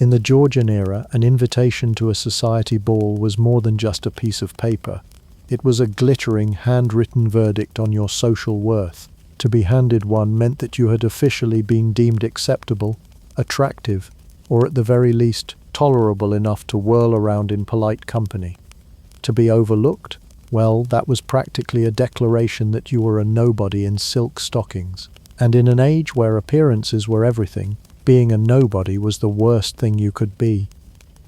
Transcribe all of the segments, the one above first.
In the Georgian era, an invitation to a society ball was more than just a piece of paper. It was a glittering, handwritten verdict on your social worth. To be handed one meant that you had officially been deemed acceptable, attractive, or at the very least, tolerable enough to whirl around in polite company. To be overlooked? Well, that was practically a declaration that you were a nobody in silk stockings. And in an age where appearances were everything, being a nobody was the worst thing you could be.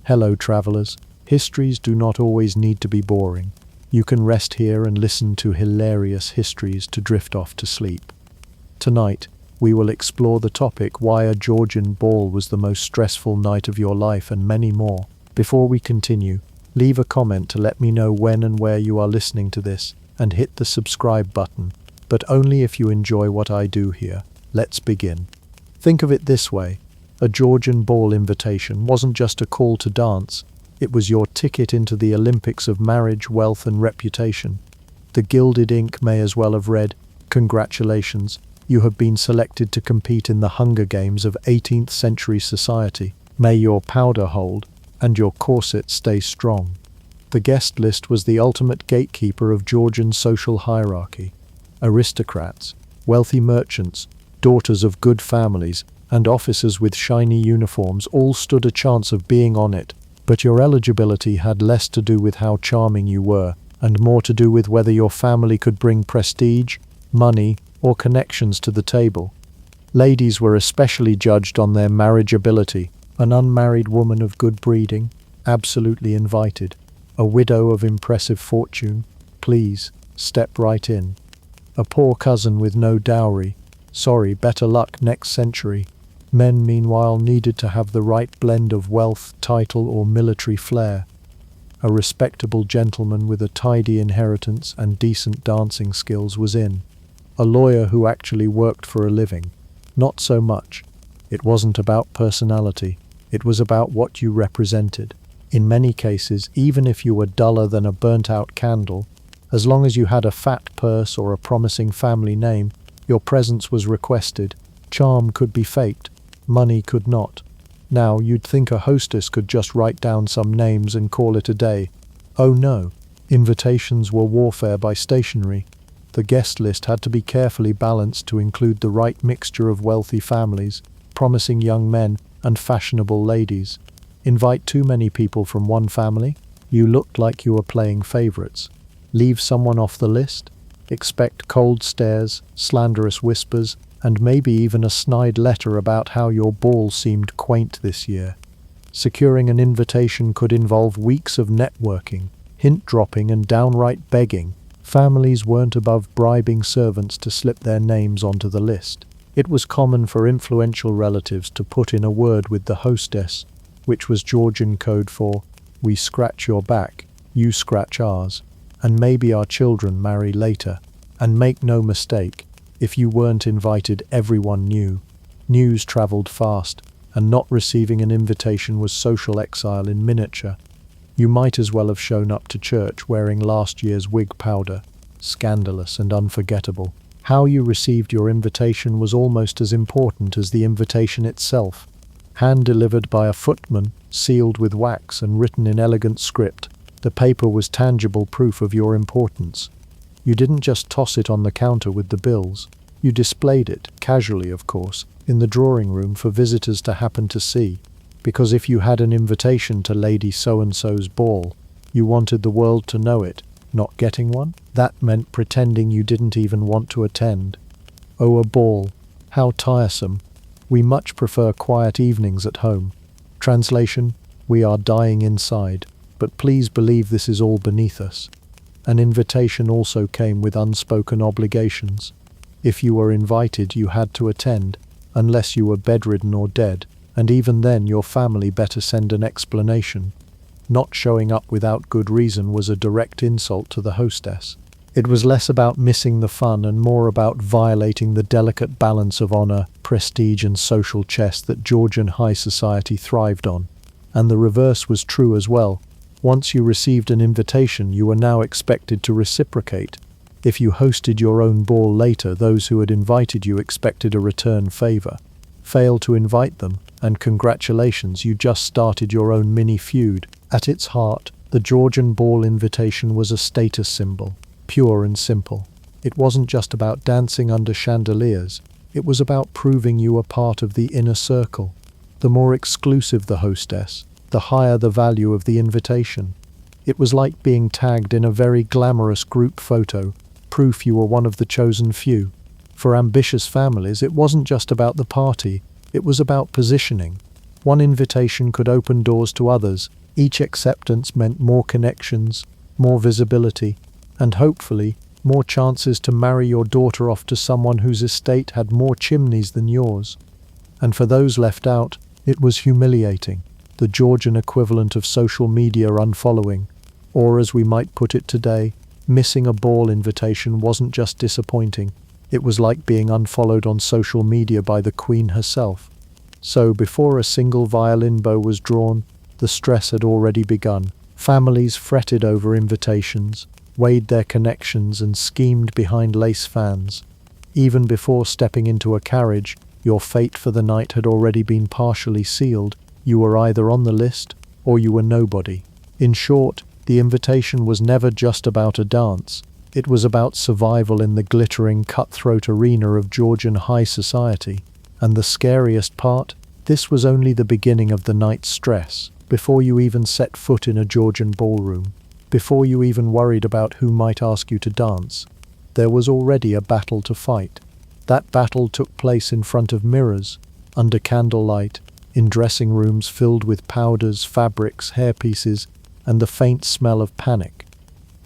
Hello, travelers. Histories do not always need to be boring. You can rest here and listen to hilarious histories to drift off to sleep. Tonight, we will explore the topic why a Georgian ball was the most stressful night of your life and many more. Before we continue, leave a comment to let me know when and where you are listening to this, and hit the subscribe button, but only if you enjoy what I do here. Let's begin. Think of it this way: a Georgian ball invitation wasn't just a call to dance, it was your ticket into the Olympics of marriage, wealth and reputation. The gilded ink may as well have read, "Congratulations, you have been selected to compete in the Hunger Games of 18th century society. May your powder hold, and your corset stay strong." The guest list was the ultimate gatekeeper of Georgian social hierarchy. Aristocrats, wealthy merchants, daughters of good families, and officers with shiny uniforms all stood a chance of being on it, but your eligibility had less to do with how charming you were, and more to do with whether your family could bring prestige, money, or connections to the table. Ladies were especially judged on their marriageability. An unmarried woman of good breeding, absolutely invited. A widow of impressive fortune, please, step right in. A poor cousin with no dowry, sorry, better luck next century. Men, meanwhile, needed to have the right blend of wealth, title, or military flair. A respectable gentleman with a tidy inheritance and decent dancing skills was in. A lawyer who actually worked for a living. Not so much. It wasn't about personality. It was about what you represented. In many cases, even if you were duller than a burnt-out candle, as long as you had a fat purse or a promising family name, your presence was requested. Charm could be faked. Money could not. Now, you'd think a hostess could just write down some names and call it a day. Oh no. Invitations were warfare by stationery. The guest list had to be carefully balanced to include the right mixture of wealthy families, promising young men, and fashionable ladies. Invite too many people from one family? You looked like you were playing favorites. Leave someone off the list? Expect cold stares, slanderous whispers, and maybe even a snide letter about how your ball seemed quaint this year. Securing an invitation could involve weeks of networking, hint-dropping and downright begging. Families weren't above bribing servants to slip their names onto the list. It was common for influential relatives to put in a word with the hostess, which was Georgian code for, "We scratch your back, you scratch ours, and maybe our children marry later." And make no mistake, if you weren't invited, everyone knew. News traveled fast, and not receiving an invitation was social exile in miniature. You might as well have shown up to church wearing last year's wig powder. Scandalous and unforgettable. How you received your invitation was almost as important as the invitation itself. Hand-delivered by a footman, sealed with wax and written in elegant script, the paper was tangible proof of your importance. You didn't just toss it on the counter with the bills. You displayed it, casually of course, in the drawing room for visitors to happen to see. Because if you had an invitation to Lady So-and-so's ball, you wanted the world to know it. Not getting one? That meant pretending you didn't even want to attend. Oh, a ball. How tiresome. We much prefer quiet evenings at home. Translation: we are dying inside, but please believe this is all beneath us. An invitation also came with unspoken obligations. If you were invited, you had to attend, unless you were bedridden or dead, and even then your family better send an explanation. Not showing up without good reason was a direct insult to the hostess. It was less about missing the fun and more about violating the delicate balance of honor, prestige and social chess that Georgian high society thrived on. And the reverse was true as well. Once you received an invitation, you were now expected to reciprocate. If you hosted your own ball later, those who had invited you expected a return favor. fail to invite them, and congratulations, you just started your own mini feud. At its heart, the Georgian ball invitation was a status symbol, pure and simple. It wasn't just about dancing under chandeliers, it was about proving you were part of the inner circle. The more exclusive the hostess, the higher the value of the invitation. It was like being tagged in a very glamorous group photo, proof you were one of the chosen few. For ambitious families, it wasn't just about the party, it was about positioning. One invitation could open doors to others. Each acceptance meant more connections, more visibility, and hopefully, more chances to marry your daughter off to someone whose estate had more chimneys than yours. And for those left out, it was humiliating, the Georgian equivalent of social media unfollowing. Or as we might put it today, missing a ball invitation wasn't just disappointing, it was like being unfollowed on social media by the Queen herself. So before a single violin bow was drawn, the stress had already begun. Families fretted over invitations, weighed their connections and schemed behind lace fans. Even before stepping into a carriage, your fate for the night had already been partially sealed. You were either on the list, or you were nobody. In short, the invitation was never just about a dance. It was about survival in the glittering, cutthroat arena of Georgian high society. And the scariest part, this was only the beginning of the night's stress. Before you even set foot in a Georgian ballroom, before you even worried about who might ask you to dance, there was already a battle to fight. That battle took place in front of mirrors, under candlelight, in dressing rooms filled with powders, fabrics, hairpieces, and the faint smell of panic.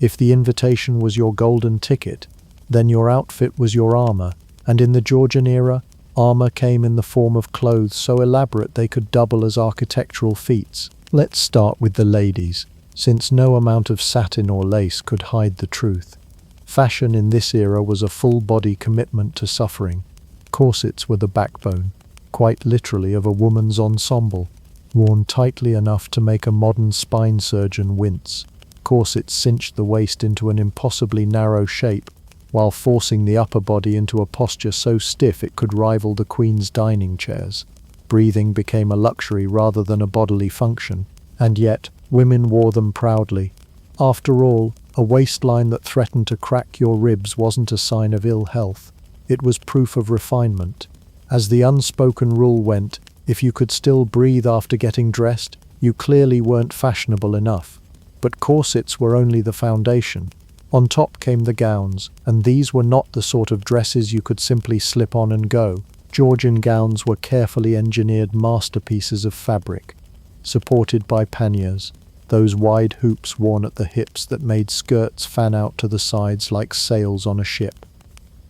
If the invitation was your golden ticket, then your outfit was your armor, and in the Georgian era, armor came in the form of clothes so elaborate they could double as architectural feats. Let's start with the ladies, since no amount of satin or lace could hide the truth. Fashion in this era was a full-body commitment to suffering. Corsets were the backbone, quite literally, of a woman's ensemble, worn tightly enough to make a modern spine surgeon wince. Corsets cinched the waist into an impossibly narrow shape, while forcing the upper body into a posture so stiff it could rival the Queen's dining chairs. Breathing became a luxury rather than a bodily function, and yet women wore them proudly. After all, a waistline that threatened to crack your ribs wasn't a sign of ill health. It was proof of refinement. As the unspoken rule went, if you could still breathe after getting dressed, you clearly weren't fashionable enough. But corsets were only the foundation. On top came the gowns, and these were not the sort of dresses you could simply slip on and go. Georgian gowns were carefully engineered masterpieces of fabric, supported by panniers, those wide hoops worn at the hips that made skirts fan out to the sides like sails on a ship.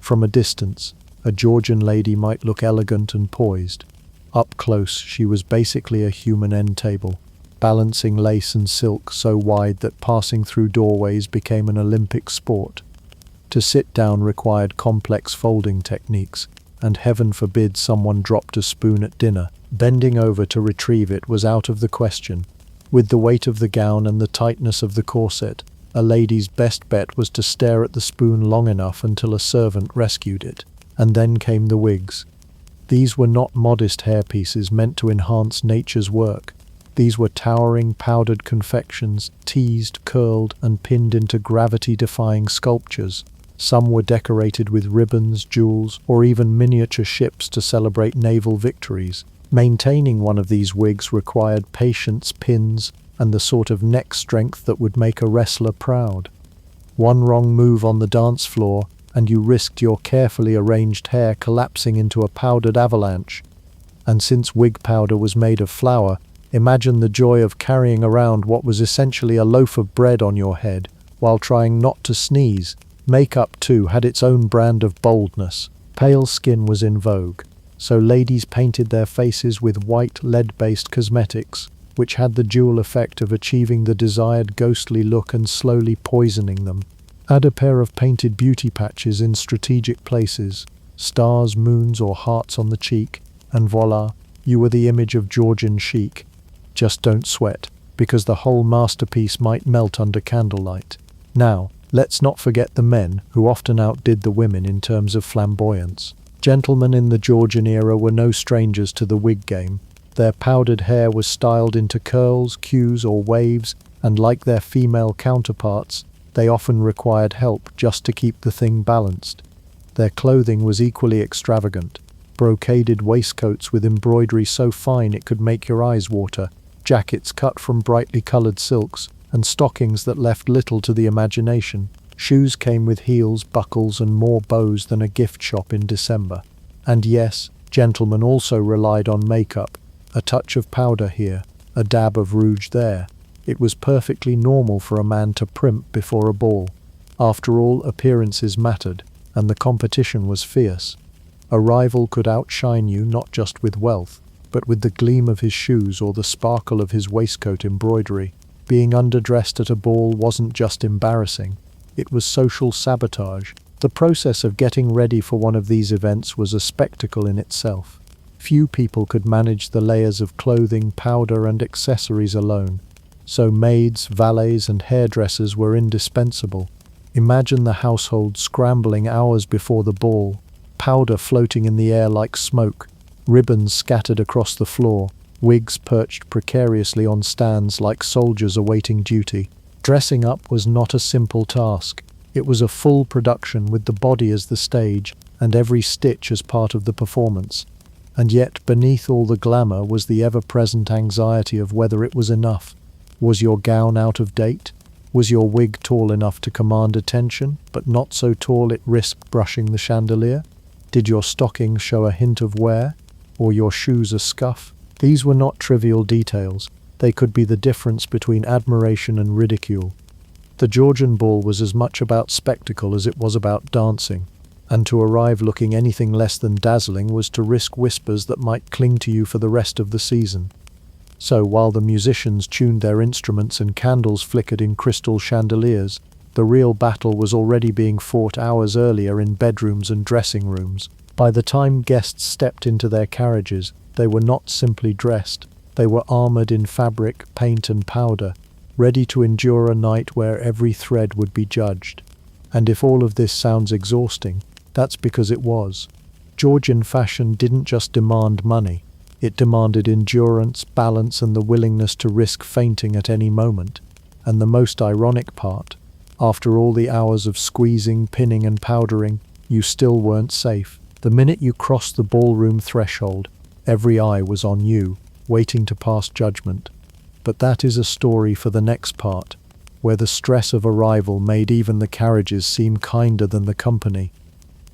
From a distance, a Georgian lady might look elegant and poised. Up close, she was basically a human end table, balancing lace and silk so wide that passing through doorways became an Olympic sport. To sit down required complex folding techniques, and heaven forbid someone dropped a spoon at dinner. Bending over to retrieve it was out of the question. With the weight of the gown and the tightness of the corset, a lady's best bet was to stare at the spoon long enough until a servant rescued it. And then came the wigs. These were not modest hairpieces meant to enhance nature's work. These were towering, powdered confections, teased, curled, and pinned into gravity-defying sculptures. Some were decorated with ribbons, jewels, or even miniature ships to celebrate naval victories. Maintaining one of these wigs required patience, pins, and the sort of neck strength that would make a wrestler proud. One wrong move on the dance floor, and you risked your carefully arranged hair collapsing into a powdered avalanche. And since wig powder was made of flour, imagine the joy of carrying around what was essentially a loaf of bread on your head, while trying not to sneeze. Makeup, too, had its own brand of boldness. Pale skin was in vogue, so ladies painted their faces with white, lead-based cosmetics, which had the dual effect of achieving the desired ghostly look and slowly poisoning them. Add a pair of painted beauty patches in strategic places, stars, moons, or hearts on the cheek, and voila, you were the image of Georgian chic. Just don't sweat, because the whole masterpiece might melt under candlelight. Now, let's not forget the men, who often outdid the women in terms of flamboyance. Gentlemen in the Georgian era were no strangers to the wig game. Their powdered hair was styled into curls, queues, or waves, and like their female counterparts, they often required help just to keep the thing balanced. Their clothing was equally extravagant. Brocaded waistcoats with embroidery so fine it could make your eyes water, jackets cut from brightly colored silks, and stockings that left little to the imagination. Shoes came with heels, buckles, and more bows than a gift shop in December. And yes, gentlemen also relied on makeup, a touch of powder here, a dab of rouge there. It was perfectly normal for a man to primp before a ball. After all, appearances mattered, and the competition was fierce. A rival could outshine you not just with wealth, but with the gleam of his shoes or the sparkle of his waistcoat embroidery. Being underdressed at a ball wasn't just embarrassing, it was social sabotage. The process of getting ready for one of these events was a spectacle in itself. Few people could manage the layers of clothing, powder, and accessories alone, so maids, valets, and hairdressers were indispensable. Imagine the household scrambling hours before the ball, powder floating in the air like smoke, ribbons scattered across the floor, wigs perched precariously on stands like soldiers awaiting duty. Dressing up was not a simple task. It was a full production with the body as the stage and every stitch as part of the performance. And yet, beneath all the glamour was the ever-present anxiety of whether it was enough. Was your gown out of date? Was your wig tall enough to command attention, but not so tall it risked brushing the chandelier? Did your stockings show a hint of wear, or your shoes a scuff? These were not trivial details. They could be the difference between admiration and ridicule. The Georgian ball was as much about spectacle as it was about dancing, and to arrive looking anything less than dazzling was to risk whispers that might cling to you for the rest of the season. So, while the musicians tuned their instruments and candles flickered in crystal chandeliers, the real battle was already being fought hours earlier in bedrooms and dressing rooms. By the time guests stepped into their carriages, they were not simply dressed. They were armored in fabric, paint, and powder, ready to endure a night where every thread would be judged. And if all of this sounds exhausting, that's because it was. Georgian fashion didn't just demand money. It demanded endurance, balance, and the willingness to risk fainting at any moment. And the most ironic part, after all the hours of squeezing, pinning, and powdering, you still weren't safe. The minute you crossed the ballroom threshold, every eye was on you, waiting to pass judgment. But that is a story for the next part, where the stress of arrival made even the carriages seem kinder than the company.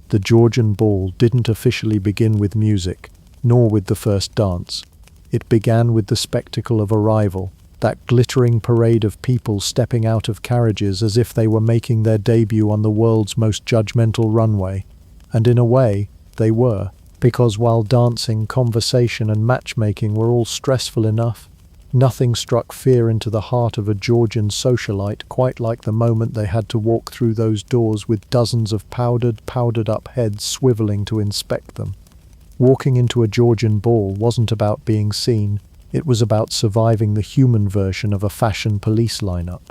The Georgian ball didn't officially begin with music, nor with the first dance. It began with the spectacle of arrival, that glittering parade of people stepping out of carriages as if they were making their debut on the world's most judgmental runway. And in a way, they were, because while dancing, conversation, and matchmaking were all stressful enough, nothing struck fear into the heart of a Georgian socialite quite like the moment they had to walk through those doors with dozens of powdered up heads swiveling to inspect them. Walking into a Georgian ball wasn't about being seen, it was about surviving the human version of a fashion police lineup.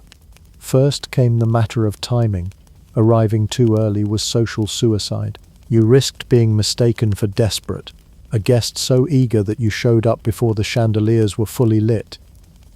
First came the matter of timing. Arriving too early was social suicide. You risked being mistaken for desperate, a guest so eager that you showed up before the chandeliers were fully lit.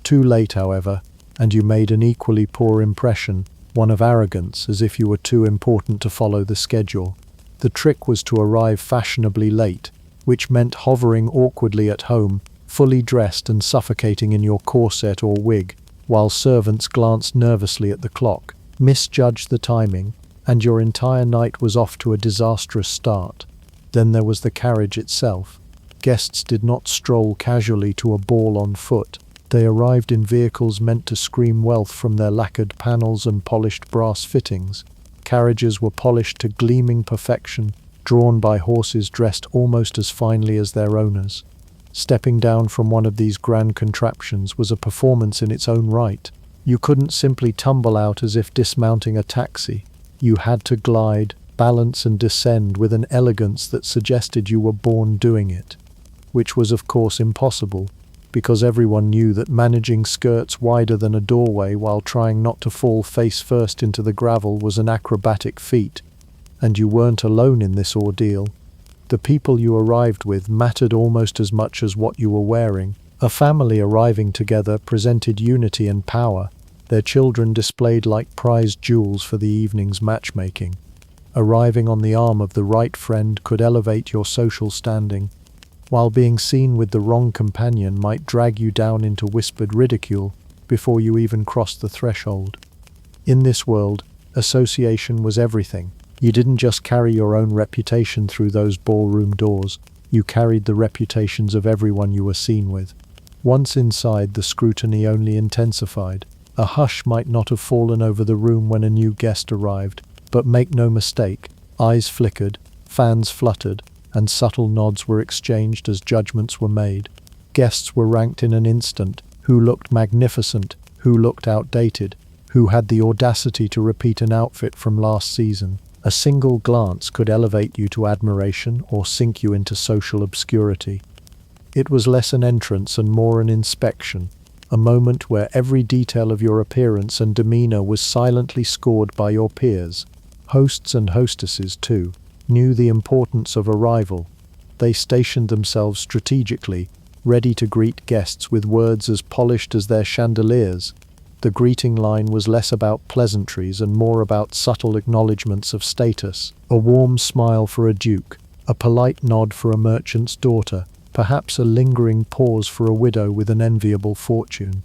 Too late, however, and you made an equally poor impression, one of arrogance, as if you were too important to follow the schedule. The trick was to arrive fashionably late, which meant hovering awkwardly at home, fully dressed and suffocating in your corset or wig, while servants glanced nervously at the clock, misjudged the timing, and your entire night was off to a disastrous start. Then there was the carriage itself. Guests did not stroll casually to a ball on foot. They arrived in vehicles meant to scream wealth from their lacquered panels and polished brass fittings. Carriages were polished to gleaming perfection, drawn by horses dressed almost as finely as their owners. Stepping down from one of these grand contraptions was a performance in its own right. You couldn't simply tumble out as if dismounting a taxi. You had to glide, balance, and descend with an elegance that suggested you were born doing it, which was of course impossible, because everyone knew that managing skirts wider than a doorway while trying not to fall face first into the gravel was an acrobatic feat, and you weren't alone in this ordeal. The people you arrived with mattered almost as much as what you were wearing. A family arriving together presented unity and power. Their children displayed like prized jewels for the evening's matchmaking. Arriving on the arm of the right friend could elevate your social standing, while being seen with the wrong companion might drag you down into whispered ridicule before you even crossed the threshold. In this world, association was everything. You didn't just carry your own reputation through those ballroom doors, you carried the reputations of everyone you were seen with. Once inside, the scrutiny only intensified. A hush might not have fallen over the room when a new guest arrived, but make no mistake, eyes flickered, fans fluttered, and subtle nods were exchanged as judgments were made. Guests were ranked in an instant: who looked magnificent, who looked outdated, who had the audacity to repeat an outfit from last season. A single glance could elevate you to admiration or sink you into social obscurity. It was less an entrance and more an inspection, a moment where every detail of your appearance and demeanor was silently scored by your peers. Hosts and hostesses, too, knew the importance of arrival. They stationed themselves strategically, ready to greet guests with words as polished as their chandeliers. The greeting line was less about pleasantries and more about subtle acknowledgments of status. A warm smile for a duke, a polite nod for a merchant's daughter, perhaps a lingering pause for a widow with an enviable fortune.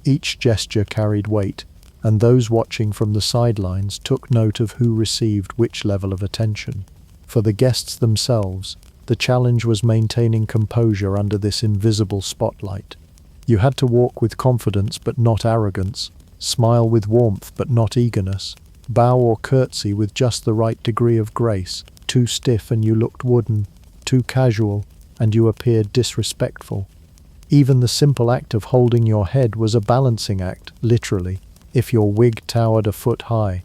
Each gesture carried weight, and those watching from the sidelines took note of who received which level of attention. For the guests themselves, the challenge was maintaining composure under this invisible spotlight. You had to walk with confidence but not arrogance, smile with warmth but not eagerness, bow or curtsy with just the right degree of grace. Too stiff and you looked wooden, too casual and you appeared disrespectful. Even the simple act of holding your head was a balancing act, literally, if your wig towered a foot high.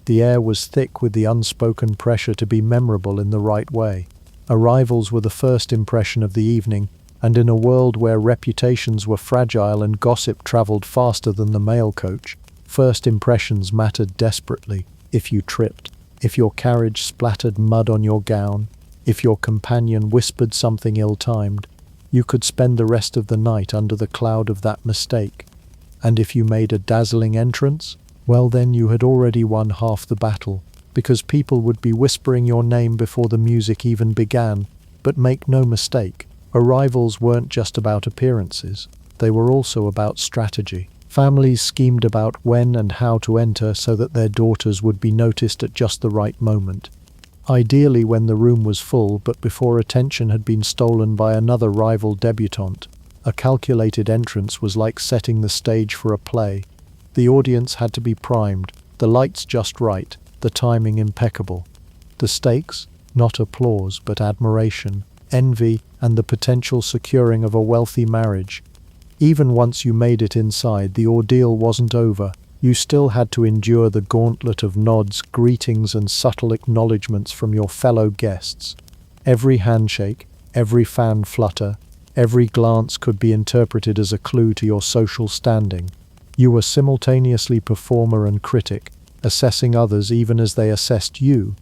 The air was thick with the unspoken pressure to be memorable in the right way. Arrivals were the first impression of the evening, and in a world where reputations were fragile and gossip traveled faster than the mail coach, first impressions mattered desperately. If you tripped, if your carriage splattered mud on your gown, if your companion whispered something ill-timed, you could spend the rest of the night under the cloud of that mistake. And if you made a dazzling entrance, well then you had already won half the battle, because people would be whispering your name before the music even began. But make no mistake, arrivals weren't just about appearances, they were also about strategy. Families schemed about when and how to enter so that their daughters would be noticed at just the right moment. Ideally when the room was full, but before attention had been stolen by another rival debutante. A calculated entrance was like setting the stage for a play. The audience had to be primed, the lights just right, the timing impeccable. The stakes? Not applause, but admiration, envy, and the potential securing of a wealthy marriage. Even once you made it inside, the ordeal wasn't over. You still had to endure the gauntlet of nods, greetings, and subtle acknowledgments from your fellow guests. Every handshake, every fan flutter, every glance could be interpreted as a clue to your social standing. You were simultaneously performer and critic, assessing others even as they assessed you,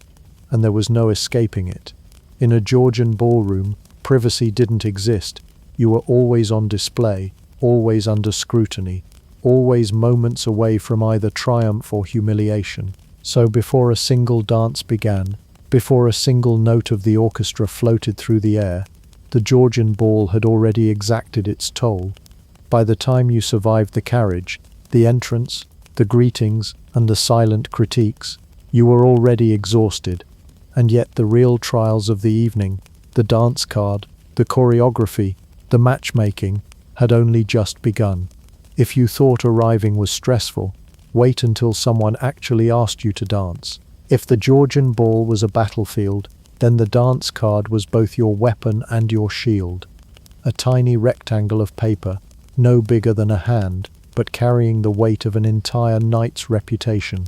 and there was no escaping it. In a Georgian ballroom, privacy didn't exist. You were always on display, always under scrutiny, always moments away from either triumph or humiliation. So before a single dance began, before a single note of the orchestra floated through the air, the Georgian ball had already exacted its toll. By the time you survived the carriage, the entrance, the greetings, and the silent critiques, you were already exhausted. And yet the real trials of the evening, the dance card, the choreography, the matchmaking, had only just begun. If you thought arriving was stressful, wait until someone actually asked you to dance. If the Georgian ball was a battlefield, then the dance card was both your weapon and your shield. A tiny rectangle of paper, no bigger than a hand, but carrying the weight of an entire night's reputation.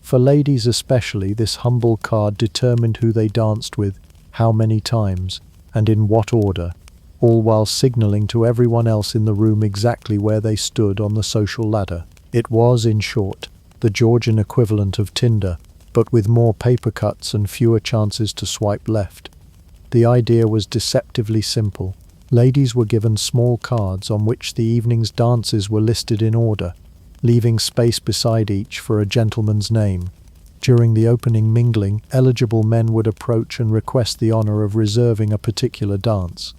For ladies especially, this humble card determined who they danced with, how many times, and in what order, all while signaling to everyone else in the room exactly where they stood on the social ladder. It was, in short, the Georgian equivalent of Tinder, but with more paper cuts and fewer chances to swipe left. The idea was deceptively simple. Ladies were given small cards on which the evening's dances were listed in order, leaving space beside each for a gentleman's name. During the opening mingling, eligible men would approach and request the honor of reserving a particular dance.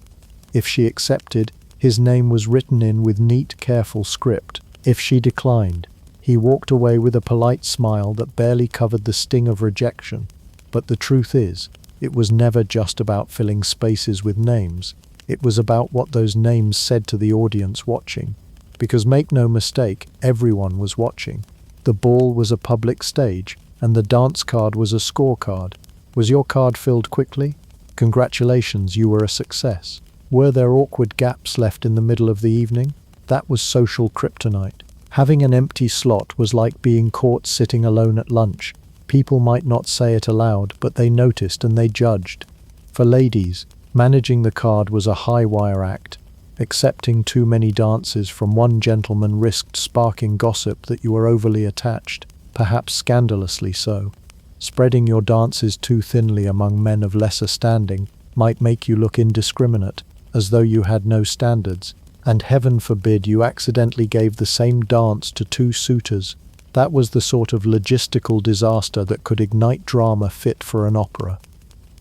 If she accepted, his name was written in with neat, careful script. If she declined, he walked away with a polite smile that barely covered the sting of rejection. But the truth is, it was never just about filling spaces with names. It was about what those names said to the audience watching. Because make no mistake, everyone was watching. The ball was a public stage, and the dance card was a scorecard. Was your card filled quickly? Congratulations, you were a success. Were there awkward gaps left in the middle of the evening? That was social kryptonite. Having an empty slot was like being caught sitting alone at lunch. People might not say it aloud, but they noticed and they judged. For ladies, managing the card was a high-wire act. Accepting too many dances from one gentleman risked sparking gossip that you were overly attached, perhaps scandalously so. Spreading your dances too thinly among men of lesser standing might make you look indiscriminate, as though you had no standards, and heaven forbid you accidentally gave the same dance to two suitors. That was the sort of logistical disaster that could ignite drama fit for an opera.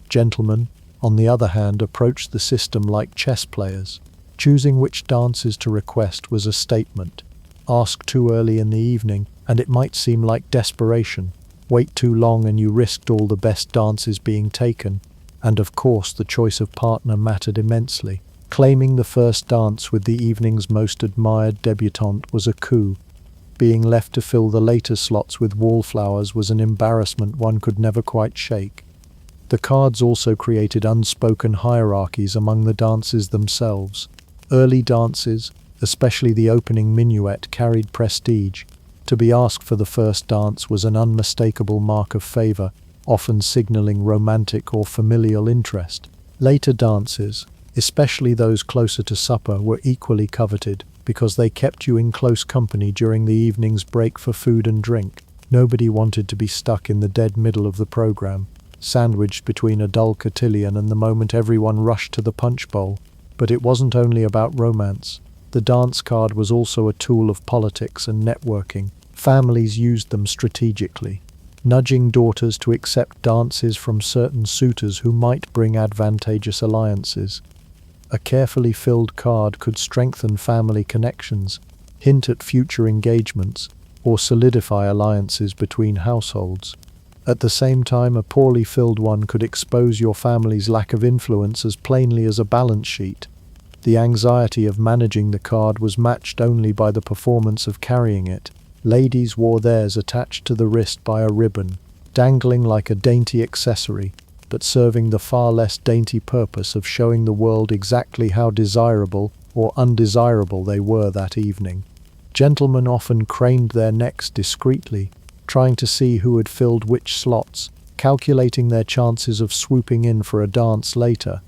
Gentlemen, on the other hand, approached the system like chess players. Choosing which dances to request was a statement. Ask too early in the evening, and it might seem like desperation. Wait too long and you risked all the best dances being taken. And of course the choice of partner mattered immensely. Claiming the first dance with the evening's most admired debutante was a coup. Being left to fill the later slots with wallflowers was an embarrassment one could never quite shake. The cards also created unspoken hierarchies among the dances themselves. Early dances, especially the opening minuet, carried prestige. To be asked for the first dance was an unmistakable mark of favor, often signaling romantic or familial interest. Later dances, especially those closer to supper, were equally coveted because they kept you in close company during the evening's break for food and drink. Nobody wanted to be stuck in the dead middle of the program, sandwiched between a dull cotillion and the moment everyone rushed to the punch bowl. But it wasn't only about romance. The dance card was also a tool of politics and networking. Families used them strategically, nudging daughters to accept dances from certain suitors who might bring advantageous alliances. A carefully filled card could strengthen family connections, hint at future engagements, or solidify alliances between households. At the same time, a poorly filled one could expose your family's lack of influence as plainly as a balance sheet. The anxiety of managing the card was matched only by the performance of carrying it. Ladies wore theirs attached to the wrist by a ribbon, dangling like a dainty accessory, but serving the far less dainty purpose of showing the world exactly how desirable or undesirable they were that evening. Gentlemen often craned their necks discreetly, trying to see who had filled which slots, calculating their chances of swooping in for a dance later.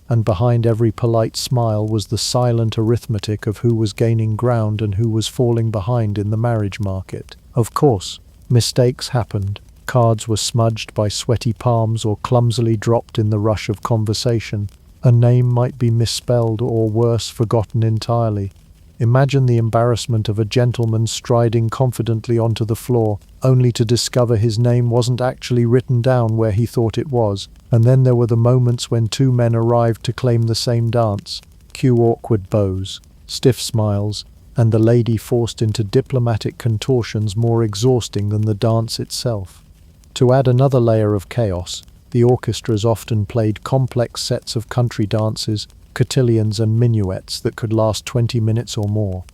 And behind every polite smile was the silent arithmetic of who was gaining ground and who was falling behind in the marriage market. Of course, mistakes happened. Cards were smudged by sweaty palms or clumsily dropped in the rush of conversation. A name might be misspelled or, worse, forgotten entirely. Imagine the embarrassment of a gentleman striding confidently onto the floor, only to discover his name wasn't actually written down where he thought it was. And then there were the moments when two men arrived to claim the same dance. Cue awkward bows, stiff smiles, and the lady forced into diplomatic contortions more exhausting than the dance itself. To add another layer of chaos, the orchestras often played complex sets of country dances, cotillions and minuets that could last 20 minutes or more.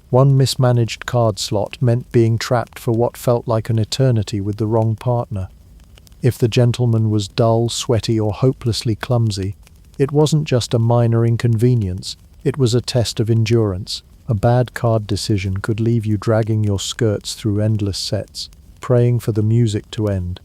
One mismanaged card slot meant being trapped for what felt like an eternity with the wrong partner. If the gentleman was dull, sweaty, or hopelessly clumsy, it wasn't just a minor inconvenience, it was a test of endurance. A bad card decision could leave you dragging your skirts through endless sets, praying for the music to end.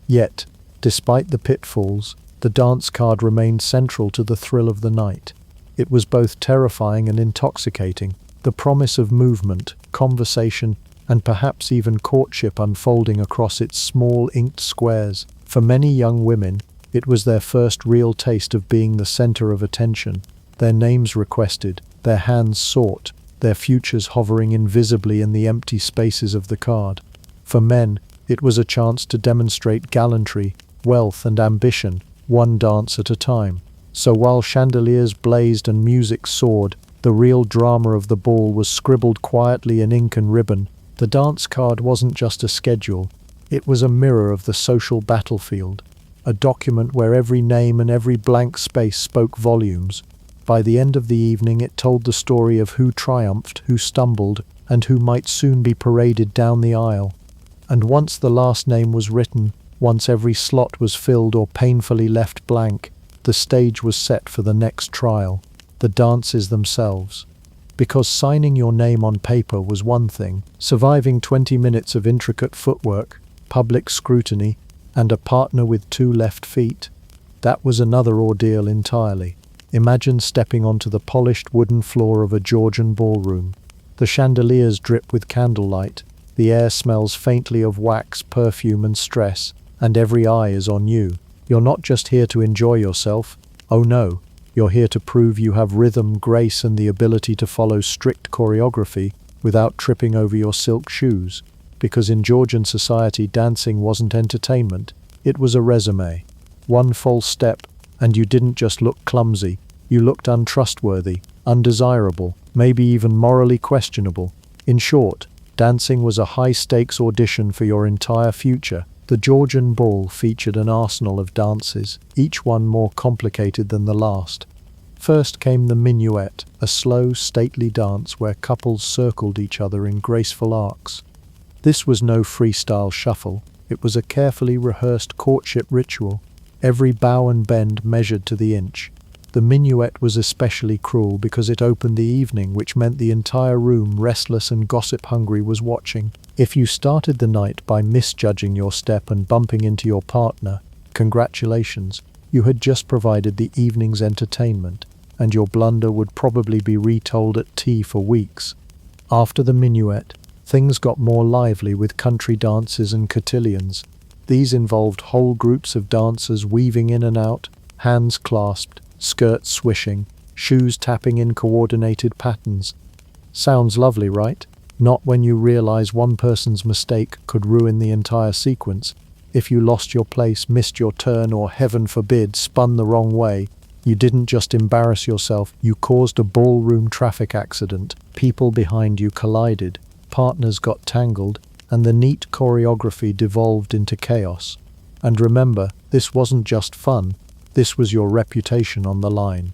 Yet, despite the pitfalls, the dance card remained central to the thrill of the night. It was both terrifying and intoxicating, the promise of movement, conversation, and perhaps even courtship unfolding across its small inked squares. For many young women, It was their first real taste of being the center of attention, their names requested, their hands sought, their futures hovering invisibly in the empty spaces of the card. For men, it was a chance to demonstrate gallantry, wealth, and ambition, one dance at a time. So while chandeliers blazed and music soared, the real drama of the ball was scribbled quietly in ink and ribbon. The dance card wasn't just a schedule, it was a mirror of the social battlefield, a document where every name and every blank space spoke volumes. By the end of the evening, it told the story of who triumphed, who stumbled, and who might soon be paraded down the aisle. And once the last name was written, once every slot was filled or painfully left blank, the stage was set for the next trial, the dances themselves. Because signing your name on paper was one thing, surviving 20 minutes of intricate footwork, public scrutiny, and a partner with 2 left feet, that was another ordeal entirely. Imagine stepping onto the polished wooden floor of a Georgian ballroom. The chandeliers drip with candlelight, the air smells faintly of wax, perfume, and stress, and every eye is on you. You're not just here to enjoy yourself. Oh no, you're here to prove you have rhythm, grace, and the ability to follow strict choreography without tripping over your silk shoes. Because in Georgian society, dancing wasn't entertainment, it was a resume. One false step, and you didn't just look clumsy, you looked untrustworthy, undesirable, maybe even morally questionable. In short, dancing was a high-stakes audition for your entire future. The Georgian ball featured an arsenal of dances, each one more complicated than the last. First came the minuet, a slow, stately dance where couples circled each other in graceful arcs. This was no freestyle shuffle, it was a carefully rehearsed courtship ritual, every bow and bend measured to the inch. The minuet was especially cruel because it opened the evening, which meant the entire room, restless and gossip-hungry, was watching. If you started the night by misjudging your step and bumping into your partner, congratulations, you had just provided the evening's entertainment, and your blunder would probably be retold at tea for weeks. After the minuet, things got more lively with country dances and cotillions. These involved whole groups of dancers weaving in and out, hands clasped, skirts swishing, shoes tapping in coordinated patterns. Sounds lovely, right? Not when you realize one person's mistake could ruin the entire sequence. If you lost your place, missed your turn, or heaven forbid, spun the wrong way, you didn't just embarrass yourself, you caused a ballroom traffic accident. People behind you collided, partners got tangled, and the neat choreography devolved into chaos. And remember, this wasn't just fun, this was your reputation on the line.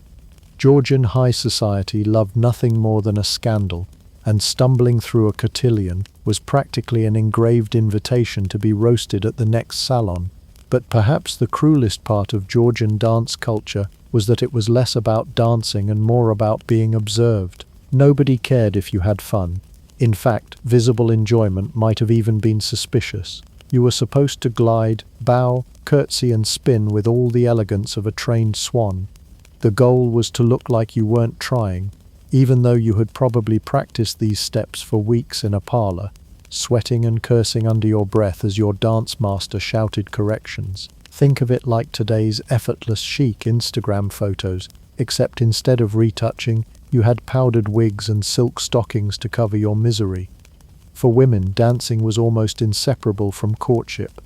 Georgian high society loved nothing more than a scandal, and stumbling through a cotillion was practically an engraved invitation to be roasted at the next salon. But perhaps the cruelest part of Georgian dance culture was that it was less about dancing and more about being observed. Nobody cared if you had fun. In fact, visible enjoyment might have even been suspicious. You were supposed to glide, bow, curtsy, and spin with all the elegance of a trained swan. The goal was to look like you weren't trying, even though you had probably practiced these steps for weeks in a parlor, sweating and cursing under your breath as your dance master shouted corrections. Think of it like today's effortless chic Instagram photos, except instead of retouching, you had powdered wigs and silk stockings to cover your misery. For women, dancing was almost inseparable from courtship.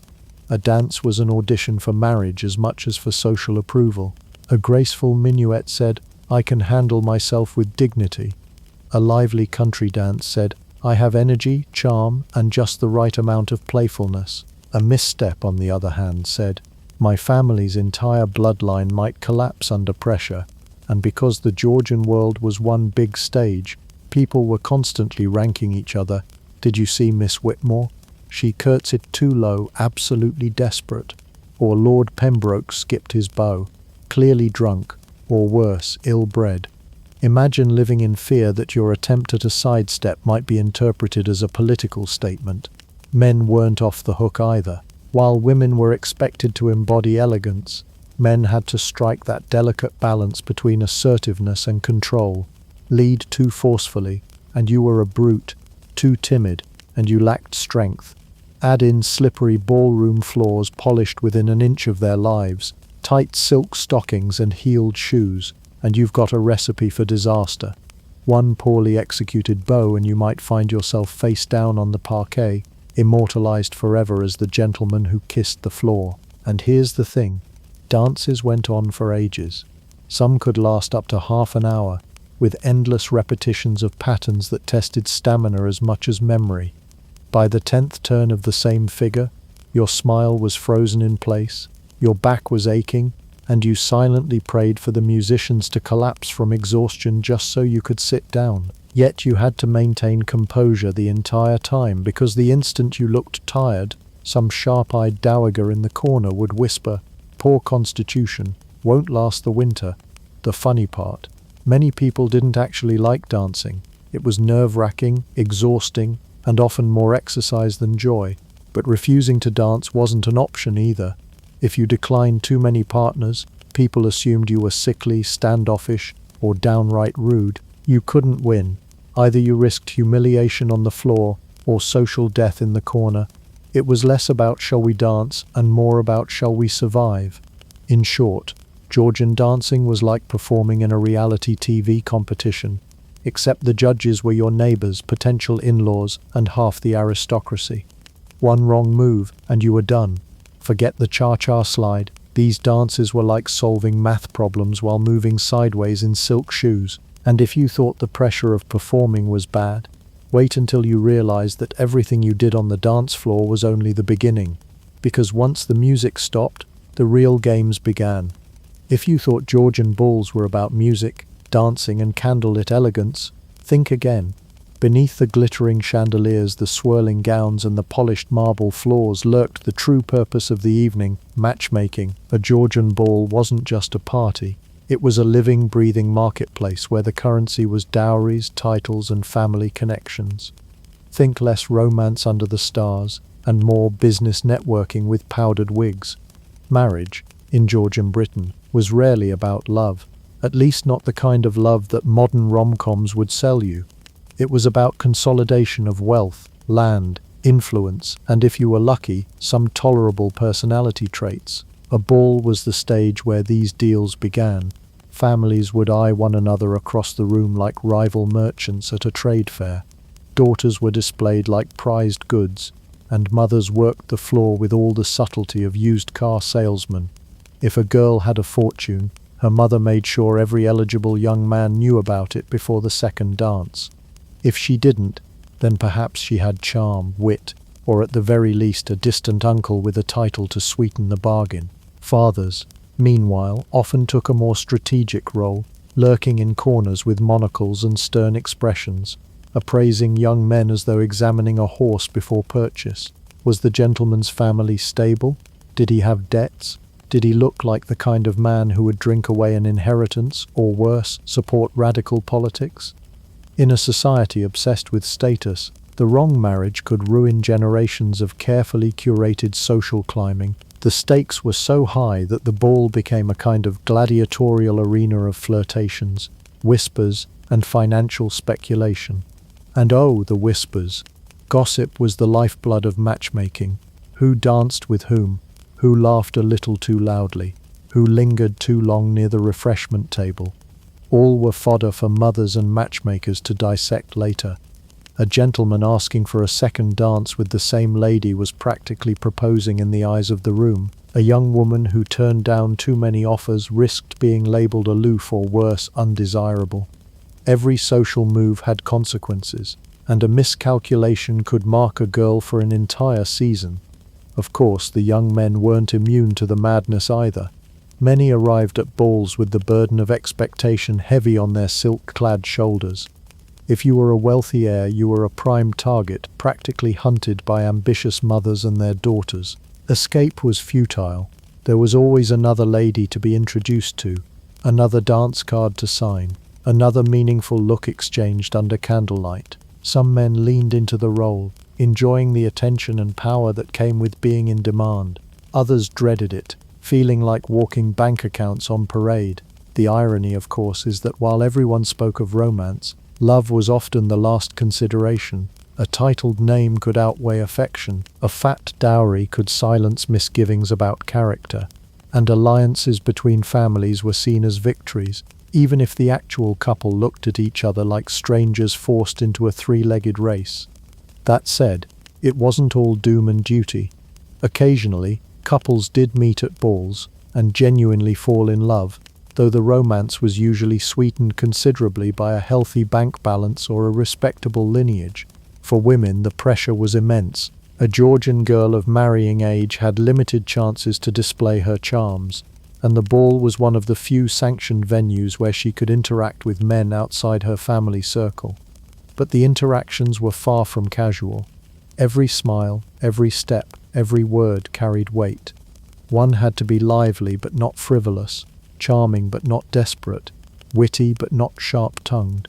A dance was an audition for marriage as much as for social approval. A graceful minuet said, "I can handle myself with dignity." A lively country dance said, "I have energy, charm, and just the right amount of playfulness." A misstep, on the other hand, said, "My family's entire bloodline might collapse under pressure." And because the Georgian world was one big stage, people were constantly ranking each other. Did you see Miss Whitmore? She curtsied too low, absolutely desperate. Or Lord Pembroke skipped his bow, clearly drunk, or worse, ill-bred. Imagine living in fear that your attempt at a sidestep might be interpreted as a political statement. Men weren't off the hook either. While women were expected to embody elegance, men had to strike that delicate balance between assertiveness and control. Lead too forcefully, and you were a brute. Too timid, and you lacked strength. Add in slippery ballroom floors polished within an inch of their lives, tight silk stockings and heeled shoes, and you've got a recipe for disaster. One poorly executed bow and you might find yourself face down on the parquet, immortalized forever as the gentleman who kissed the floor. And here's the thing, dances went on for ages. Some could last up to half an hour, with endless repetitions of patterns that tested stamina as much as memory. By the 10th turn of the same figure, your smile was frozen in place, your back was aching, and you silently prayed for the musicians to collapse from exhaustion just so you could sit down. Yet you had to maintain composure the entire time, because the instant you looked tired, some sharp-eyed dowager in the corner would whisper, "Poor constitution, won't last the winter." The funny part, many people didn't actually like dancing. It was nerve-wracking, exhausting, and often more exercise than joy. But refusing to dance wasn't an option either. If you declined too many partners, people assumed you were sickly, standoffish, or downright rude. You couldn't win. Either you risked humiliation on the floor or social death in the corner. It was less about shall we dance and more about shall we survive. In short, Georgian dancing was like performing in a reality TV competition, except the judges were your neighbors, potential in-laws, and half the aristocracy. One wrong move and you were done. Forget the cha-cha slide. These dances were like solving math problems while moving sideways in silk shoes. And if you thought the pressure of performing was bad, wait until you realized that everything you did on the dance floor was only the beginning. Because once the music stopped, the real games began. If you thought Georgian balls were about music, dancing, and candlelit elegance, think again. Beneath the glittering chandeliers, the swirling gowns, and the polished marble floors lurked the true purpose of the evening, matchmaking. A Georgian ball wasn't just a party. It was a living, breathing marketplace where the currency was dowries, titles, and family connections. Think less romance under the stars, and more business networking with powdered wigs. Marriage, in Georgian Britain, was rarely about love, at least not the kind of love that modern rom-coms would sell you. It was about consolidation of wealth, land, influence, and if you were lucky, some tolerable personality traits. A ball was the stage where these deals began. Families would eye one another across the room like rival merchants at a trade fair. Daughters were displayed like prized goods, and mothers worked the floor with all the subtlety of used car salesmen. If a girl had a fortune, her mother made sure every eligible young man knew about it before the second dance. If she didn't, then perhaps she had charm, wit, or at the very least a distant uncle with a title to sweeten the bargain. Fathers, meanwhile, often took a more strategic role, lurking in corners with monocles and stern expressions, appraising young men as though examining a horse before purchase. Was the gentleman's family stable? Did he have debts? Did he look like the kind of man who would drink away an inheritance, or worse, support radical politics? In a society obsessed with status, the wrong marriage could ruin generations of carefully curated social climbing. The stakes were so high that the ball became a kind of gladiatorial arena of flirtations, whispers, and financial speculation. And oh, the whispers! Gossip was the lifeblood of matchmaking. Who danced with whom? Who laughed a little too loudly? Who lingered too long near the refreshment table? All were fodder for mothers and matchmakers to dissect later. A gentleman asking for a second dance with the same lady was practically proposing in the eyes of the room. A young woman who turned down too many offers risked being labeled aloof or worse, undesirable. Every social move had consequences, and a miscalculation could mark a girl for an entire season. Of course, the young men weren't immune to the madness either. Many arrived at balls with the burden of expectation heavy on their silk-clad shoulders. If you were a wealthy heir, you were a prime target, practically hunted by ambitious mothers and their daughters. Escape was futile. There was always another lady to be introduced to, another dance card to sign, another meaningful look exchanged under candlelight. Some men leaned into the role, enjoying the attention and power that came with being in demand. Others dreaded it, feeling like walking bank accounts on parade. The irony, of course, is that while everyone spoke of romance, love was often the last consideration. A titled name could outweigh affection. A fat dowry could silence misgivings about character. and alliances between families were seen as victories, even if the actual couple looked at each other like strangers forced into a three-legged race. That said, it wasn't all doom and duty. Occasionally, couples did meet at balls and genuinely fall in love, though the romance was usually sweetened considerably by a healthy bank balance or a respectable lineage. For women, the pressure was immense. A Georgian girl of marrying age had limited chances to display her charms, and the ball was one of the few sanctioned venues where she could interact with men outside her family circle. But the interactions were far from casual. Every smile, every step, every word carried weight. One had to be lively but not frivolous, charming but not desperate, witty but not sharp-tongued.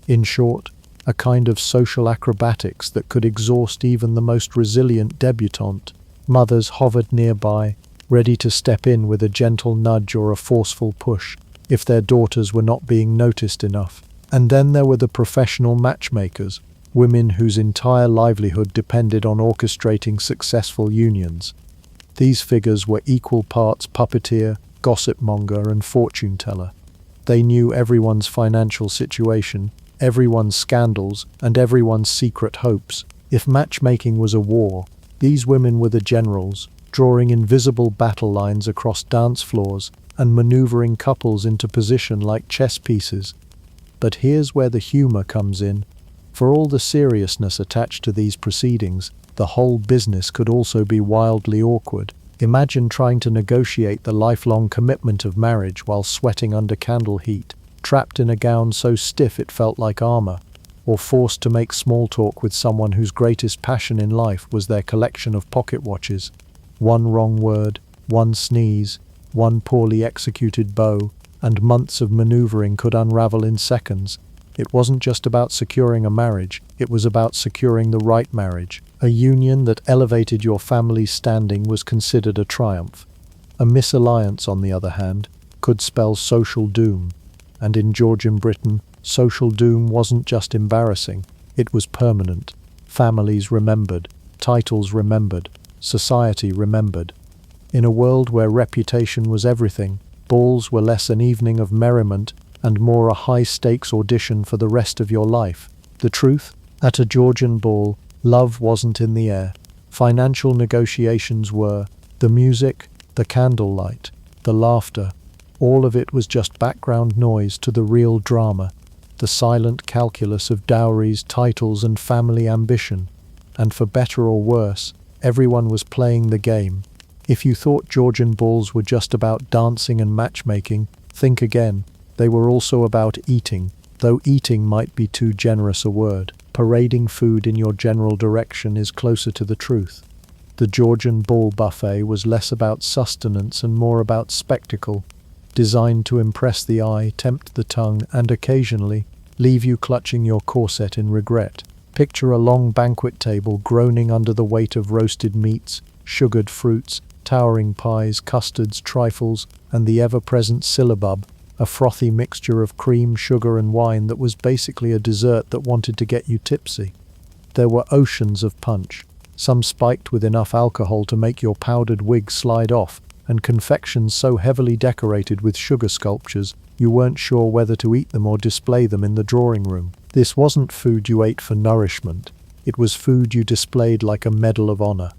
In short, a kind of social acrobatics that could exhaust even the most resilient debutante. Mothers hovered nearby, ready to step in with a gentle nudge or a forceful push if their daughters were not being noticed enough. And then there were the professional matchmakers, women whose entire livelihood depended on orchestrating successful unions. These figures were equal parts puppeteer, gossip-monger, and fortune-teller. They knew everyone's financial situation, everyone's scandals, and everyone's secret hopes. If matchmaking was a war, these women were the generals, drawing invisible battle lines across dance floors and maneuvering couples into position like chess pieces. But here's where the humor comes in. For all the seriousness attached to these proceedings, the whole business could also be wildly awkward. Imagine trying to negotiate the lifelong commitment of marriage while sweating under candle heat, trapped in a gown so stiff it felt like armor, or forced to make small talk with someone whose greatest passion in life was their collection of pocket watches. One wrong word, one sneeze, one poorly executed bow, and months of maneuvering could unravel in seconds. It wasn't just about securing a marriage, it was about securing the right marriage. A union that elevated your family's standing was considered a triumph. A misalliance, on the other hand, could spell social doom. And in Georgian Britain, social doom wasn't just embarrassing, it was permanent. Families remembered, titles remembered, society remembered. In a world where reputation was everything, balls were less an evening of merriment and more a high-stakes audition for the rest of your life. The truth? At a Georgian ball, love wasn't in the air. Financial negotiations were. The music, the candlelight, the laughter, all of it was just background noise to the real drama, the silent calculus of dowries, titles, and family ambition. And for better or worse, everyone was playing the game. If you thought Georgian balls were just about dancing and matchmaking, think again. They were also about eating, though eating might be too generous a word. Parading food in your general direction is closer to the truth. The Georgian ball buffet was less about sustenance and more about spectacle, designed to impress the eye, tempt the tongue, and occasionally leave you clutching your corset in regret. Picture a long banquet table groaning under the weight of roasted meats, sugared fruits, towering pies, custards, trifles, and the ever-present syllabub, a frothy mixture of cream, sugar, and wine that was basically a dessert that wanted to get you tipsy. There were oceans of punch, some spiked with enough alcohol to make your powdered wig slide off, and confections so heavily decorated with sugar sculptures you weren't sure whether to eat them or display them in the drawing room. This wasn't food you ate for nourishment, it was food you displayed like a medal of honor.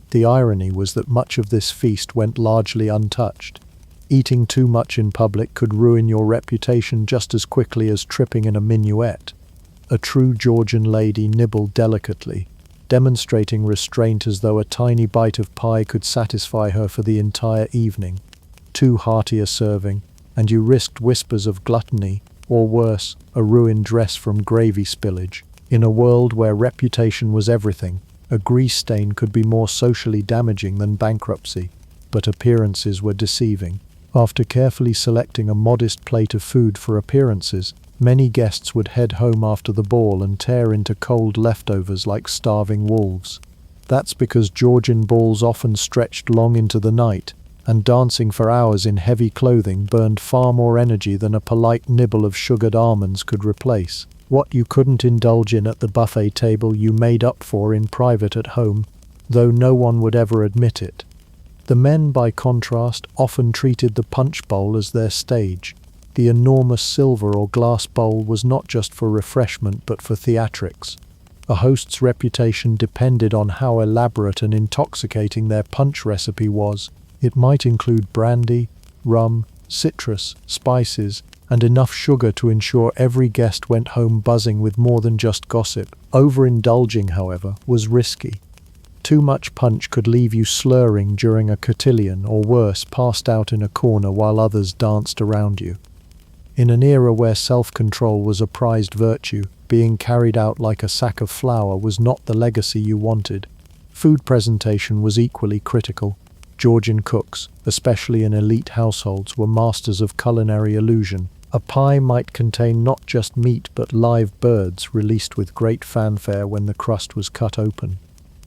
The irony was that much of this feast went largely untouched. Eating too much in public could ruin your reputation just as quickly as tripping in a minuet. A true Georgian lady nibbled delicately, demonstrating restraint as though a tiny bite of pie could satisfy her for the entire evening. Too hearty a serving, and you risked whispers of gluttony, or worse, a ruined dress from gravy spillage. In a world where reputation was everything, a grease stain could be more socially damaging than bankruptcy, but appearances were deceiving. After carefully selecting a modest plate of food for appearances, many guests would head home after the ball and tear into cold leftovers like starving wolves. That's because Georgian balls often stretched long into the night, and dancing for hours in heavy clothing burned far more energy than a polite nibble of sugared almonds could replace. What you couldn't indulge in at the buffet table you made up for in private at home, though no one would ever admit it. The men, by contrast, often treated the punch bowl as their stage. The enormous silver or glass bowl was not just for refreshment but for theatrics. A host's reputation depended on how elaborate and intoxicating their punch recipe was. It might include brandy, rum, citrus, spices, and enough sugar to ensure every guest went home buzzing with more than just gossip. Overindulging, however, was risky. Too much punch could leave you slurring during a cotillion, or worse, passed out in a corner while others danced around you. In an era where self-control was a prized virtue, being carried out like a sack of flour was not the legacy you wanted. Food presentation was equally critical. Georgian cooks, especially in elite households, were masters of culinary illusion. A pie might contain not just meat but live birds released with great fanfare when the crust was cut open.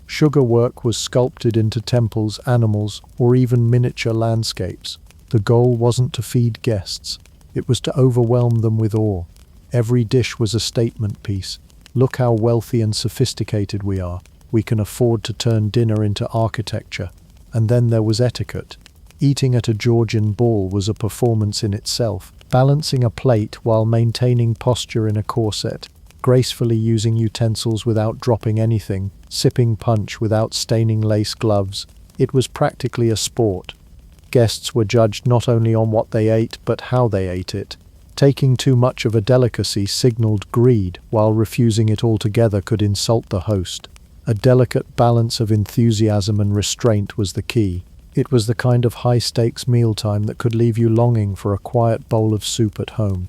Sugar work was sculpted into temples, animals, or even miniature landscapes. The goal wasn't to feed guests. It was to overwhelm them with awe. Every dish was a statement piece. Look how wealthy and sophisticated we are. We can afford to turn dinner into architecture. And then there was etiquette. Eating at a Georgian ball was a performance in itself. Balancing a plate while maintaining posture in a corset, gracefully using utensils without dropping anything, sipping punch without staining lace gloves. It was practically a sport. Guests were judged not only on what they ate but how they ate it. Taking too much of a delicacy signaled greed, while refusing it altogether could insult the host. A delicate balance of enthusiasm and restraint was the key. It was the kind of high-stakes mealtime that could leave you longing for a quiet bowl of soup at home.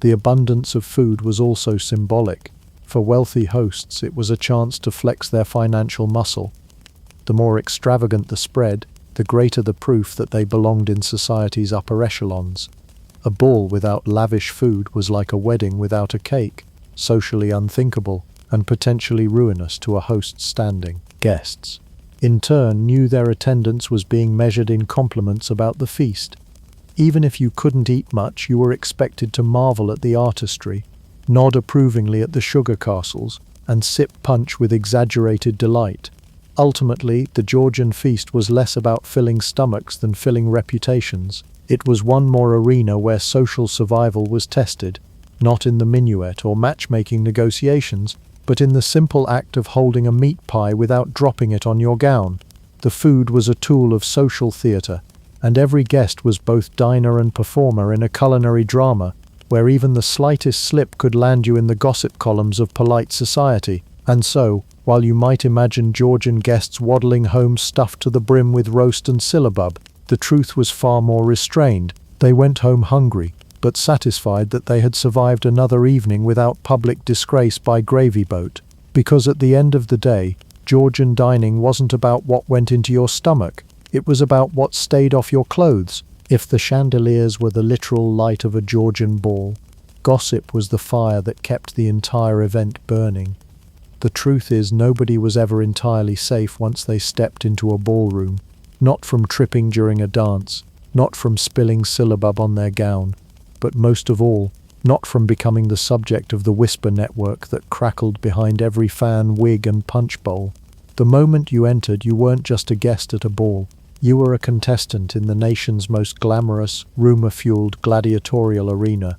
The abundance of food was also symbolic. For wealthy hosts, it was a chance to flex their financial muscle. The more extravagant the spread, the greater the proof that they belonged in society's upper echelons. A ball without lavish food was like a wedding without a cake, socially unthinkable and potentially ruinous to a host's standing. Guests, in turn, knew their attendance was being measured in compliments about the feast. Even if you couldn't eat much, you were expected to marvel at the artistry, nod approvingly at the sugar castles, and sip punch with exaggerated delight. Ultimately, the Georgian feast was less about filling stomachs than filling reputations. It was one more arena where social survival was tested, not in the minuet or matchmaking negotiations, but in the simple act of holding a meat pie without dropping it on your gown. The food was a tool of social theatre, and every guest was both diner and performer in a culinary drama, where even the slightest slip could land you in the gossip columns of polite society. And so, while you might imagine Georgian guests waddling home stuffed to the brim with roast and syllabub, the truth was far more restrained. They went home hungry, but satisfied that they had survived another evening without public disgrace by gravy boat. Because at the end of the day, Georgian dining wasn't about what went into your stomach, it was about what stayed off your clothes. If the chandeliers were the literal light of a Georgian ball, gossip was the fire that kept the entire event burning. The truth is, nobody was ever entirely safe once they stepped into a ballroom. Not from tripping during a dance, not from spilling syllabub on their gown, but most of all, not from becoming the subject of the whisper network that crackled behind every fan, wig and punch bowl. The moment you entered, you weren't just a guest at a ball. You were a contestant in the nation's most glamorous, rumor-fueled gladiatorial arena.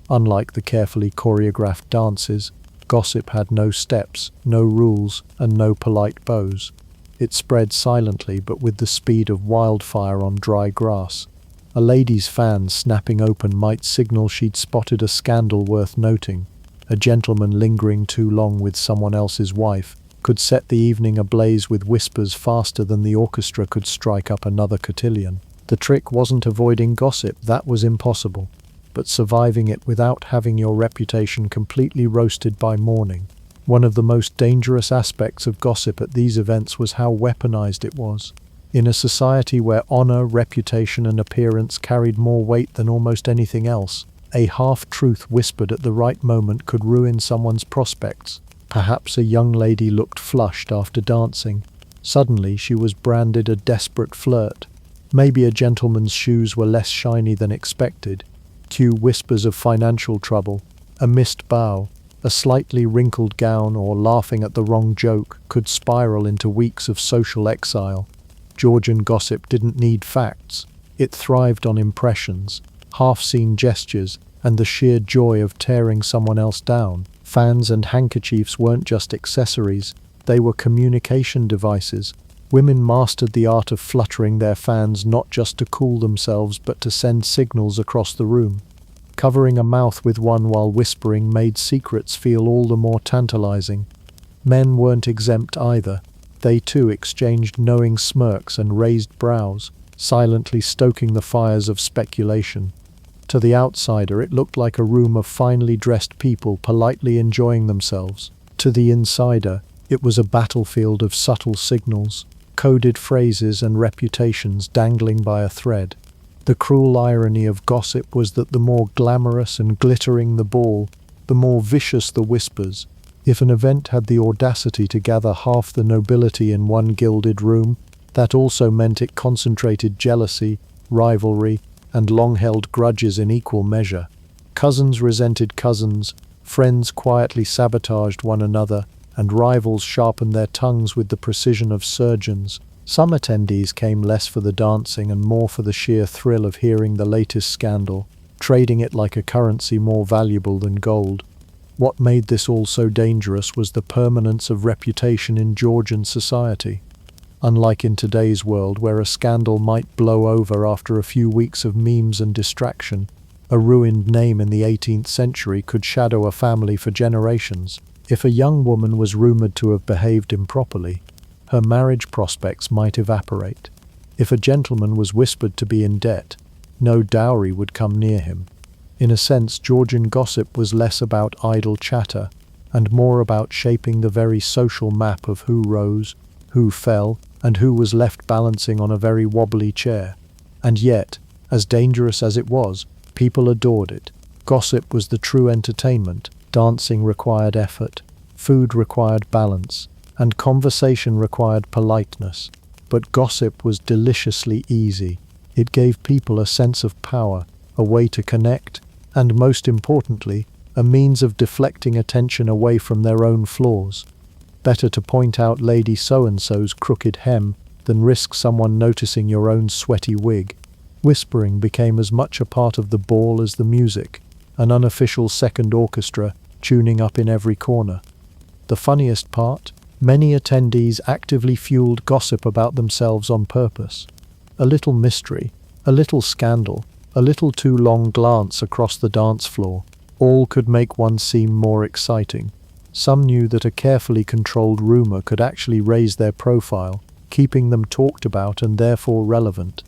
Unlike the carefully choreographed dances, gossip had no steps, no rules, and no polite bows. It spread silently but with the speed of wildfire on dry grass. A lady's fan snapping open might signal she'd spotted a scandal worth noting. A gentleman lingering too long with someone else's wife could set the evening ablaze with whispers faster than the orchestra could strike up another cotillion. The trick wasn't avoiding gossip, that was impossible, but surviving it without having your reputation completely roasted by morning. One of the most dangerous aspects of gossip at these events was how weaponized it was. In a society where honor, reputation, and appearance carried more weight than almost anything else, a half-truth whispered at the right moment could ruin someone's prospects. Perhaps a young lady looked flushed after dancing. Suddenly she was branded a desperate flirt. Maybe a gentleman's shoes were less shiny than expected. Cue whispers of financial trouble. A missed bow, a slightly wrinkled gown, or laughing at the wrong joke could spiral into weeks of social exile. Georgian gossip didn't need facts. It thrived on impressions, half-seen gestures, and the sheer joy of tearing someone else down. Fans and handkerchiefs weren't just accessories, they were communication devices. Women mastered the art of fluttering their fans not just to cool themselves but to send signals across the room. Covering a mouth with one while whispering made secrets feel all the more tantalizing. Men weren't exempt either. They too exchanged knowing smirks and raised brows, silently stoking the fires of speculation. To the outsider, it looked like a room of finely dressed people politely enjoying themselves. To the insider, it was a battlefield of subtle signals, coded phrases and reputations dangling by a thread. The cruel irony of gossip was that the more glamorous and glittering the ball, the more vicious the whispers. If an event had the audacity to gather half the nobility in one gilded room, that also meant it concentrated jealousy, rivalry, and long-held grudges in equal measure. Cousins resented cousins, friends quietly sabotaged one another, and rivals sharpened their tongues with the precision of surgeons. Some attendees came less for the dancing and more for the sheer thrill of hearing the latest scandal, trading it like a currency more valuable than gold. What made this all so dangerous was the permanence of reputation in Georgian society. Unlike in today's world, where a scandal might blow over after a few weeks of memes and distraction, a ruined name in the 18th century could shadow a family for generations. If a young woman was rumored to have behaved improperly, her marriage prospects might evaporate. If a gentleman was whispered to be in debt, no dowry would come near him. In a sense, Georgian gossip was less about idle chatter and more about shaping the very social map of who rose, who fell, and who was left balancing on a very wobbly chair. And yet, as dangerous as it was, people adored it. Gossip was the true entertainment. Dancing required effort, food required balance, and conversation required politeness. But gossip was deliciously easy. It gave people a sense of power, a way to connect, and most importantly, a means of deflecting attention away from their own flaws. Better to point out Lady So-and-so's crooked hem than risk someone noticing your own sweaty wig. Whispering became as much a part of the ball as the music, an unofficial second orchestra tuning up in every corner. The funniest part? Many attendees actively fueled gossip about themselves on purpose. A little mystery, a little scandal, a little too long glance across the dance floor, all could make one seem more exciting. Some knew that a carefully controlled rumor could actually raise their profile, keeping them talked about and therefore relevant.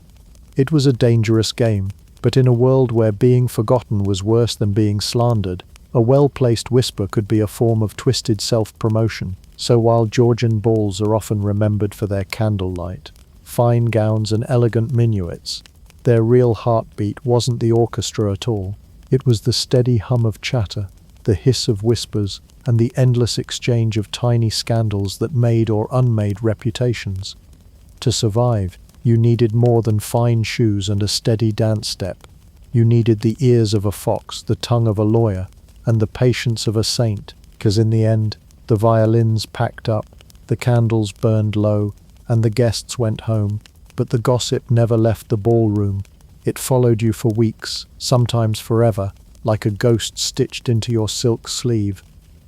It was a dangerous game, but in a world where being forgotten was worse than being slandered, a well-placed whisper could be a form of twisted self-promotion. So while Georgian balls are often remembered for their candlelight, fine gowns and elegant minuets, their real heartbeat wasn't the orchestra at all. It was the steady hum of chatter, the hiss of whispers, and the endless exchange of tiny scandals that made or unmade reputations. To survive, you needed more than fine shoes and a steady dance step. You needed the ears of a fox, the tongue of a lawyer, and the patience of a saint, because in the end, the violins packed up, the candles burned low, and the guests went home. But the gossip never left the ballroom. It followed you for weeks, sometimes forever, like a ghost stitched into your silk sleeve.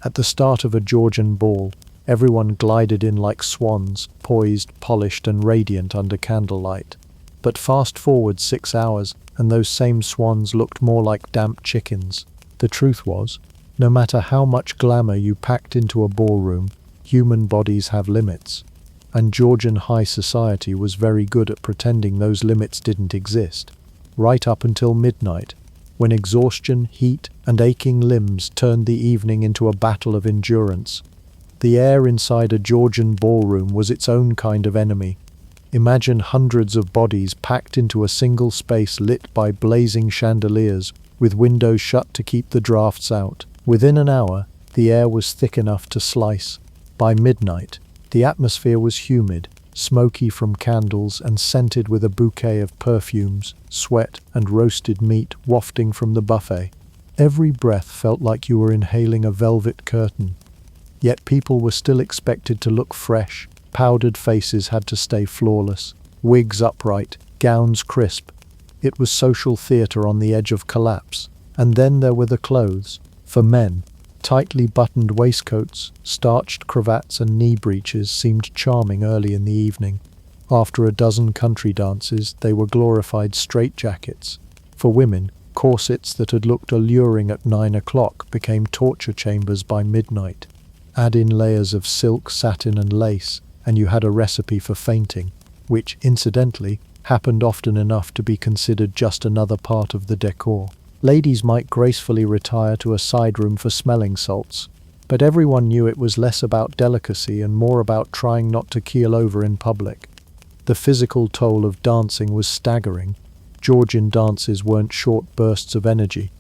At the start of a Georgian ball, everyone glided in like swans, poised, polished, and radiant under candlelight. But fast forward 6 hours, and those same swans looked more like damp chickens. The truth was, no matter how much glamour you packed into a ballroom, human bodies have limits. And Georgian high society was very good at pretending those limits didn't exist. Right up until midnight, when exhaustion, heat, and aching limbs turned the evening into a battle of endurance. The air inside a Georgian ballroom was its own kind of enemy. Imagine hundreds of bodies packed into a single space lit by blazing chandeliers, with windows shut to keep the drafts out. Within an hour, the air was thick enough to slice. By midnight, the atmosphere was humid, smoky from candles and scented with a bouquet of perfumes, sweat, and roasted meat wafting from the buffet. Every breath felt like you were inhaling a velvet curtain. Yet people were still expected to look fresh, powdered faces had to stay flawless, wigs upright, gowns crisp. It was social theatre on the edge of collapse. And then there were the clothes. For men, tightly buttoned waistcoats, starched cravats and knee breeches seemed charming early in the evening. After a dozen country dances, they were glorified straitjackets. For women, corsets that had looked alluring at 9 o'clock became torture chambers by midnight. Add in layers of silk, satin and lace, and you had a recipe for fainting, which, incidentally, happened often enough to be considered just another part of the decor. Ladies might gracefully retire to a side room for smelling salts, but everyone knew it was less about delicacy and more about trying not to keel over in public. The physical toll of dancing was staggering. Georgian dances weren't short bursts of energy.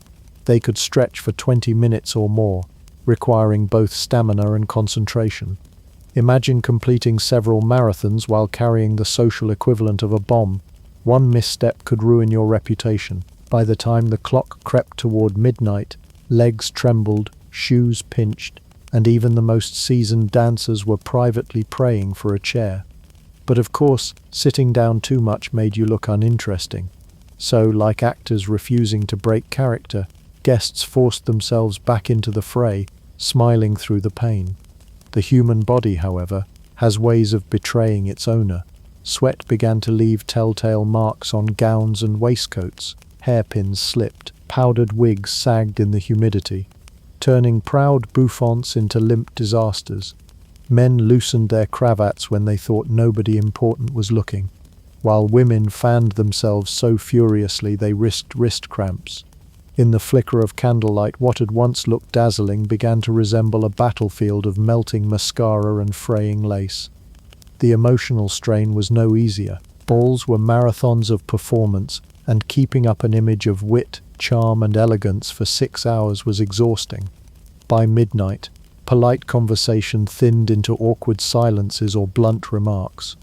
They could stretch for 20 minutes or more, requiring both stamina and concentration. Imagine completing several marathons while carrying the social equivalent of a bomb. One misstep could ruin your reputation. By the time the clock crept toward midnight, legs trembled, shoes pinched, and even the most seasoned dancers were privately praying for a chair. But of course, sitting down too much made you look uninteresting. So, like actors refusing to break character, guests forced themselves back into the fray, smiling through the pain. The human body, however, has ways of betraying its owner. Sweat began to leave telltale marks on gowns and waistcoats. Hairpins slipped, powdered wigs sagged in the humidity, turning proud bouffants into limp disasters. Men loosened their cravats when they thought nobody important was looking, while women fanned themselves so furiously they risked wrist cramps. In the flicker of candlelight, what had once looked dazzling began to resemble a battlefield of melting mascara and fraying lace. The emotional strain was no easier. Balls were marathons of performance, and keeping up an image of wit, charm and elegance for 6 hours was exhausting. By midnight, polite conversation thinned into awkward silences or blunt remarks.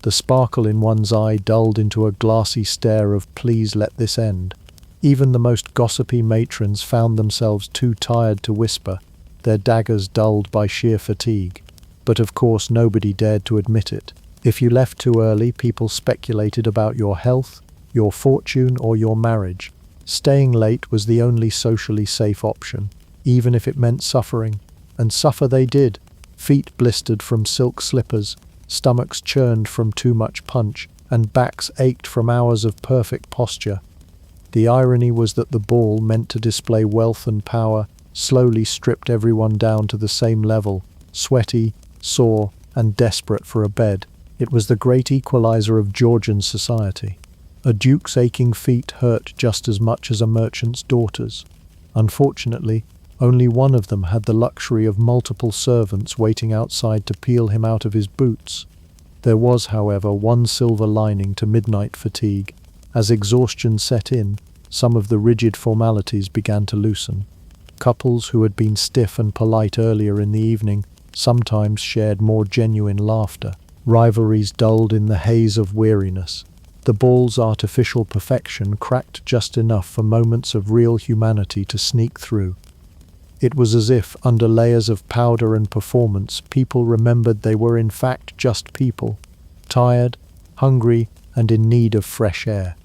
The sparkle in one's eye dulled into a glassy stare of "please let this end." Even the most gossipy matrons found themselves too tired to whisper, their daggers dulled by sheer fatigue. But of course nobody dared to admit it. If you left too early, people speculated about your health, your fortune or your marriage. Staying late was the only socially safe option, even if it meant suffering. And suffer they did. Feet blistered from silk slippers, stomachs churned from too much punch, and backs ached from hours of perfect posture. The irony was that the ball, meant to display wealth and power, slowly stripped everyone down to the same level, sweaty, sore, and desperate for a bed. It was the great equalizer of Georgian society. A duke's aching feet hurt just as much as a merchant's daughters. Unfortunately, only one of them had the luxury of multiple servants waiting outside to peel him out of his boots. There was, however, one silver lining to midnight fatigue. As exhaustion set in, some of the rigid formalities began to loosen. Couples who had been stiff and polite earlier in the evening sometimes shared more genuine laughter. Rivalries dulled in the haze of weariness. The ball's artificial perfection cracked just enough for moments of real humanity to sneak through. It was as if, under layers of powder and performance, people remembered they were in fact just people, tired, hungry, and in need of fresh air.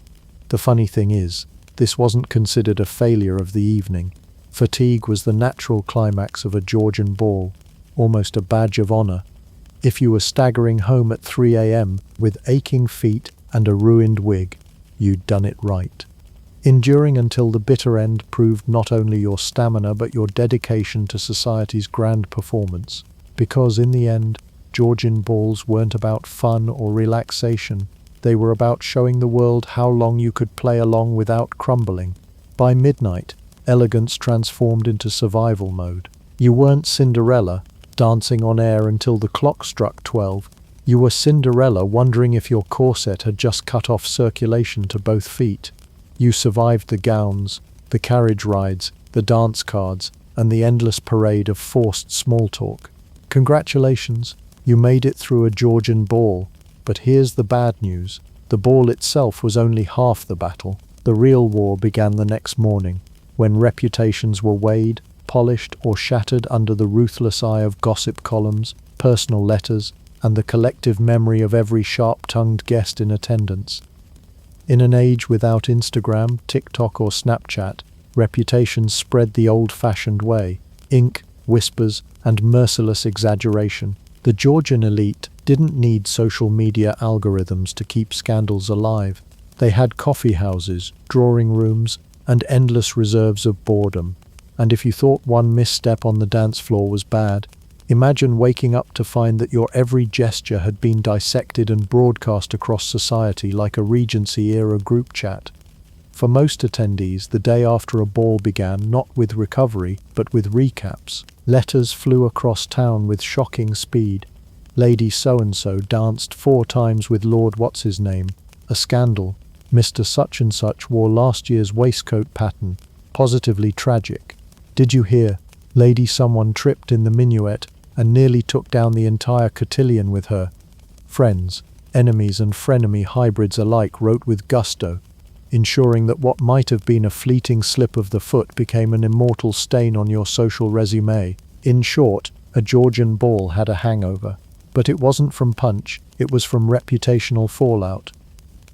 The funny thing is, this wasn't considered a failure of the evening. Fatigue was the natural climax of a Georgian ball, almost a badge of honor. If you were staggering home at 3 a.m. with aching feet and a ruined wig, you'd done it right. Enduring until the bitter end proved not only your stamina but your dedication to society's grand performance. Because in the end, Georgian balls weren't about fun or relaxation. They were about showing the world how long you could play along without crumbling. By midnight, elegance transformed into survival mode. You weren't Cinderella, dancing on air until the clock struck 12. You were Cinderella, wondering if your corset had just cut off circulation to both feet. You survived the gowns, the carriage rides, the dance cards, and the endless parade of forced small talk. Congratulations, you made it through a Georgian ball. But here's the bad news. The ball itself was only half the battle. The real war began the next morning, when reputations were weighed, polished, or shattered under the ruthless eye of gossip columns, personal letters, and the collective memory of every sharp-tongued guest in attendance. In an age without Instagram, TikTok or Snapchat, reputations spread the old-fashioned way: ink, whispers, and merciless exaggeration. The Georgian elite didn't need social media algorithms to keep scandals alive. They had coffee houses, drawing rooms, and endless reserves of boredom. And if you thought one misstep on the dance floor was bad, imagine waking up to find that your every gesture had been dissected and broadcast across society like a Regency-era group chat. For most attendees, the day after a ball began not with recovery, but with recaps. Letters flew across town with shocking speed. Lady so-and-so danced 4 times with Lord What's-his-name. A scandal. Mr. Such-and-such wore last year's waistcoat pattern. Positively tragic. Did you hear? Lady someone tripped in the minuet and nearly took down the entire cotillion with her. Friends, enemies and frenemy hybrids alike wrote with gusto, ensuring that what might have been a fleeting slip of the foot became an immortal stain on your social resume. In short, a Georgian ball had a hangover. But it wasn't from punch, it was from reputational fallout.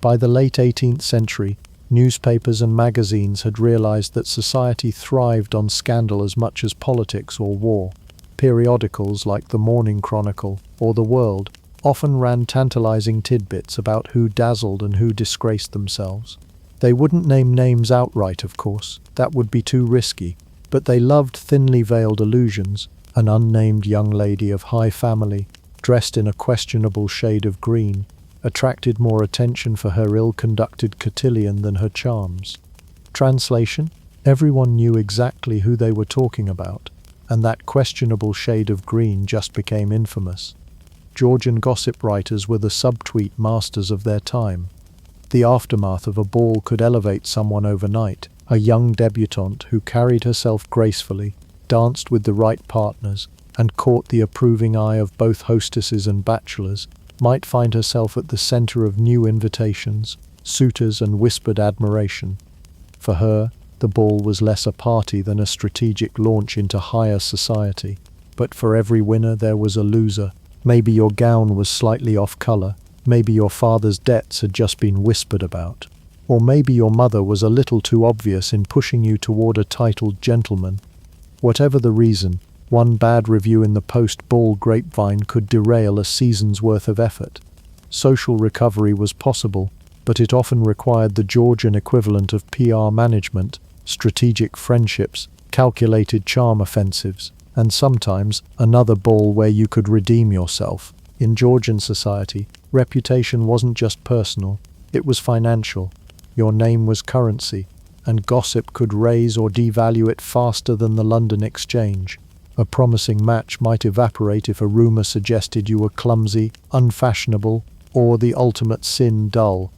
By the late 18th century, newspapers and magazines had realized that society thrived on scandal as much as politics or war. Periodicals like the Morning Chronicle or The World often ran tantalizing tidbits about who dazzled and who disgraced themselves. They wouldn't name names outright, of course, that would be too risky, but they loved thinly veiled allusions. An unnamed young lady of high family, dressed in a questionable shade of green, attracted more attention for her ill-conducted cotillion than her charms. Translation: everyone knew exactly who they were talking about, and that questionable shade of green just became infamous. Georgian gossip writers were the subtweet masters of their time. The aftermath of a ball could elevate someone overnight. A young debutante who carried herself gracefully, danced with the right partners, and caught the approving eye of both hostesses and bachelors, might find herself at the center of new invitations, suitors, and whispered admiration. For her, the ball was less a party than a strategic launch into higher society. But for every winner there was a loser. Maybe your gown was slightly off color, maybe your father's debts had just been whispered about, or maybe your mother was a little too obvious in pushing you toward a titled gentleman. Whatever the reason, one bad review in the post-ball grapevine could derail a season's worth of effort. Social recovery was possible, but it often required the Georgian equivalent of PR management, strategic friendships, calculated charm offensives, and sometimes another ball where you could redeem yourself. In Georgian society, reputation wasn't just personal, it was financial. Your name was currency, and gossip could raise or devalue it faster than the London Exchange. A promising match might evaporate if a rumor suggested you were clumsy, unfashionable, or the ultimate sin, dull.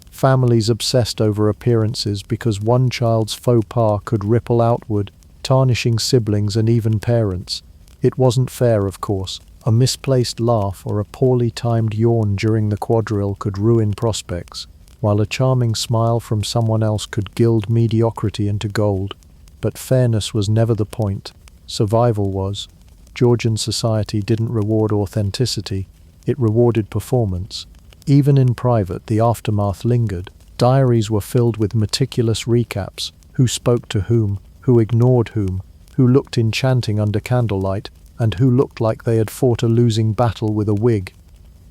Families obsessed over appearances because one child's faux pas could ripple outward, tarnishing siblings and even parents. It wasn't fair, of course. A misplaced laugh or a poorly timed yawn during the quadrille could ruin prospects, while a charming smile from someone else could gild mediocrity into gold. But fairness was never the point. Survival was. Georgian society didn't reward authenticity, it rewarded performance. Even in private, the aftermath lingered. Diaries were filled with meticulous recaps: who spoke to whom, who ignored whom, who looked enchanting under candlelight, and who looked like they had fought a losing battle with a wig.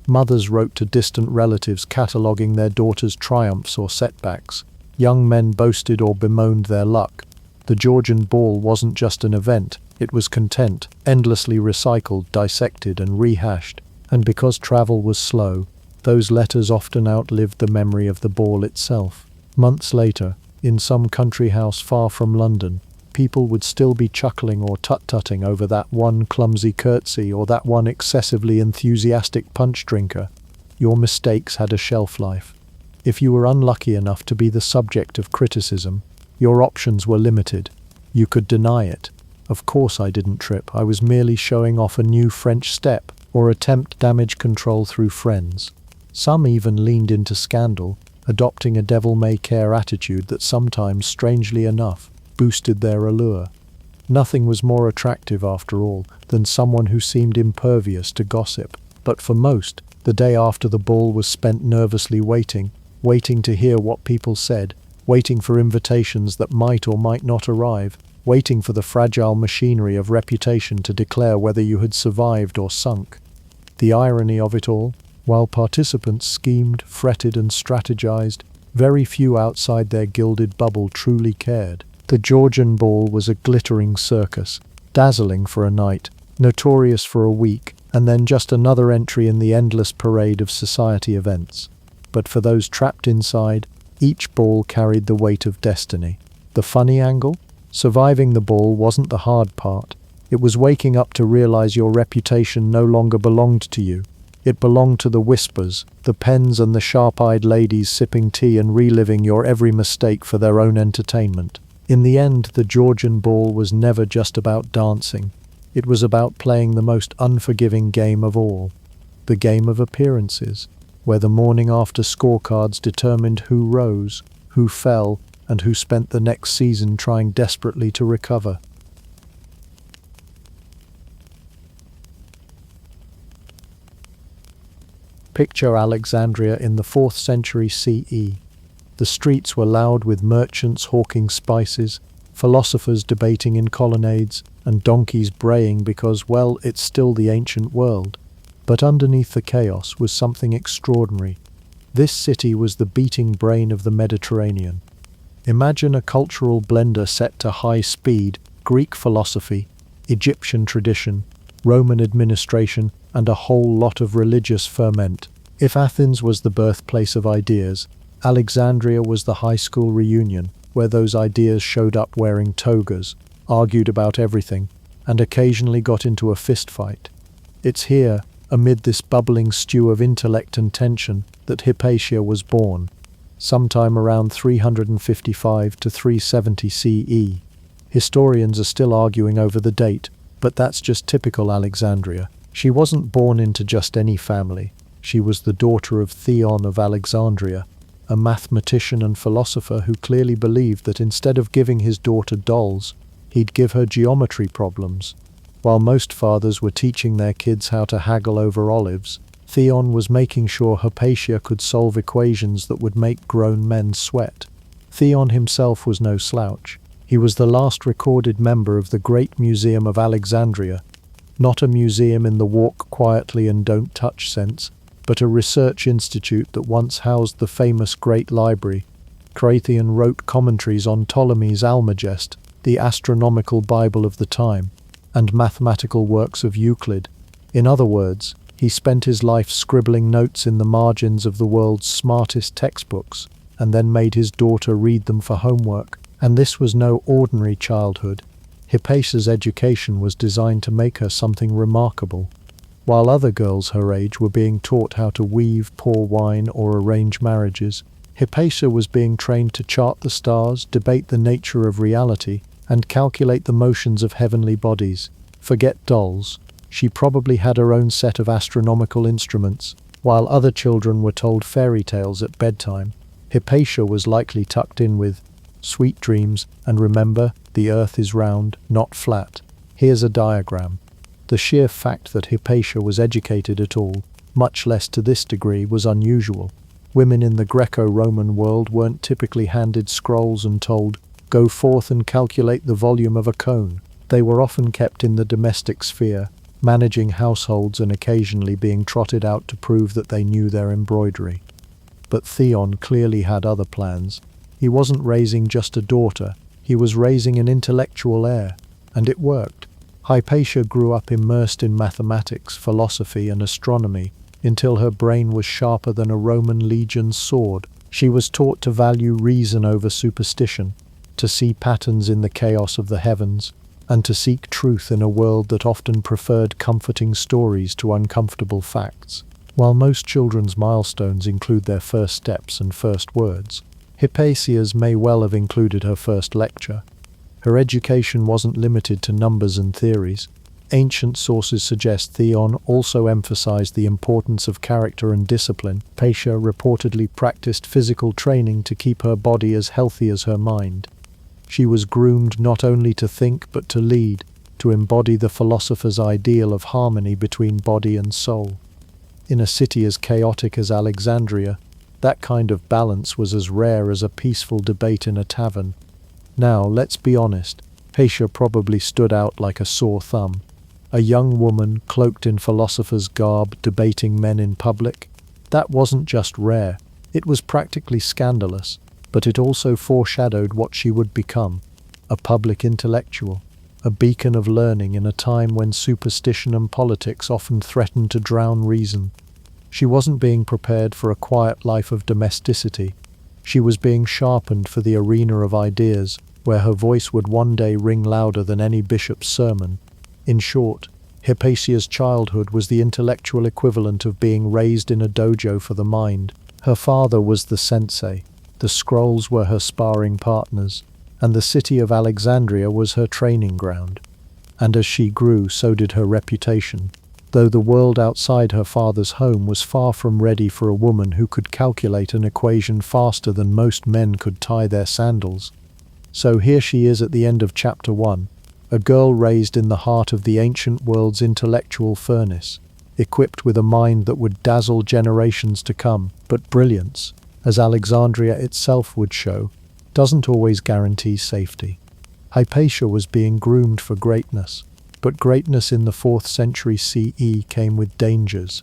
Mothers wrote to distant relatives cataloguing their daughters' triumphs or setbacks. Young men boasted or bemoaned their luck. The Georgian ball wasn't just an event, it was content, endlessly recycled, dissected, and rehashed. And because travel was slow, those letters often outlived the memory of the ball itself. Months later, in some country house far from London, people would still be chuckling or tut-tutting over that one clumsy curtsy or that one excessively enthusiastic punch drinker. Your mistakes had a shelf life. If you were unlucky enough to be the subject of criticism, your options were limited. You could deny it. Of course I didn't trip, I was merely showing off a new French step, or attempt damage control through friends. Some even leaned into scandal, adopting a devil-may-care attitude that sometimes, strangely enough, boosted their allure. Nothing was more attractive, after all, than someone who seemed impervious to gossip. But for most, the day after the ball was spent nervously waiting to hear what people said, waiting for invitations that might or might not arrive, waiting for the fragile machinery of reputation to declare whether you had survived or sunk. The irony of it all, while participants schemed, fretted and strategized, very few outside their gilded bubble truly cared. The Georgian ball was a glittering circus, dazzling for a night, notorious for a week, and then just another entry in the endless parade of society events. But for those trapped inside, each ball carried the weight of destiny. The funny angle? Surviving the ball wasn't the hard part. It was waking up to realize your reputation no longer belonged to you. It belonged to the whispers, the pens and the sharp-eyed ladies sipping tea and reliving your every mistake for their own entertainment. In the end, the Georgian ball was never just about dancing. It was about playing the most unforgiving game of all. The game of appearances, where the morning after scorecards determined who rose, who fell, and who spent the next season trying desperately to recover. Picture Alexandria in the 4th century CE. The streets were loud with merchants hawking spices, philosophers debating in colonnades, and donkeys braying because, well, it's still the ancient world. But underneath the chaos was something extraordinary. This city was the beating brain of the Mediterranean. Imagine a cultural blender set to high speed: Greek philosophy, Egyptian tradition, Roman administration, and a whole lot of religious ferment. If Athens was the birthplace of ideas, Alexandria was the high school reunion, where those ideas showed up wearing togas, argued about everything, and occasionally got into a fistfight. It's here, amid this bubbling stew of intellect and tension, that Hypatia was born, sometime around 355 to 370 CE. Historians are still arguing over the date, but that's just typical Alexandria. She wasn't born into just any family. She was the daughter of Theon of Alexandria, a mathematician and philosopher who clearly believed that instead of giving his daughter dolls, he'd give her geometry problems. While most fathers were teaching their kids how to haggle over olives, Theon was making sure Hypatia could solve equations that would make grown men sweat. Theon himself was no slouch. He was the last recorded member of the Great Museum of Alexandria, not a museum in the walk quietly and don't touch sense, but a research institute that once housed the famous Great Library. Theon wrote commentaries on Ptolemy's Almagest, the astronomical Bible of the time, and mathematical works of Euclid. In other words, he spent his life scribbling notes in the margins of the world's smartest textbooks, and then made his daughter read them for homework. And this was no ordinary childhood. Hypatia's education was designed to make her something remarkable. While other girls her age were being taught how to weave, pour wine, or arrange marriages, Hypatia was being trained to chart the stars, debate the nature of reality, and calculate the motions of heavenly bodies. Forget dolls. She probably had her own set of astronomical instruments. While other children were told fairy tales at bedtime, Hypatia was likely tucked in with sweet dreams, and remember, the earth is round, not flat. Here's a diagram. The sheer fact that Hypatia was educated at all, much less to this degree, was unusual. Women in the Greco-Roman world weren't typically handed scrolls and told, "Go forth and calculate the volume of a cone." They were often kept in the domestic sphere, managing households and occasionally being trotted out to prove that they knew their embroidery. But Theon clearly had other plans. He wasn't raising just a daughter, he was raising an intellectual heir, and it worked. Hypatia grew up immersed in mathematics, philosophy, and astronomy, until her brain was sharper than a Roman legion's sword. She was taught to value reason over superstition, to see patterns in the chaos of the heavens, and to seek truth in a world that often preferred comforting stories to uncomfortable facts. While most children's milestones include their first steps and first words, Hypatia's may well have included her first lecture. Her education wasn't limited to numbers and theories. Ancient sources suggest Theon also emphasized the importance of character and discipline. Hypatia reportedly practiced physical training to keep her body as healthy as her mind. She was groomed not only to think but to lead, to embody the philosopher's ideal of harmony between body and soul. In a city as chaotic as Alexandria, that kind of balance was as rare as a peaceful debate in a tavern. Now, let's be honest, Hypatia probably stood out like a sore thumb. A young woman, cloaked in philosopher's garb, debating men in public. That wasn't just rare, it was practically scandalous, but it also foreshadowed what she would become. A public intellectual, a beacon of learning in a time when superstition and politics often threatened to drown reason. She wasn't being prepared for a quiet life of domesticity. She was being sharpened for the arena of ideas, where her voice would one day ring louder than any bishop's sermon. In short, Hypatia's childhood was the intellectual equivalent of being raised in a dojo for the mind. Her father was the sensei, the scrolls were her sparring partners, and the city of Alexandria was her training ground. And as she grew, so did her reputation, though the world outside her father's home was far from ready for a woman who could calculate an equation faster than most men could tie their sandals. So here she is at the end of chapter 1, a girl raised in the heart of the ancient world's intellectual furnace, equipped with a mind that would dazzle generations to come. But brilliance, as Alexandria itself would show, doesn't always guarantee safety. Hypatia was being groomed for greatness, but greatness in the 4th century CE came with dangers.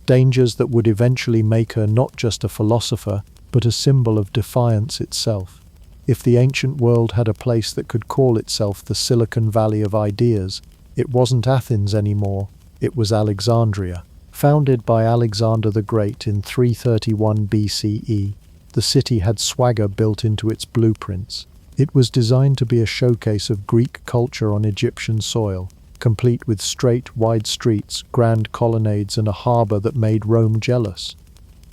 Dangers that would eventually make her not just a philosopher, but a symbol of defiance itself. If the ancient world had a place that could call itself the Silicon Valley of ideas, it wasn't Athens anymore, it was Alexandria. Founded by Alexander the Great in 331 BCE, the city had swagger built into its blueprints. It was designed to be a showcase of Greek culture on Egyptian soil, complete with straight, wide streets, grand colonnades, and a harbor that made Rome jealous.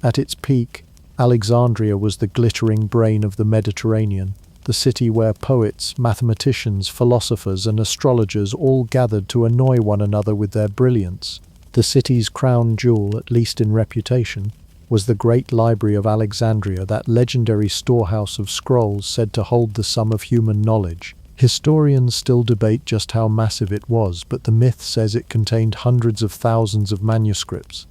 At its peak, Alexandria was the glittering brain of the Mediterranean, the city where poets, mathematicians, philosophers, and astrologers all gathered to annoy one another with their brilliance. The city's crown jewel, at least in reputation, was the great library of Alexandria, that legendary storehouse of scrolls said to hold the sum of human knowledge. Historians still debate just how massive it was, but the myth says it contained hundreds of thousands of manuscripts.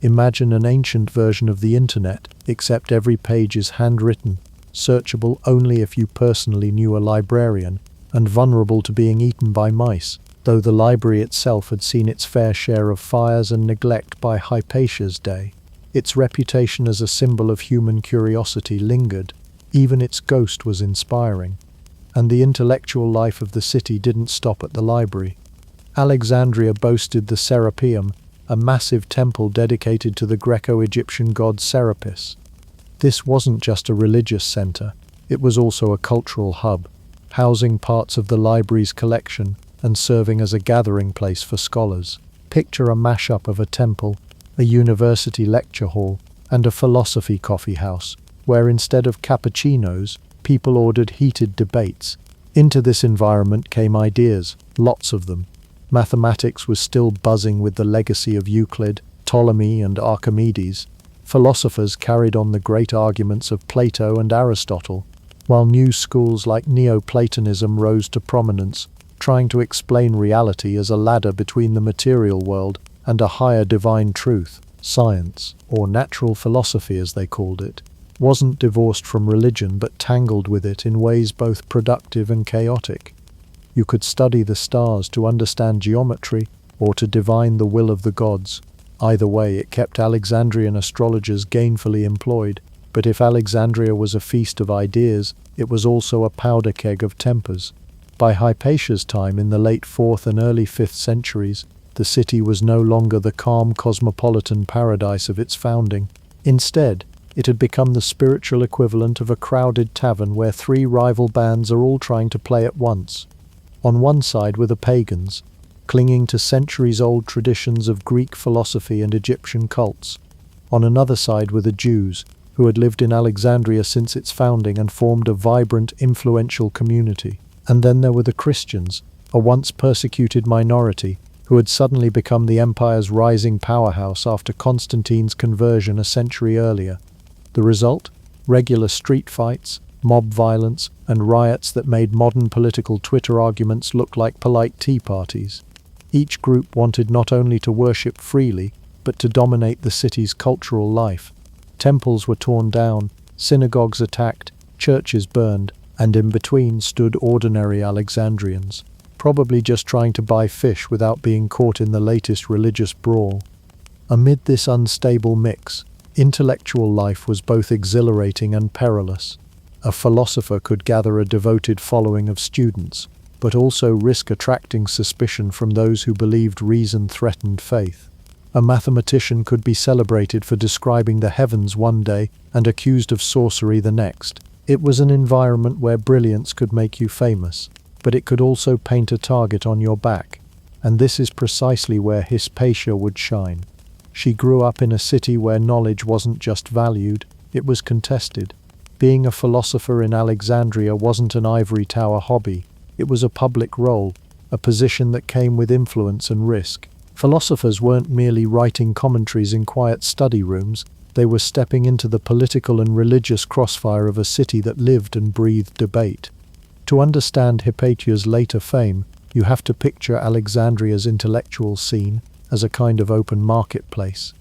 Imagine an ancient version of the internet, except every page is handwritten, searchable only if you personally knew a librarian, and vulnerable to being eaten by mice, though the library itself had seen its fair share of fires and neglect by Hypatia's day. Its reputation as a symbol of human curiosity lingered. Even its ghost was inspiring. And the intellectual life of the city didn't stop at the library. Alexandria boasted the Serapeum, a massive temple dedicated to the Greco-Egyptian god Serapis. This wasn't just a religious center, it was also a cultural hub, housing parts of the library's collection and serving as a gathering place for scholars. Picture a mashup of a temple, a university lecture hall, and a philosophy coffee house, where instead of cappuccinos, people ordered heated debates. Into this environment came ideas, lots of them. Mathematics was still buzzing with the legacy of Euclid, Ptolemy, and Archimedes. Philosophers carried on the great arguments of Plato and Aristotle, while new schools like Neoplatonism rose to prominence, trying to explain reality as a ladder between the material world and a higher divine truth. Science, or natural philosophy as they called it, wasn't divorced from religion but tangled with it in ways both productive and chaotic. You could study the stars to understand geometry or to divine the will of the gods. Either way, it kept Alexandrian astrologers gainfully employed, but if Alexandria was a feast of ideas, it was also a powder keg of tempers. By Hypatia's time in the late 4th and early 5th centuries, the city was no longer the calm cosmopolitan paradise of its founding. Instead, it had become the spiritual equivalent of a crowded tavern where three rival bands are all trying to play at once. On one side were the pagans, clinging to centuries-old traditions of Greek philosophy and Egyptian cults. On another side were the Jews, who had lived in Alexandria since its founding and formed a vibrant, influential community. And then there were the Christians, a once persecuted minority, who had suddenly become the empire's rising powerhouse after Constantine's conversion a century earlier. The result? Regular street fights, mob violence, and riots that made modern political Twitter arguments look like polite tea parties. Each group wanted not only to worship freely, but to dominate the city's cultural life. Temples were torn down, synagogues attacked, churches burned, and in between stood ordinary Alexandrians, probably just trying to buy fish without being caught in the latest religious brawl. Amid this unstable mix, intellectual life was both exhilarating and perilous. A philosopher could gather a devoted following of students, but also risk attracting suspicion from those who believed reason threatened faith. A mathematician could be celebrated for describing the heavens one day and accused of sorcery the next. It was an environment where brilliance could make you famous, but it could also paint a target on your back. And this is precisely where Hypatia would shine. She grew up in a city where knowledge wasn't just valued, it was contested. Being a philosopher in Alexandria wasn't an ivory tower hobby, it was a public role, a position that came with influence and risk. Philosophers weren't merely writing commentaries in quiet study rooms, they were stepping into the political and religious crossfire of a city that lived and breathed debate. To understand Hypatia's later fame, you have to picture Alexandria's intellectual scene as a kind of open marketplace.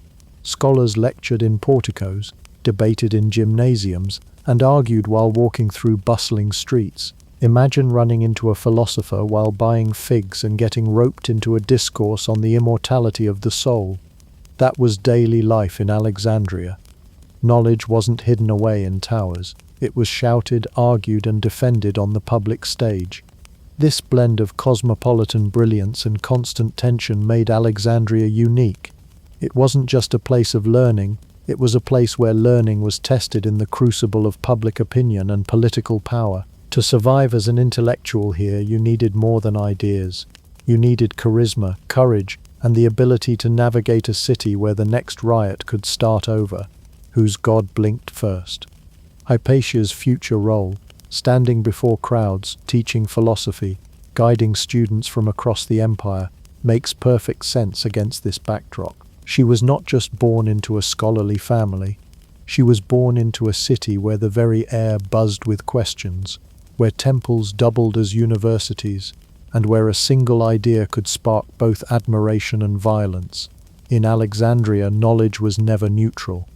Scholars lectured in porticos, debated in gymnasiums, and argued while walking through bustling streets. Imagine running into a philosopher while buying figs and getting roped into a discourse on the immortality of the soul. That was daily life in Alexandria. Knowledge wasn't hidden away in towers. It was shouted, argued, and defended on the public stage. This blend of cosmopolitan brilliance and constant tension made Alexandria unique. It wasn't just a place of learning, it was a place where learning was tested in the crucible of public opinion and political power. To survive as an intellectual here, you needed more than ideas. You needed charisma, courage, and the ability to navigate a city where the next riot could start over. Whose god blinked first? Hypatia's future role, standing before crowds, teaching philosophy, guiding students from across the empire, makes perfect sense against this backdrop. She was not just born into a scholarly family. She was born into a city where the very air buzzed with questions, where temples doubled as universities, and where a single idea could spark both admiration and violence. In Alexandria, knowledge was never neutral.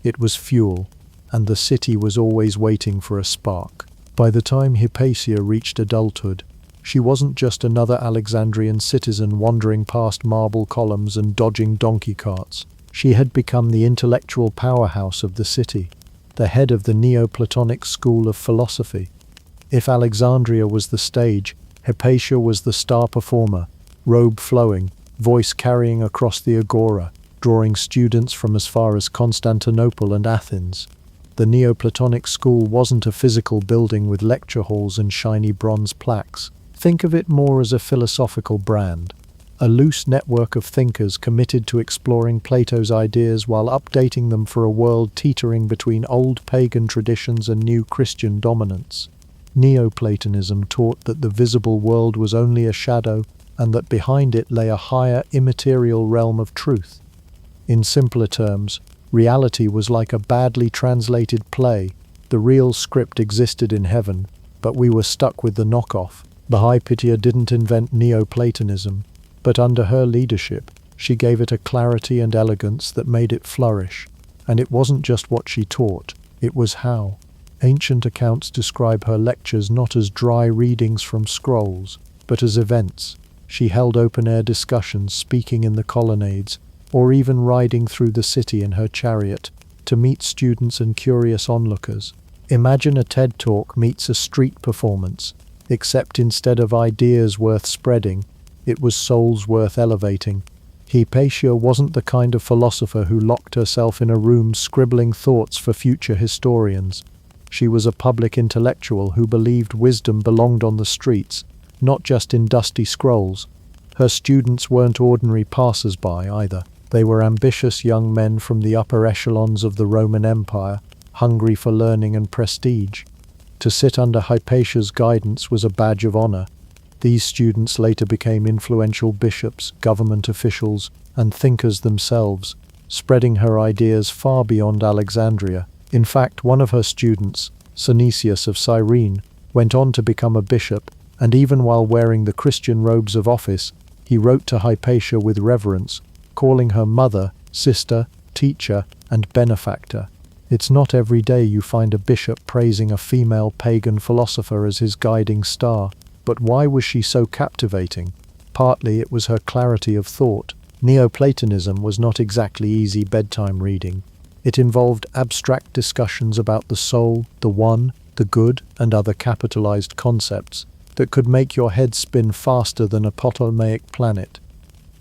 It was fuel, and the city was always waiting for a spark. By the time Hypatia reached adulthood, she wasn't just another Alexandrian citizen wandering past marble columns and dodging donkey carts. She had become the intellectual powerhouse of the city, the head of the Neoplatonic school of philosophy. If Alexandria was the stage, Hypatia was the star performer, robe flowing, voice carrying across the agora, drawing students from as far as Constantinople and Athens. The Neoplatonic school wasn't a physical building with lecture halls and shiny bronze plaques. Think of it more as a philosophical brand, a loose network of thinkers committed to exploring Plato's ideas while updating them for a world teetering between old pagan traditions and new Christian dominance. Neoplatonism taught that the visible world was only a shadow and that behind it lay a higher, immaterial realm of truth. In simpler terms, reality was like a badly translated play. The real script existed in heaven, but we were stuck with the knockoff. The Hypatia didn't invent Neoplatonism, but under her leadership, she gave it a clarity and elegance that made it flourish. And it wasn't just what she taught, it was how. Ancient accounts describe her lectures not as dry readings from scrolls, but as events. She held open-air discussions, speaking in the colonnades, or even riding through the city in her chariot to meet students and curious onlookers. Imagine a TED Talk meets a street performance, except instead of ideas worth spreading, it was souls worth elevating. Hypatia wasn't the kind of philosopher who locked herself in a room scribbling thoughts for future historians. She was a public intellectual who believed wisdom belonged on the streets, not just in dusty scrolls. Her students weren't ordinary passers-by either. They were ambitious young men from the upper echelons of the Roman Empire, hungry for learning and prestige. To sit under Hypatia's guidance was a badge of honor. These students later became influential bishops, government officials, and thinkers themselves, spreading her ideas far beyond Alexandria. In fact, one of her students, Synesius of Cyrene, went on to become a bishop, and even while wearing the Christian robes of office, he wrote to Hypatia with reverence, calling her mother, sister, teacher, and benefactor. It's not every day you find a bishop praising a female pagan philosopher as his guiding star. But why was she so captivating? Partly it was her clarity of thought. Neoplatonism was not exactly easy bedtime reading. It involved abstract discussions about the soul, the one, the good, and other capitalized concepts that could make your head spin faster than a Ptolemaic planet.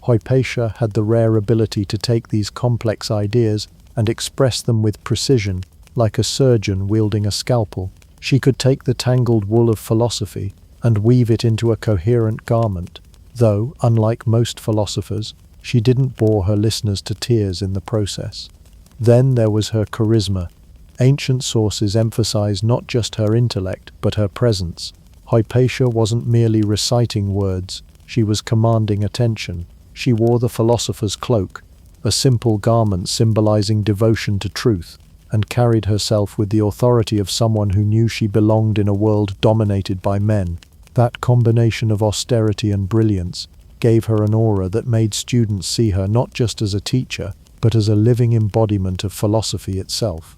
Hypatia had the rare ability to take these complex ideas and express them with precision, like a surgeon wielding a scalpel. She could take the tangled wool of philosophy and weave it into a coherent garment, though, unlike most philosophers, she didn't bore her listeners to tears in the process. Then there was her charisma. Ancient sources emphasize not just her intellect, but her presence. Hypatia wasn't merely reciting words, she was commanding attention. She wore the philosopher's cloak, a simple garment symbolizing devotion to truth, and carried herself with the authority of someone who knew she belonged in a world dominated by men. That combination of austerity and brilliance gave her an aura that made students see her not just as a teacher, but as a living embodiment of philosophy itself.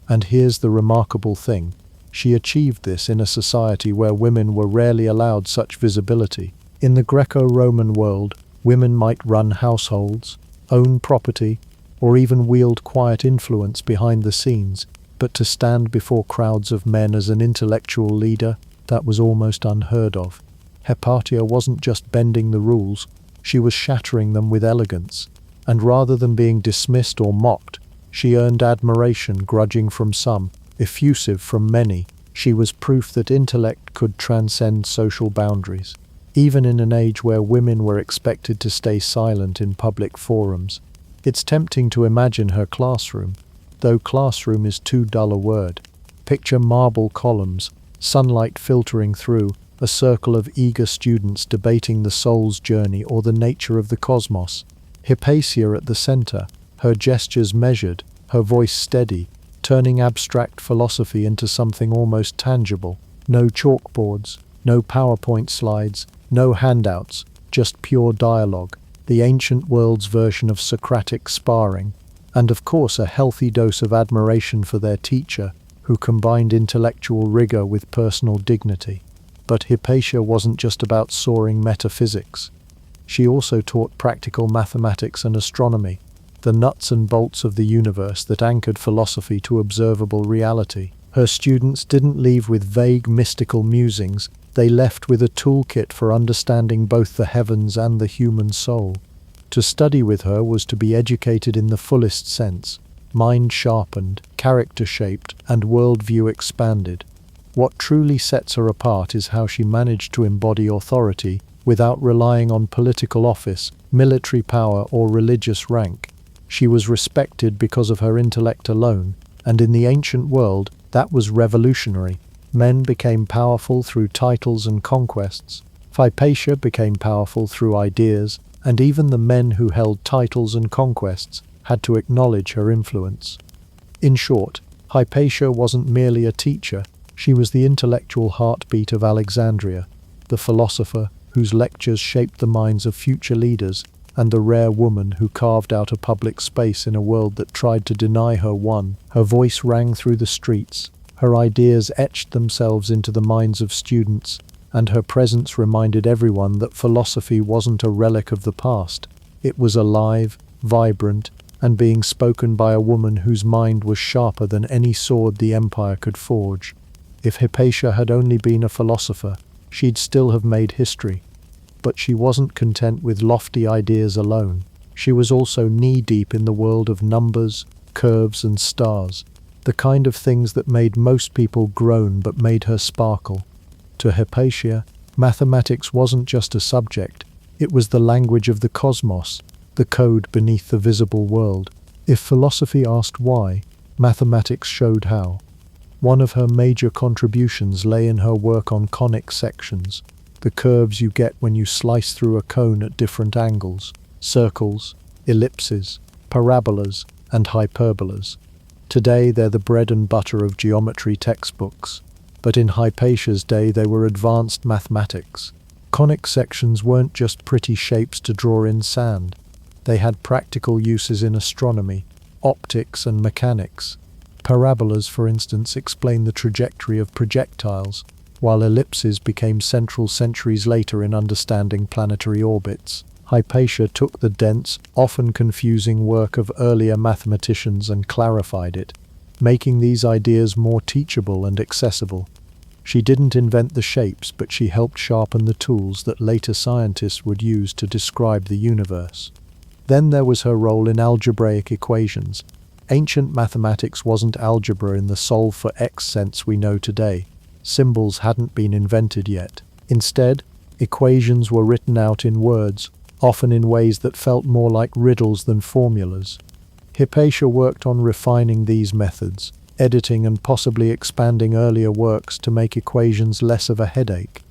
And here's the remarkable thing. She achieved this in a society where women were rarely allowed such visibility. In the Greco-Roman world, women might run households, own property, or even wield quiet influence behind the scenes, but to stand before crowds of men as an intellectual leader, that was almost unheard of. Hypatia wasn't just bending the rules, she was shattering them with elegance, and rather than being dismissed or mocked, she earned admiration grudging from some, effusive from many. She was proof that intellect could transcend social boundaries. Even in an age where women were expected to stay silent in public forums. It's tempting to imagine her classroom, though classroom is too dull a word. Picture marble columns, sunlight filtering through, a circle of eager students debating the soul's journey or the nature of the cosmos. Hypatia at the center, her gestures measured, her voice steady, turning abstract philosophy into something almost tangible. No chalkboards, no PowerPoint slides, no handouts, just pure dialogue, the ancient world's version of Socratic sparring, and of course a healthy dose of admiration for their teacher, who combined intellectual rigor with personal dignity. But Hypatia wasn't just about soaring metaphysics. She also taught practical mathematics and astronomy, the nuts and bolts of the universe that anchored philosophy to observable reality. Her students didn't leave with vague mystical musings, they left with a toolkit for understanding both the heavens and the human soul. To study with her was to be educated in the fullest sense, mind sharpened, character shaped, and worldview expanded. What truly sets her apart is how she managed to embody authority without relying on political office, military power, or religious rank. She was respected because of her intellect alone, and in the ancient world, that was revolutionary. Men became powerful through titles and conquests. Hypatia became powerful through ideas, and even the men who held titles and conquests had to acknowledge her influence. In short, Hypatia wasn't merely a teacher, she was the intellectual heartbeat of Alexandria, the philosopher whose lectures shaped the minds of future leaders, and the rare woman who carved out a public space in a world that tried to deny her one. Her voice rang through the streets, her ideas etched themselves into the minds of students, and her presence reminded everyone that philosophy wasn't a relic of the past. It was alive, vibrant, and being spoken by a woman whose mind was sharper than any sword the empire could forge. If Hypatia had only been a philosopher, she'd still have made history. But she wasn't content with lofty ideas alone. She was also knee-deep in the world of numbers, curves, and stars, the kind of things that made most people groan but made her sparkle. To Hypatia, mathematics wasn't just a subject, it was the language of the cosmos, the code beneath the visible world. If philosophy asked why, mathematics showed how. One of her major contributions lay in her work on conic sections, the curves you get when you slice through a cone at different angles, circles, ellipses, parabolas, and hyperbolas. Today they're the bread and butter of geometry textbooks, but in Hypatia's day they were advanced mathematics. Conic sections weren't just pretty shapes to draw in sand. They had practical uses in astronomy, optics, and mechanics. Parabolas, for instance, explain the trajectory of projectiles, while ellipses became central centuries later in understanding planetary orbits. Hypatia took the dense, often confusing work of earlier mathematicians and clarified it, making these ideas more teachable and accessible. She didn't invent the shapes, but she helped sharpen the tools that later scientists would use to describe the universe. Then there was her role in algebraic equations. Ancient mathematics wasn't algebra in the solve for x sense we know today. Symbols hadn't been invented yet. Instead, equations were written out in words, often in ways that felt more like riddles than formulas. Hypatia worked on refining these methods, editing and possibly expanding earlier works to make equations less of a headache.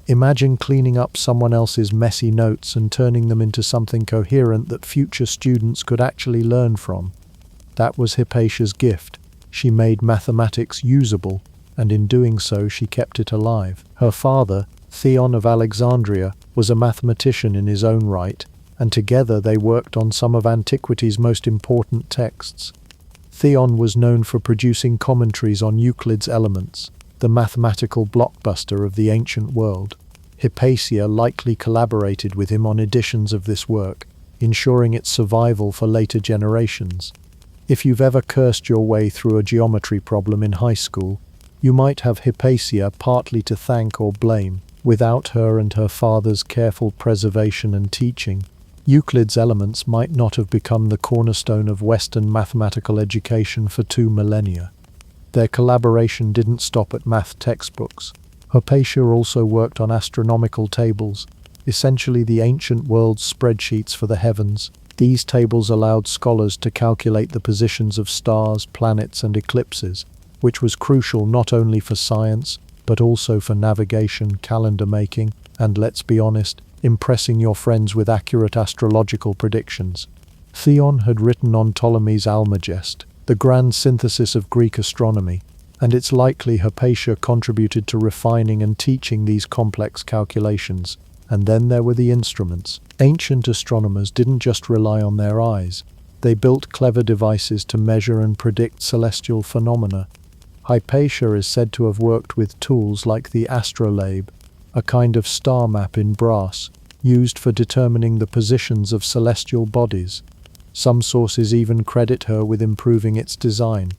Imagine cleaning up someone else's messy notes and turning them into something coherent that future students could actually learn from. That was Hypatia's gift. She made mathematics usable, and in doing so she kept it alive. Her father, Theon of Alexandria, was a mathematician in his own right, and together they worked on some of antiquity's most important texts. Theon was known for producing commentaries on Euclid's Elements, the mathematical blockbuster of the ancient world. Hypatia likely collaborated with him on editions of this work, ensuring its survival for later generations. If you've ever cursed your way through a geometry problem in high school, you might have Hypatia partly to thank or blame. Without her and her father's careful preservation and teaching, Euclid's Elements might not have become the cornerstone of Western mathematical education for 2 millennia. Their collaboration didn't stop at math textbooks. Hypatia also worked on astronomical tables, essentially the ancient world's spreadsheets for the heavens. These tables allowed scholars to calculate the positions of stars, planets, and eclipses, which was crucial not only for science, but also for navigation, calendar making, and, let's be honest, impressing your friends with accurate astrological predictions. Theon had written on Ptolemy's Almagest, the grand synthesis of Greek astronomy, and it's likely Hypatia contributed to refining and teaching these complex calculations. And then there were the instruments. Ancient astronomers didn't just rely on their eyes. They built clever devices to measure and predict celestial phenomena. Hypatia is said to have worked with tools like the astrolabe, a kind of star map in brass, used for determining the positions of celestial bodies. Some sources even credit her with improving its design.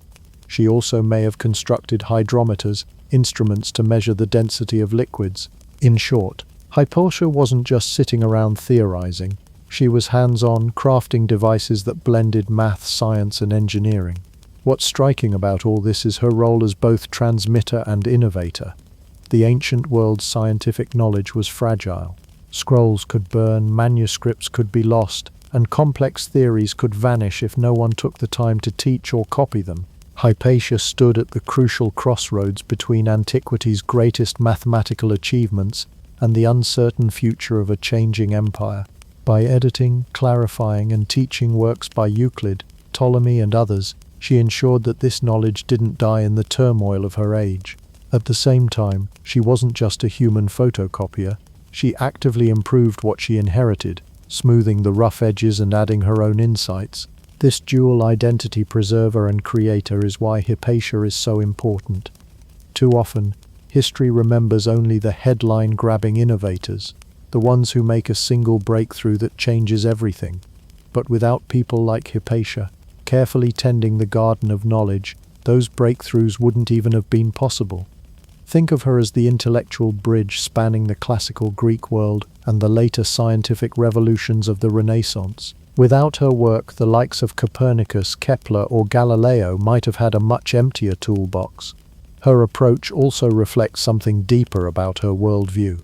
She also may have constructed hydrometers, instruments to measure the density of liquids. In short, Hypatia wasn't just sitting around theorizing. She was hands-on, crafting devices that blended math, science, and engineering. What's striking about all this is her role as both transmitter and innovator. The ancient world's scientific knowledge was fragile. Scrolls could burn, manuscripts could be lost, and complex theories could vanish if no one took the time to teach or copy them. Hypatia stood at the crucial crossroads between antiquity's greatest mathematical achievements and the uncertain future of a changing empire. By editing, clarifying, and teaching works by Euclid, Ptolemy, and others, she ensured that this knowledge didn't die in the turmoil of her age. At the same time, she wasn't just a human photocopier. She actively improved what she inherited, smoothing the rough edges and adding her own insights. This dual identity preserver and creator is why Hypatia is so important. Too often, history remembers only the headline-grabbing innovators, the ones who make a single breakthrough that changes everything. But without people like Hypatia, carefully tending the garden of knowledge, those breakthroughs wouldn't even have been possible. Think of her as the intellectual bridge spanning the classical Greek world and the later scientific revolutions of the Renaissance. Without her work, the likes of Copernicus, Kepler, or Galileo might have had a much emptier toolbox. Her approach also reflects something deeper about her worldview.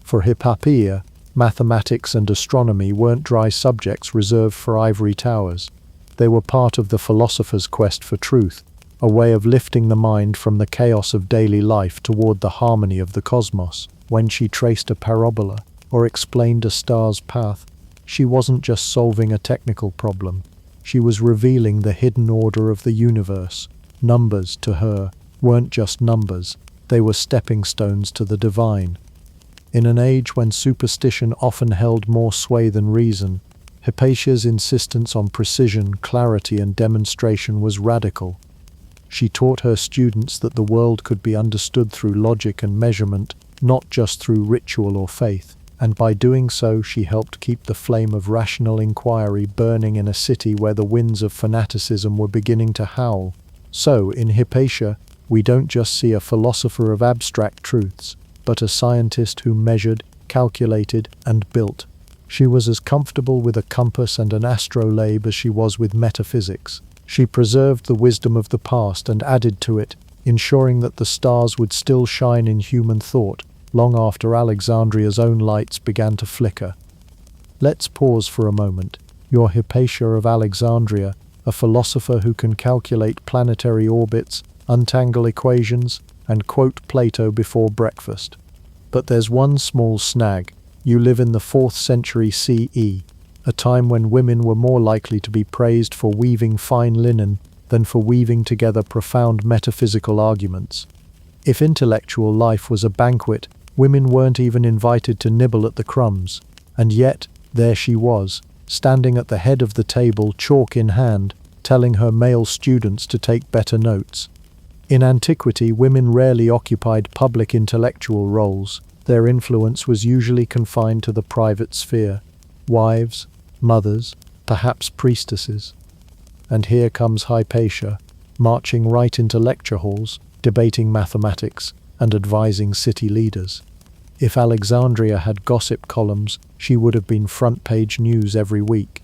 For Hypatia, mathematics and astronomy weren't dry subjects reserved for ivory towers. They were part of the philosopher's quest for truth, a way of lifting the mind from the chaos of daily life toward the harmony of the cosmos. When she traced a parabola or explained a star's path, she wasn't just solving a technical problem. She was revealing the hidden order of the universe. Numbers, to her, weren't just numbers. They were stepping stones to the divine. In an age when superstition often held more sway than reason, Hypatia's insistence on precision, clarity, and demonstration was radical. She taught her students that the world could be understood through logic and measurement, not just through ritual or faith, and by doing so she helped keep the flame of rational inquiry burning in a city where the winds of fanaticism were beginning to howl. So, in Hypatia, we don't just see a philosopher of abstract truths, but a scientist who measured, calculated, and built. She was as comfortable with a compass and an astrolabe as she was with metaphysics. She preserved the wisdom of the past and added to it, ensuring that the stars would still shine in human thought long after Alexandria's own lights began to flicker. Let's pause for a moment. You're Hypatia of Alexandria, a philosopher who can calculate planetary orbits, untangle equations, and quote Plato before breakfast. But there's one small snag. You live in the 4th century CE, a time when women were more likely to be praised for weaving fine linen than for weaving together profound metaphysical arguments. If intellectual life was a banquet, women weren't even invited to nibble at the crumbs, and yet there she was, standing at the head of the table, chalk in hand, telling her male students to take better notes. In antiquity, women rarely occupied public intellectual roles. Their influence was usually confined to the private sphere. Wives, mothers, perhaps priestesses. And here comes Hypatia, marching right into lecture halls, debating mathematics, and advising city leaders. If Alexandria had gossip columns, she would have been front-page news every week.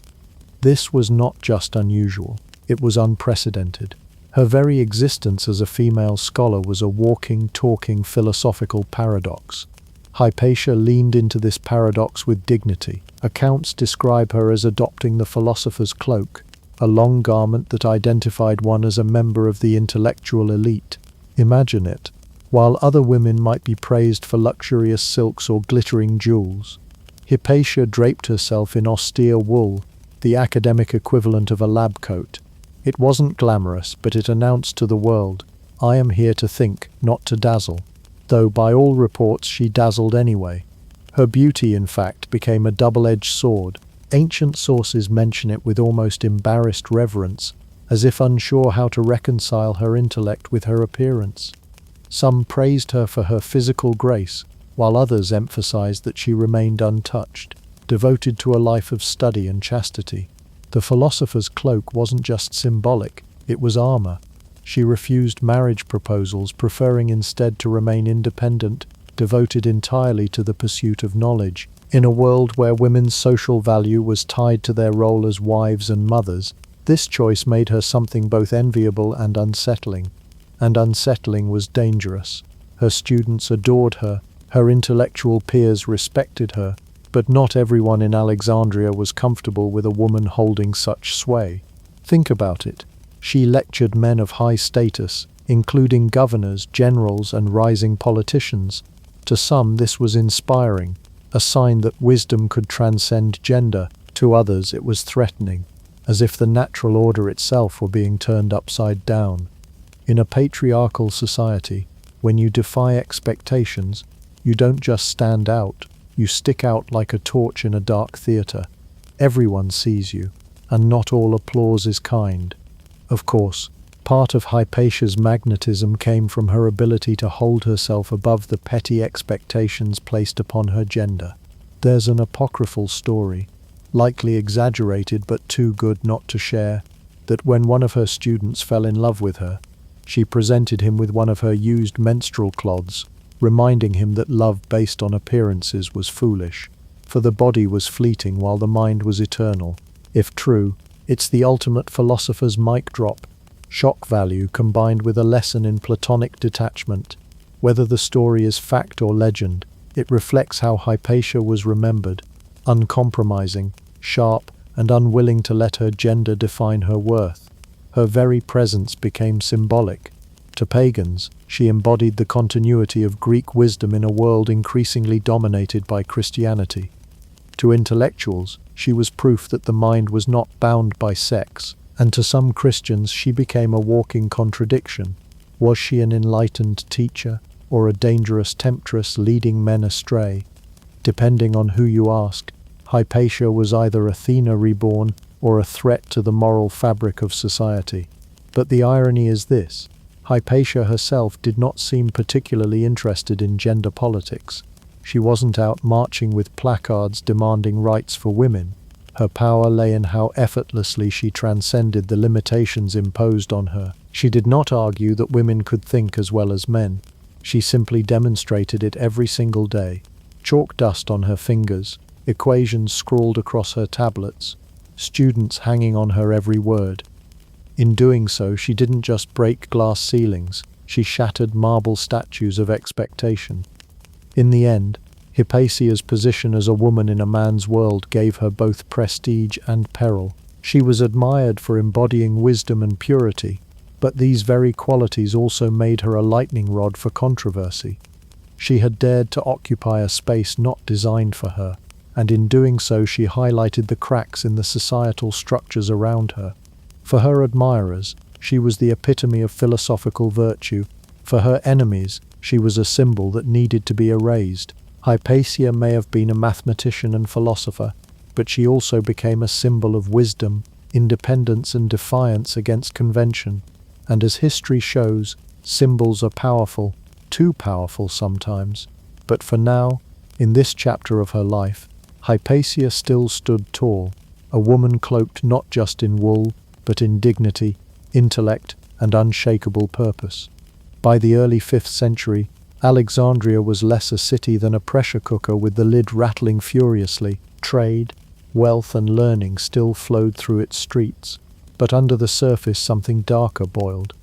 This was not just unusual, it was unprecedented. Her very existence as a female scholar was a walking, talking philosophical paradox. Hypatia leaned into this paradox with dignity. Accounts describe her as adopting the philosopher's cloak, a long garment that identified one as a member of the intellectual elite. Imagine it. While other women might be praised for luxurious silks or glittering jewels, Hypatia draped herself in austere wool, the academic equivalent of a lab coat. It wasn't glamorous, but it announced to the world, "I am here to think, not to dazzle." Though by all reports she dazzled anyway. Her beauty, in fact, became a double-edged sword. Ancient sources mention it with almost embarrassed reverence, as if unsure how to reconcile her intellect with her appearance. Some praised her for her physical grace, while others emphasized that she remained untouched, devoted to a life of study and chastity. The philosopher's cloak wasn't just symbolic, it was armor. She refused marriage proposals, preferring instead to remain independent, devoted entirely to the pursuit of knowledge. In a world where women's social value was tied to their role as wives and mothers, this choice made her something both enviable and unsettling. And unsettling was dangerous. Her students adored her, her intellectual peers respected her, but not everyone in Alexandria was comfortable with a woman holding such sway. Think about it. She lectured men of high status, including governors, generals, and rising politicians. To some, this was inspiring, a sign that wisdom could transcend gender. To others, it was threatening, as if the natural order itself were being turned upside down. In a patriarchal society, when you defy expectations, you don't just stand out, you stick out like a torch in a dark theater. Everyone sees you, and not all applause is kind. Of course, part of Hypatia's magnetism came from her ability to hold herself above the petty expectations placed upon her gender. There's an apocryphal story, likely exaggerated but too good not to share, that when one of her students fell in love with her, she presented him with one of her used menstrual cloths, reminding him that love based on appearances was foolish, for the body was fleeting while the mind was eternal. If true, it's the ultimate philosopher's mic drop, shock value combined with a lesson in platonic detachment. Whether the story is fact or legend, it reflects how Hypatia was remembered, uncompromising, sharp, and unwilling to let her gender define her worth. Her very presence became symbolic. To pagans, she embodied the continuity of Greek wisdom in a world increasingly dominated by Christianity. To intellectuals, she was proof that the mind was not bound by sex, and to some Christians she became a walking contradiction. Was she an enlightened teacher, or a dangerous temptress leading men astray? Depending on who you ask, Hypatia was either Athena reborn or a threat to the moral fabric of society. But the irony is this: Hypatia herself did not seem particularly interested in gender politics. She wasn't out marching with placards demanding rights for women. Her power lay in how effortlessly she transcended the limitations imposed on her. She did not argue that women could think as well as men. She simply demonstrated it every single day. Chalk dust on her fingers, equations scrawled across her tablets, students hanging on her every word. In doing so, she didn't just break glass ceilings, she shattered marble statues of expectation. In the end, Hypatia's position as a woman in a man's world gave her both prestige and peril. She was admired for embodying wisdom and purity, but these very qualities also made her a lightning rod for controversy. She had dared to occupy a space not designed for her, and in doing so she highlighted the cracks in the societal structures around her. For her admirers, she was the epitome of philosophical virtue. For her enemies, she was a symbol that needed to be erased. Hypatia may have been a mathematician and philosopher, but she also became a symbol of wisdom, independence and defiance against convention. And as history shows, symbols are powerful, too powerful sometimes. But for now, in this chapter of her life, Hypatia still stood tall, a woman cloaked not just in wool, but in dignity, intellect, and unshakable purpose. By the early 5th century, Alexandria was less a city than a pressure cooker with the lid rattling furiously. Trade, wealth, and learning still flowed through its streets, but under the surface something darker boiled.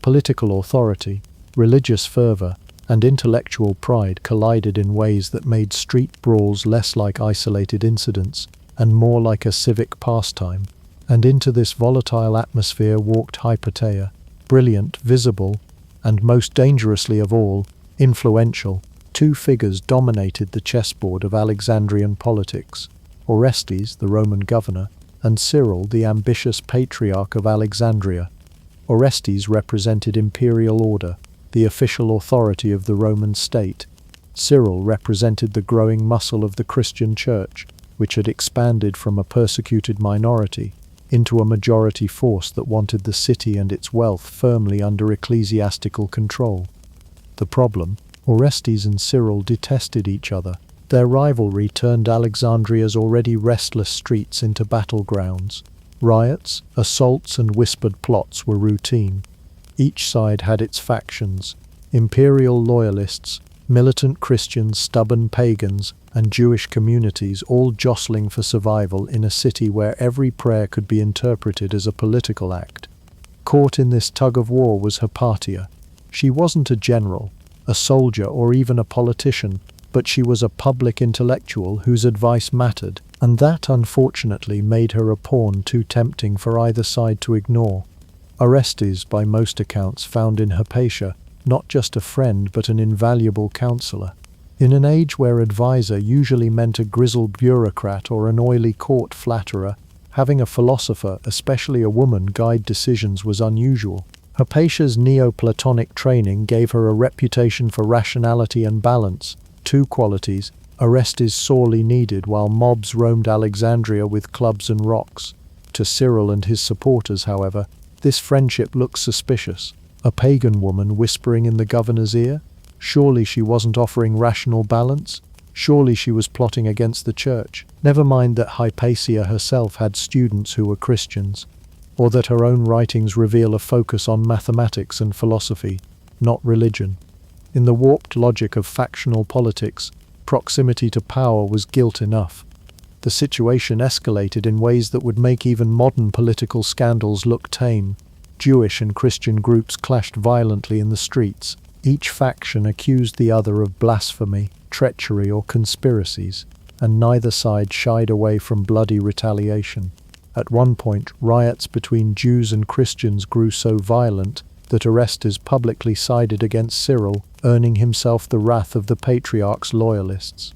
Political authority, religious fervor, and intellectual pride collided in ways that made street brawls less like isolated incidents and more like a civic pastime. And into this volatile atmosphere walked Hypatia, brilliant, visible, and most dangerously of all, influential. Two figures dominated the chessboard of Alexandrian politics: Orestes, the Roman governor, and Cyril, the ambitious patriarch of Alexandria. Orestes represented imperial order, the official authority of the Roman state. Cyril represented the growing muscle of the Christian church, which had expanded from a persecuted minority into a majority force that wanted the city and its wealth firmly under ecclesiastical control. The problem: Orestes and Cyril detested each other. Their rivalry turned Alexandria's already restless streets into battlegrounds. Riots, assaults, and whispered plots were routine. Each side had its factions: imperial loyalists, militant Christians, stubborn pagans, and Jewish communities, all jostling for survival in a city where every prayer could be interpreted as a political act. Caught in this tug-of-war was Hypatia. She wasn't a general, a soldier, or even a politician, but she was a public intellectual whose advice mattered, and that unfortunately made her a pawn too tempting for either side to ignore. Orestes, by most accounts, found in Hypatia not just a friend but an invaluable counselor. In an age where advisor usually meant a grizzled bureaucrat or an oily court flatterer, having a philosopher, especially a woman, guide decisions was unusual. Hypatia's Neoplatonic training gave her a reputation for rationality and balance, two qualities Orestes sorely needed while mobs roamed Alexandria with clubs and rocks. To Cyril and his supporters, however, this friendship looked suspicious. A pagan woman whispering in the governor's ear? Surely she wasn't offering rational balance? Surely she was plotting against the church? Never mind that Hypatia herself had students who were Christians, or that her own writings reveal a focus on mathematics and philosophy, not religion. In the warped logic of factional politics, proximity to power was guilt enough. The situation escalated in ways that would make even modern political scandals look tame. Jewish and Christian groups clashed violently in the streets. Each faction accused the other of blasphemy, treachery, or conspiracies, and neither side shied away from bloody retaliation. At one point, riots between Jews and Christians grew so violent that Orestes publicly sided against Cyril, earning himself the wrath of the patriarch's loyalists.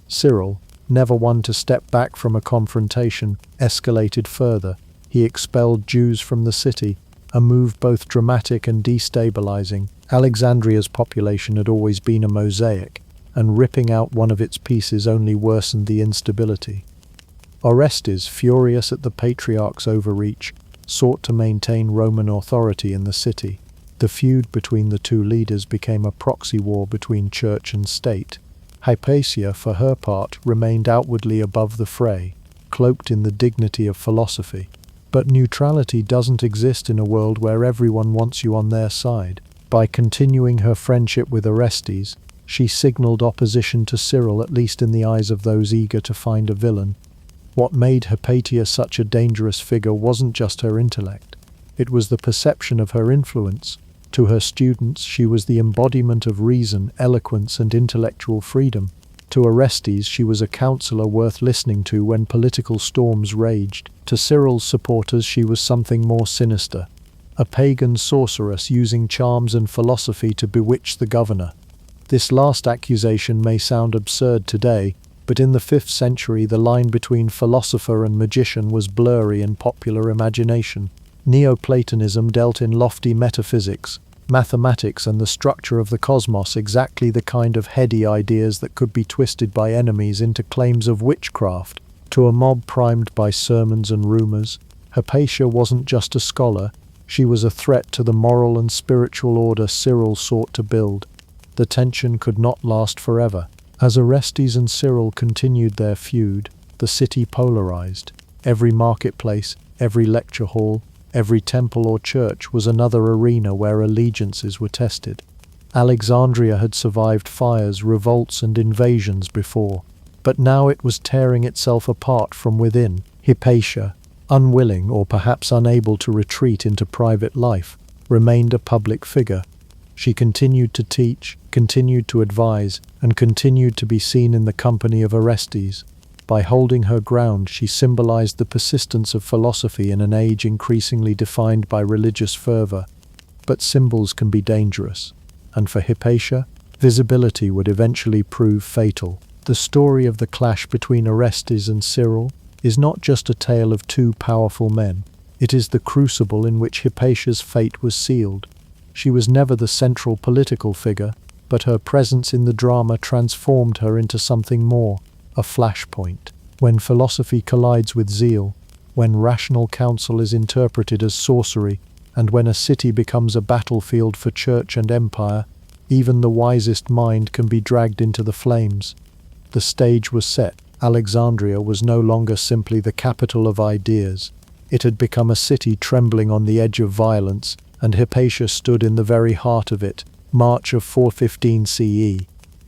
Cyril, never one to step back from a confrontation, escalated further. He expelled Jews from the city, a move both dramatic and destabilizing. Alexandria's population had always been a mosaic, and ripping out one of its pieces only worsened the instability. Orestes, furious at the patriarch's overreach, sought to maintain Roman authority in the city. The feud between the two leaders became a proxy war between church and state. Hypatia, for her part, remained outwardly above the fray, cloaked in the dignity of philosophy. But neutrality doesn't exist in a world where everyone wants you on their side. By continuing her friendship with Orestes, she signaled opposition to Cyril, at least in the eyes of those eager to find a villain. What made Hypatia such a dangerous figure wasn't just her intellect. It was the perception of her influence. To her students, she was the embodiment of reason, eloquence, and intellectual freedom. To Orestes, she was a counselor worth listening to when political storms raged. To Cyril's supporters, she was something more sinister, a pagan sorceress using charms and philosophy to bewitch the governor. This last accusation may sound absurd today, but in the 5th century the line between philosopher and magician was blurry in popular imagination. Neoplatonism dealt in lofty metaphysics, mathematics, and the structure of the cosmos, exactly the kind of heady ideas that could be twisted by enemies into claims of witchcraft. To a mob primed by sermons and rumors, Hypatia wasn't just a scholar, she was a threat to the moral and spiritual order Cyril sought to build. The tension could not last forever. As Orestes and Cyril continued their feud, the city polarized. Every marketplace, every lecture hall, every temple or church was another arena where allegiances were tested. Alexandria had survived fires, revolts, and invasions before, but now it was tearing itself apart from within. Hypatia, unwilling or perhaps unable to retreat into private life, remained a public figure. She continued to teach, continued to advise, and continued to be seen in the company of Orestes. By holding her ground, she symbolized the persistence of philosophy in an age increasingly defined by religious fervor. But symbols can be dangerous, and for Hypatia, visibility would eventually prove fatal. The story of the clash between Orestes and Cyril is not just a tale of two powerful men. It is the crucible in which Hypatia's fate was sealed. She was never the central political figure, but her presence in the drama transformed her into something more, a flashpoint. When philosophy collides with zeal, when rational counsel is interpreted as sorcery, and when a city becomes a battlefield for church and empire, even the wisest mind can be dragged into the flames. The stage was set. Alexandria was no longer simply the capital of ideas. It had become a city trembling on the edge of violence, and Hypatia stood in the very heart of it. March of 415 CE.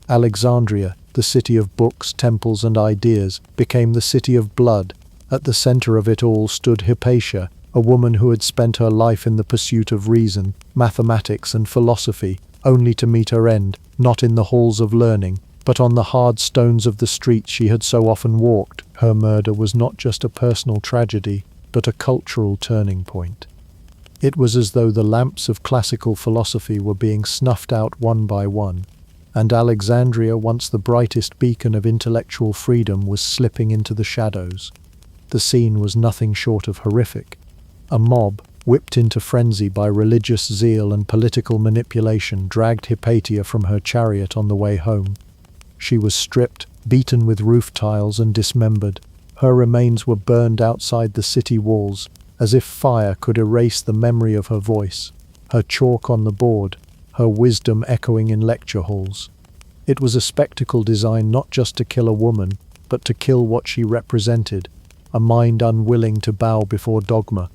Alexandria, the city of books, temples, and ideas, became the city of blood. At the center of it all stood Hypatia, a woman who had spent her life in the pursuit of reason, mathematics, and philosophy, only to meet her end, not in the halls of learning, but on the hard stones of the streets she had so often walked. Her murder was not just a personal tragedy, but a cultural turning point. It was as though the lamps of classical philosophy were being snuffed out one by one, and Alexandria, once the brightest beacon of intellectual freedom, was slipping into the shadows. The scene was nothing short of horrific. A mob, whipped into frenzy by religious zeal and political manipulation, dragged Hypatia from her chariot on the way home. She was stripped, beaten with roof tiles, and dismembered. Her remains were burned outside the city walls, as if fire could erase the memory of her voice, her chalk on the board, her wisdom echoing in lecture halls. It was a spectacle designed not just to kill a woman, but to kill what she represented, a mind unwilling to bow before dogma.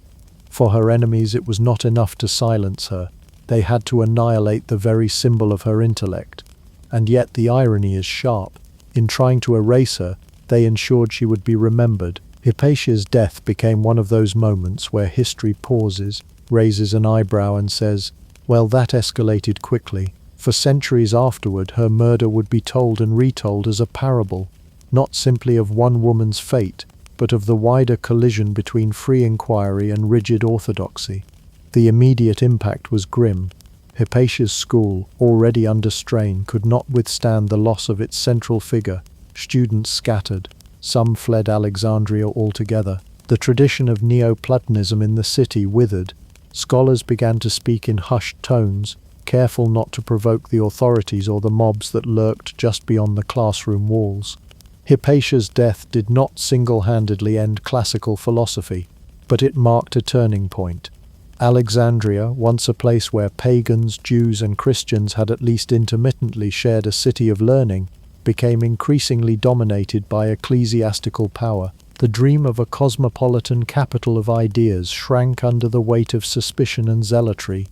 For her enemies, it was not enough to silence her. They had to annihilate the very symbol of her intellect. And yet the irony is sharp. In trying to erase her, they ensured she would be remembered. Hypatia's death became one of those moments where history pauses, raises an eyebrow, and says, well, that escalated quickly. For centuries afterward, her murder would be told and retold as a parable, not simply of one woman's fate, but of the wider collision between free inquiry and rigid orthodoxy. The immediate impact was grim. Hypatia's school, already under strain, could not withstand the loss of its central figure. Students scattered. Some fled Alexandria altogether. The tradition of Neoplatonism in the city withered. Scholars began to speak in hushed tones, careful not to provoke the authorities or the mobs that lurked just beyond the classroom walls. Hypatia's death did not single-handedly end classical philosophy, but it marked a turning point. Alexandria, once a place where pagans, Jews, and Christians had at least intermittently shared a city of learning, became increasingly dominated by ecclesiastical power. The dream of a cosmopolitan capital of ideas shrank under the weight of suspicion and zealotry.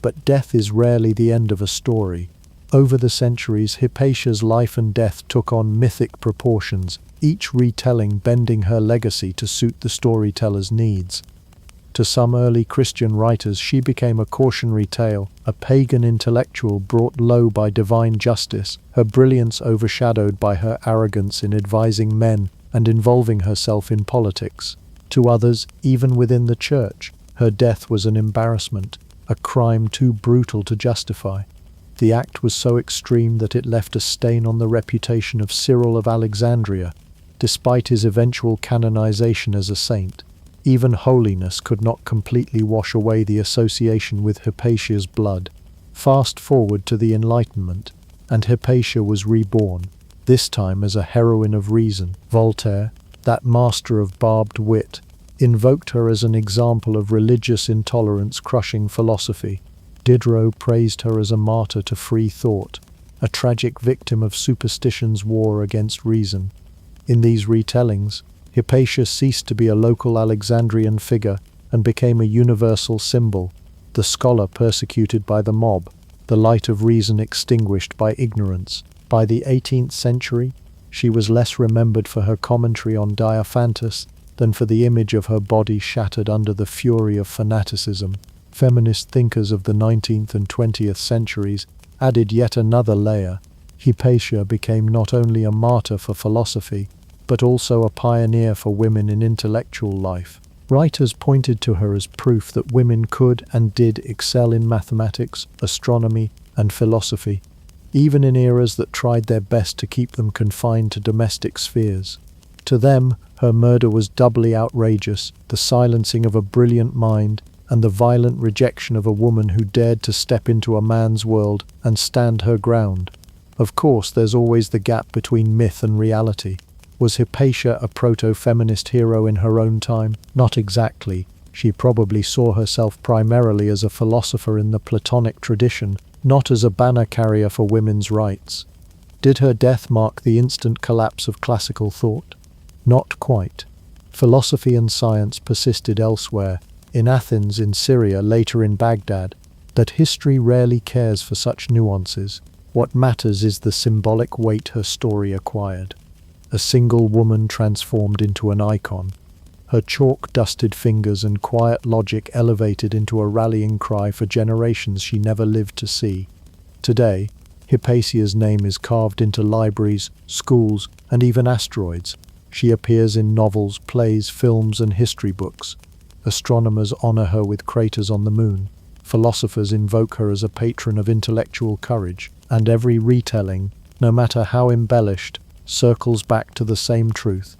But death is rarely the end of a story. Over the centuries, Hypatia's life and death took on mythic proportions, each retelling bending her legacy to suit the storyteller's needs. To some early Christian writers, she became a cautionary tale, a pagan intellectual brought low by divine justice, her brilliance overshadowed by her arrogance in advising men and involving herself in politics. To others, even within the church, her death was an embarrassment, a crime too brutal to justify. The act was so extreme that it left a stain on the reputation of Cyril of Alexandria, despite his eventual canonization as a saint. Even holiness could not completely wash away the association with Hypatia's blood. Fast forward to the Enlightenment, and Hypatia was reborn, this time as a heroine of reason. Voltaire, that master of barbed wit, invoked her as an example of religious intolerance crushing philosophy. Diderot praised her as a martyr to free thought, a tragic victim of superstition's war against reason. In these retellings, Hypatia ceased to be a local Alexandrian figure and became a universal symbol, the scholar persecuted by the mob, the light of reason extinguished by ignorance. By the 18th century, she was less remembered for her commentary on Diophantus than for the image of her body shattered under the fury of fanaticism. Feminist thinkers of the 19th and 20th centuries added yet another layer. Hypatia became not only a martyr for philosophy, but also a pioneer for women in intellectual life. Writers pointed to her as proof that women could and did excel in mathematics, astronomy, and philosophy, even in eras that tried their best to keep them confined to domestic spheres. To them, her murder was doubly outrageous, the silencing of a brilliant mind and the violent rejection of a woman who dared to step into a man's world and stand her ground. Of course, there's always the gap between myth and reality. Was Hypatia a proto-feminist hero in her own time? Not exactly. She probably saw herself primarily as a philosopher in the Platonic tradition, not as a banner carrier for women's rights. Did her death mark the instant collapse of classical thought? Not quite. Philosophy and science persisted elsewhere, in Athens, in Syria, later in Baghdad. That history rarely cares for such nuances. What matters is the symbolic weight her story acquired. A single woman transformed into an icon. Her chalk-dusted fingers and quiet logic elevated into a rallying cry for generations she never lived to see. Today, Hypatia's name is carved into libraries, schools, and even asteroids. She appears in novels, plays, films, and history books. Astronomers honor her with craters on the moon. Philosophers invoke her as a patron of intellectual courage. And every retelling, no matter how embellished, circles back to the same truth.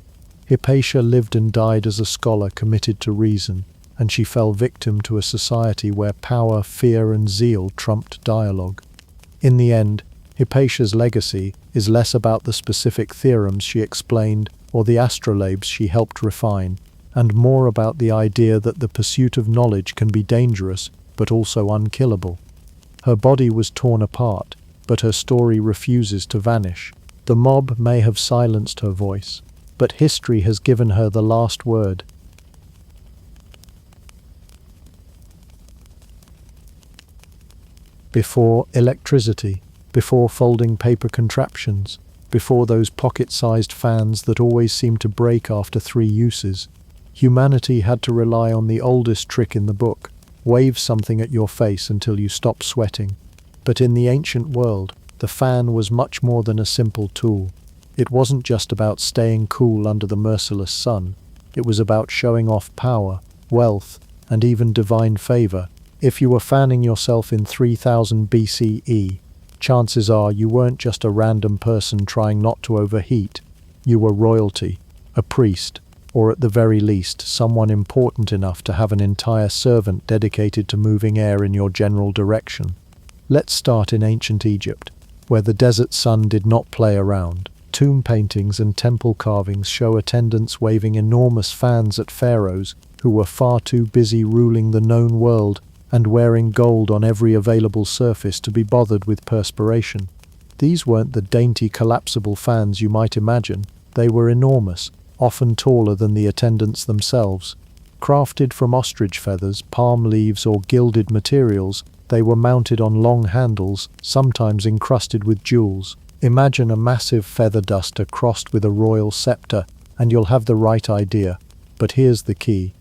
Hypatia lived and died as a scholar committed to reason, and she fell victim to a society where power, fear, and zeal trumped dialogue. In the end, Hypatia's legacy is less about the specific theorems she explained or the astrolabes she helped refine, and more about the idea that the pursuit of knowledge can be dangerous, but also unkillable. Her body was torn apart, but her story refuses to vanish. The mob may have silenced her voice, but history has given her the last word. Before electricity, before folding paper contraptions, before those pocket-sized fans that always seem to break after 3 uses, humanity had to rely on the oldest trick in the book: wave something at your face until you stop sweating. But in the ancient world, the fan was much more than a simple tool. It wasn't just about staying cool under the merciless sun. It was about showing off power, wealth, and even divine favor. If you were fanning yourself in 3000 BCE, chances are you weren't just a random person trying not to overheat. You were royalty, a priest, or at the very least, someone important enough to have an entire servant dedicated to moving air in your general direction. Let's start in ancient Egypt, where the desert sun did not play around. Tomb paintings and temple carvings show attendants waving enormous fans at pharaohs who were far too busy ruling the known world and wearing gold on every available surface to be bothered with perspiration. These weren't the dainty collapsible fans you might imagine. They were enormous, often taller than the attendants themselves. Crafted from ostrich feathers, palm leaves, or gilded materials, they were mounted on long handles, sometimes encrusted with jewels. Imagine a massive feather duster crossed with a royal scepter, and you'll have the right idea. But here's the key.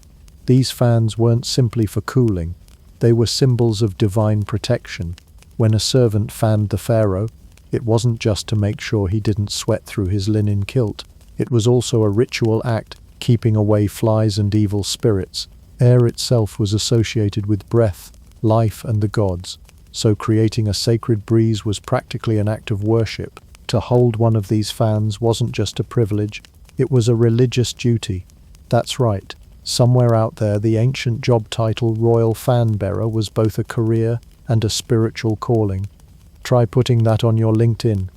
These fans weren't simply for cooling. They were symbols of divine protection. When a servant fanned the pharaoh, it wasn't just to make sure he didn't sweat through his linen kilt. It was also a ritual act, keeping away flies and evil spirits. Air itself was associated with breath, life, and the gods. So creating a sacred breeze was practically an act of worship. To hold one of these fans wasn't just a privilege, it was a religious duty. That's right, somewhere out there the ancient job title royal fan bearer was both a career and a spiritual calling. Try putting that on your LinkedIn.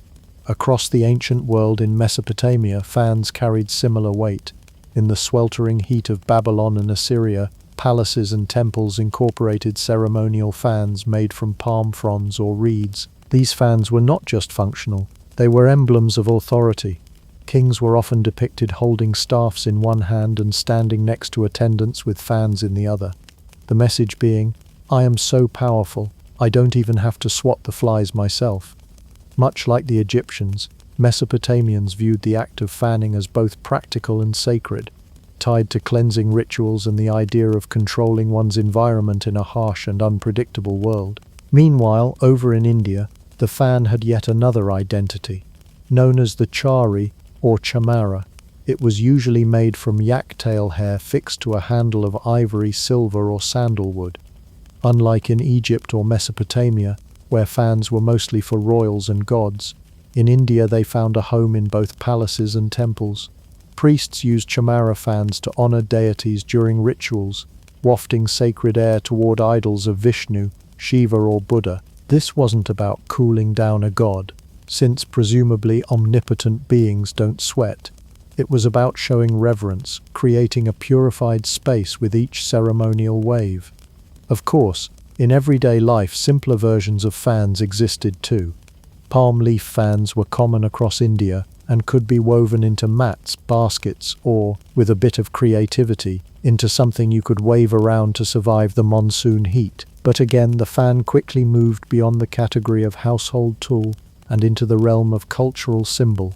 Across the ancient world in Mesopotamia, fans carried similar weight. In the sweltering heat of Babylon and Assyria, palaces and temples incorporated ceremonial fans made from palm fronds or reeds. These fans were not just functional, they were emblems of authority. Kings were often depicted holding staffs in one hand and standing next to attendants with fans in the other. The message being, "I am so powerful, I don't even have to swat the flies myself." Much like the Egyptians, Mesopotamians viewed the act of fanning as both practical and sacred, tied to cleansing rituals and the idea of controlling one's environment in a harsh and unpredictable world. Meanwhile, over in India, the fan had yet another identity. Known as the chari or chamara, it was usually made from yak-tail hair fixed to a handle of ivory, silver, or sandalwood. Unlike in Egypt or Mesopotamia, where fans were mostly for royals and gods, in India they found a home in both palaces and temples. Priests used chamara fans to honor deities during rituals, wafting sacred air toward idols of Vishnu, Shiva, or Buddha. This wasn't about cooling down a god, since presumably omnipotent beings don't sweat. It was about showing reverence, creating a purified space with each ceremonial wave. Of course, in everyday life simpler versions of fans existed too. Palm leaf fans were common across India and could be woven into mats, baskets, or, with a bit of creativity, into something you could wave around to survive the monsoon heat. But again, the fan quickly moved beyond the category of household tool and into the realm of cultural symbol.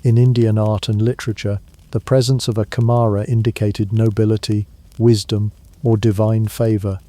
In Indian art and literature, the presence of a kamara indicated nobility, wisdom, or divine favor.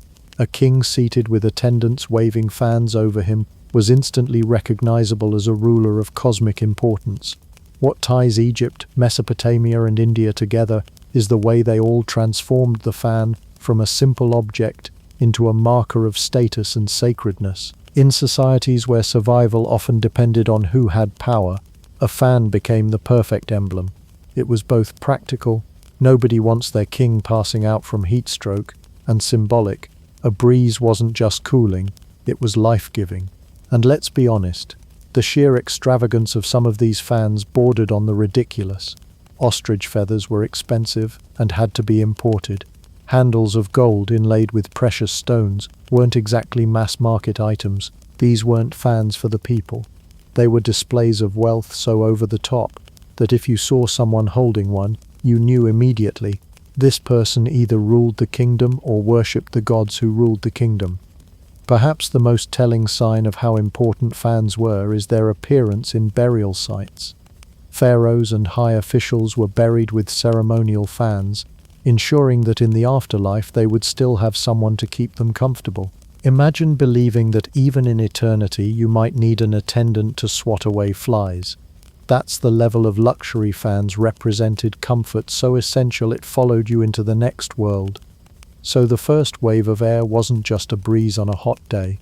A king seated with attendants waving fans over him was instantly recognizable as a ruler of cosmic importance. What ties Egypt, Mesopotamia, and India together is the way they all transformed the fan from a simple object into a marker of status and sacredness. In societies where survival often depended on who had power, a fan became the perfect emblem. It was both practical, nobody wants their king passing out from heat stroke, and symbolic. A breeze wasn't just cooling, it was life-giving. And let's be honest, the sheer extravagance of some of these fans bordered on the ridiculous. Ostrich feathers were expensive and had to be imported. Handles of gold inlaid with precious stones weren't exactly mass-market items. These weren't fans for the people. They were displays of wealth so over the top that if you saw someone holding one, you knew immediately this person either ruled the kingdom or worshipped the gods who ruled the kingdom. Perhaps the most telling sign of how important fans were is their appearance in burial sites. Pharaohs and high officials were buried with ceremonial fans, ensuring that in the afterlife they would still have someone to keep them comfortable. Imagine believing that even in eternity you might need an attendant to swat away flies. That's the level of luxury fans represented comfort so essential it followed you into the next world. So the first wave of air wasn't just a breeze on a hot day.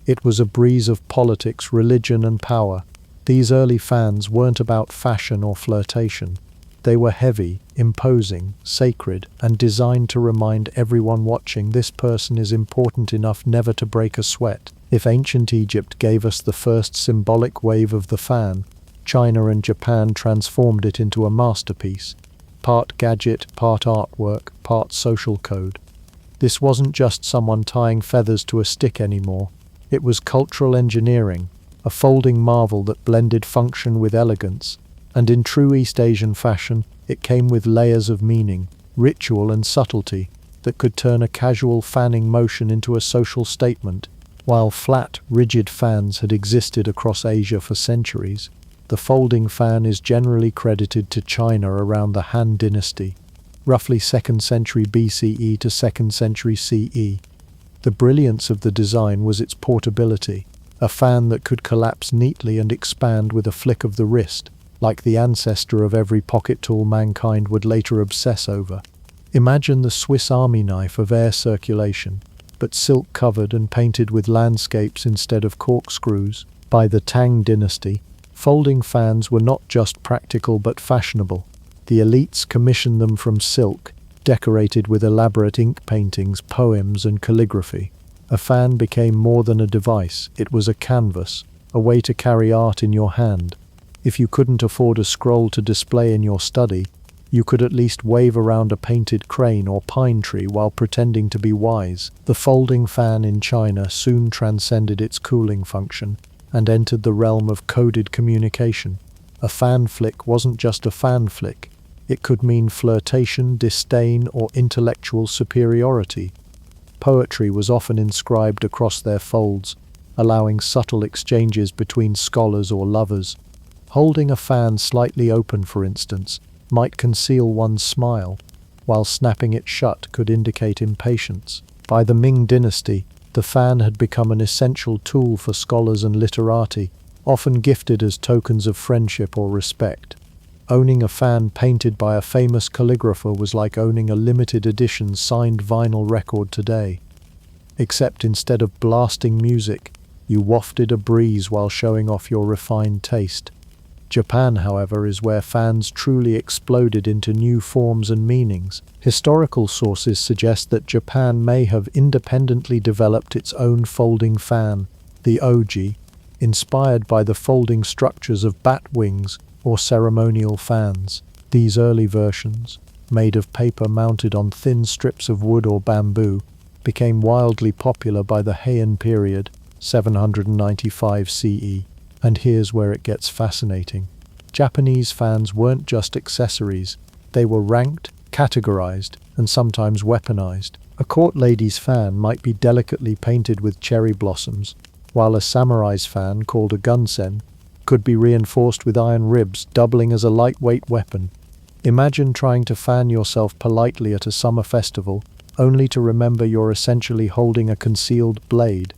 It was a breeze of politics, religion, and power. These early fans weren't about fashion or flirtation. They were heavy, imposing, sacred, and designed to remind everyone watching this person is important enough never to break a sweat. If ancient Egypt gave us the first symbolic wave of the fan, China and Japan transformed it into a masterpiece, part gadget, part artwork, part social code. This wasn't just someone tying feathers to a stick anymore. It was cultural engineering, a folding marvel that blended function with elegance, and in true East Asian fashion, it came with layers of meaning, ritual and subtlety that could turn a casual fanning motion into a social statement. While flat, rigid fans had existed across Asia for centuries, the folding fan is generally credited to China around the Han Dynasty, roughly 2nd century BCE to 2nd century CE. The brilliance of the design was its portability, a fan that could collapse neatly and expand with a flick of the wrist, like the ancestor of every pocket tool mankind would later obsess over. Imagine the Swiss Army knife of air circulation, but silk-covered and painted with landscapes instead of corkscrews. By the Tang Dynasty, folding fans were not just practical but fashionable. The elites commissioned them from silk, decorated with elaborate ink paintings, poems, and calligraphy. A fan became more than a device, it was a canvas, a way to carry art in your hand. If you couldn't afford a scroll to display in your study, you could at least wave around a painted crane or pine tree while pretending to be wise. The folding fan in China soon transcended its cooling function and entered the realm of coded communication. A fan flick wasn't just a fan flick. It could mean flirtation, disdain, or intellectual superiority. Poetry was often inscribed across their folds, allowing subtle exchanges between scholars or lovers. Holding a fan slightly open, for instance, might conceal one's smile, while snapping it shut could indicate impatience. By the Ming Dynasty, the fan had become an essential tool for scholars and literati, often gifted as tokens of friendship or respect. Owning a fan painted by a famous calligrapher was like owning a limited edition signed vinyl record today. Except instead of blasting music, you wafted a breeze while showing off your refined taste. Japan, however, is where fans truly exploded into new forms and meanings. Historical sources suggest that Japan may have independently developed its own folding fan, the oji, inspired by the folding structures of bat wings or ceremonial fans. These early versions, made of paper mounted on thin strips of wood or bamboo, became wildly popular by the Heian period, 795 CE. And here's where it gets fascinating. Japanese fans weren't just accessories, they were ranked, categorized, and sometimes weaponized. A court lady's fan might be delicately painted with cherry blossoms, while a samurai's fan, called a gunsen, could be reinforced with iron ribs, doubling as a lightweight weapon. Imagine trying to fan yourself politely at a summer festival, only to remember you're essentially holding a concealed blade.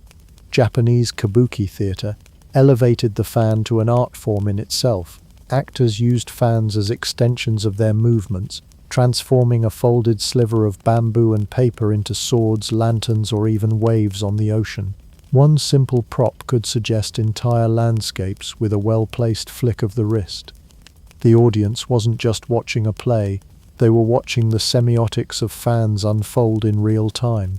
Japanese kabuki theater elevated the fan to an art form in itself. Actors used fans as extensions of their movements, transforming a folded sliver of bamboo and paper into swords, lanterns, or even waves on the ocean. One simple prop could suggest entire landscapes with a well-placed flick of the wrist. The audience wasn't just watching a play, they were watching the semiotics of fans unfold in real time.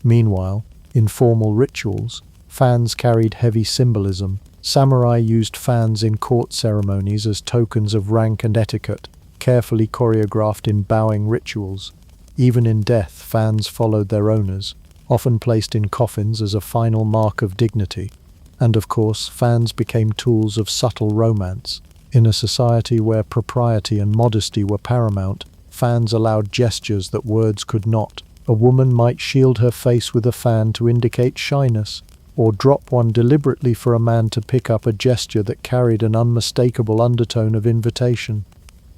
Meanwhile, in formal rituals, fans carried heavy symbolism. Samurai used fans in court ceremonies as tokens of rank and etiquette, carefully choreographed in bowing rituals. Even in death, fans followed their owners, often placed in coffins as a final mark of dignity. And of course, fans became tools of subtle romance. In a society where propriety and modesty were paramount, fans allowed gestures that words could not. A woman might shield her face with a fan to indicate shyness, or drop one deliberately for a man to pick up, a gesture that carried an unmistakable undertone of invitation.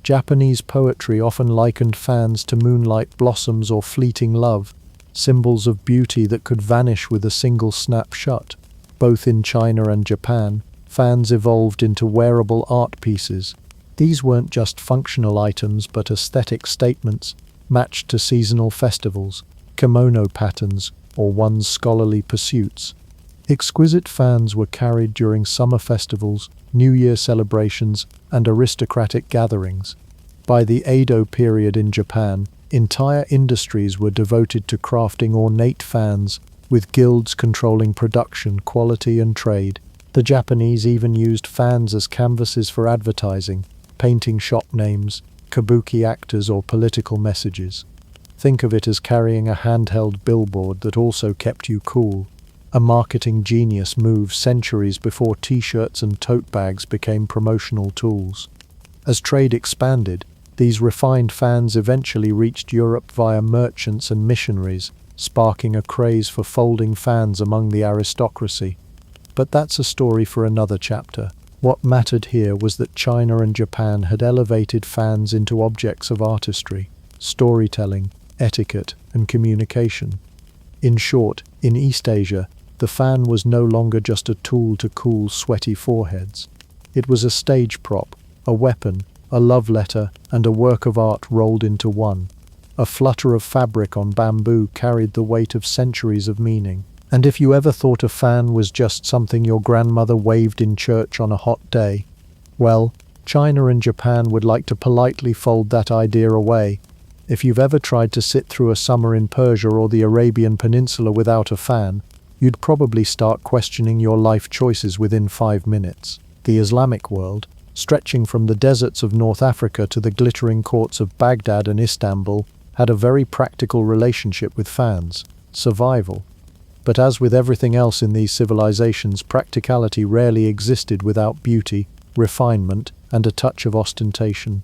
Japanese poetry often likened fans to moonlight blossoms or fleeting love, symbols of beauty that could vanish with a single snap shut. Both in China and Japan, fans evolved into wearable art pieces. These weren't just functional items but aesthetic statements, matched to seasonal festivals, kimono patterns, or one's scholarly pursuits. Exquisite fans were carried during summer festivals, New Year celebrations, and aristocratic gatherings. By the Edo period in Japan, entire industries were devoted to crafting ornate fans, with guilds controlling production, quality, and trade. The Japanese even used fans as canvases for advertising, painting shop names, kabuki actors, or political messages. Think of it as carrying a handheld billboard that also kept you cool. A marketing genius move centuries before t-shirts and tote bags became promotional tools. As trade expanded, these refined fans eventually reached Europe via merchants and missionaries, sparking a craze for folding fans among the aristocracy. But that's a story for another chapter. What mattered here was that China and Japan had elevated fans into objects of artistry, storytelling, etiquette, and communication. In short, in East Asia, the fan was no longer just a tool to cool sweaty foreheads. It was a stage prop, a weapon, a love letter, and a work of art rolled into one. A flutter of fabric on bamboo carried the weight of centuries of meaning. And if you ever thought a fan was just something your grandmother waved in church on a hot day, well, China and Japan would like to politely fold that idea away. If you've ever tried to sit through a summer in Persia or the Arabian Peninsula without a fan, you'd probably start questioning your life choices within 5 minutes. The Islamic world, stretching from the deserts of North Africa to the glittering courts of Baghdad and Istanbul, had a very practical relationship with fans: survival. But as with everything else in these civilizations, practicality rarely existed without beauty, refinement, and a touch of ostentation.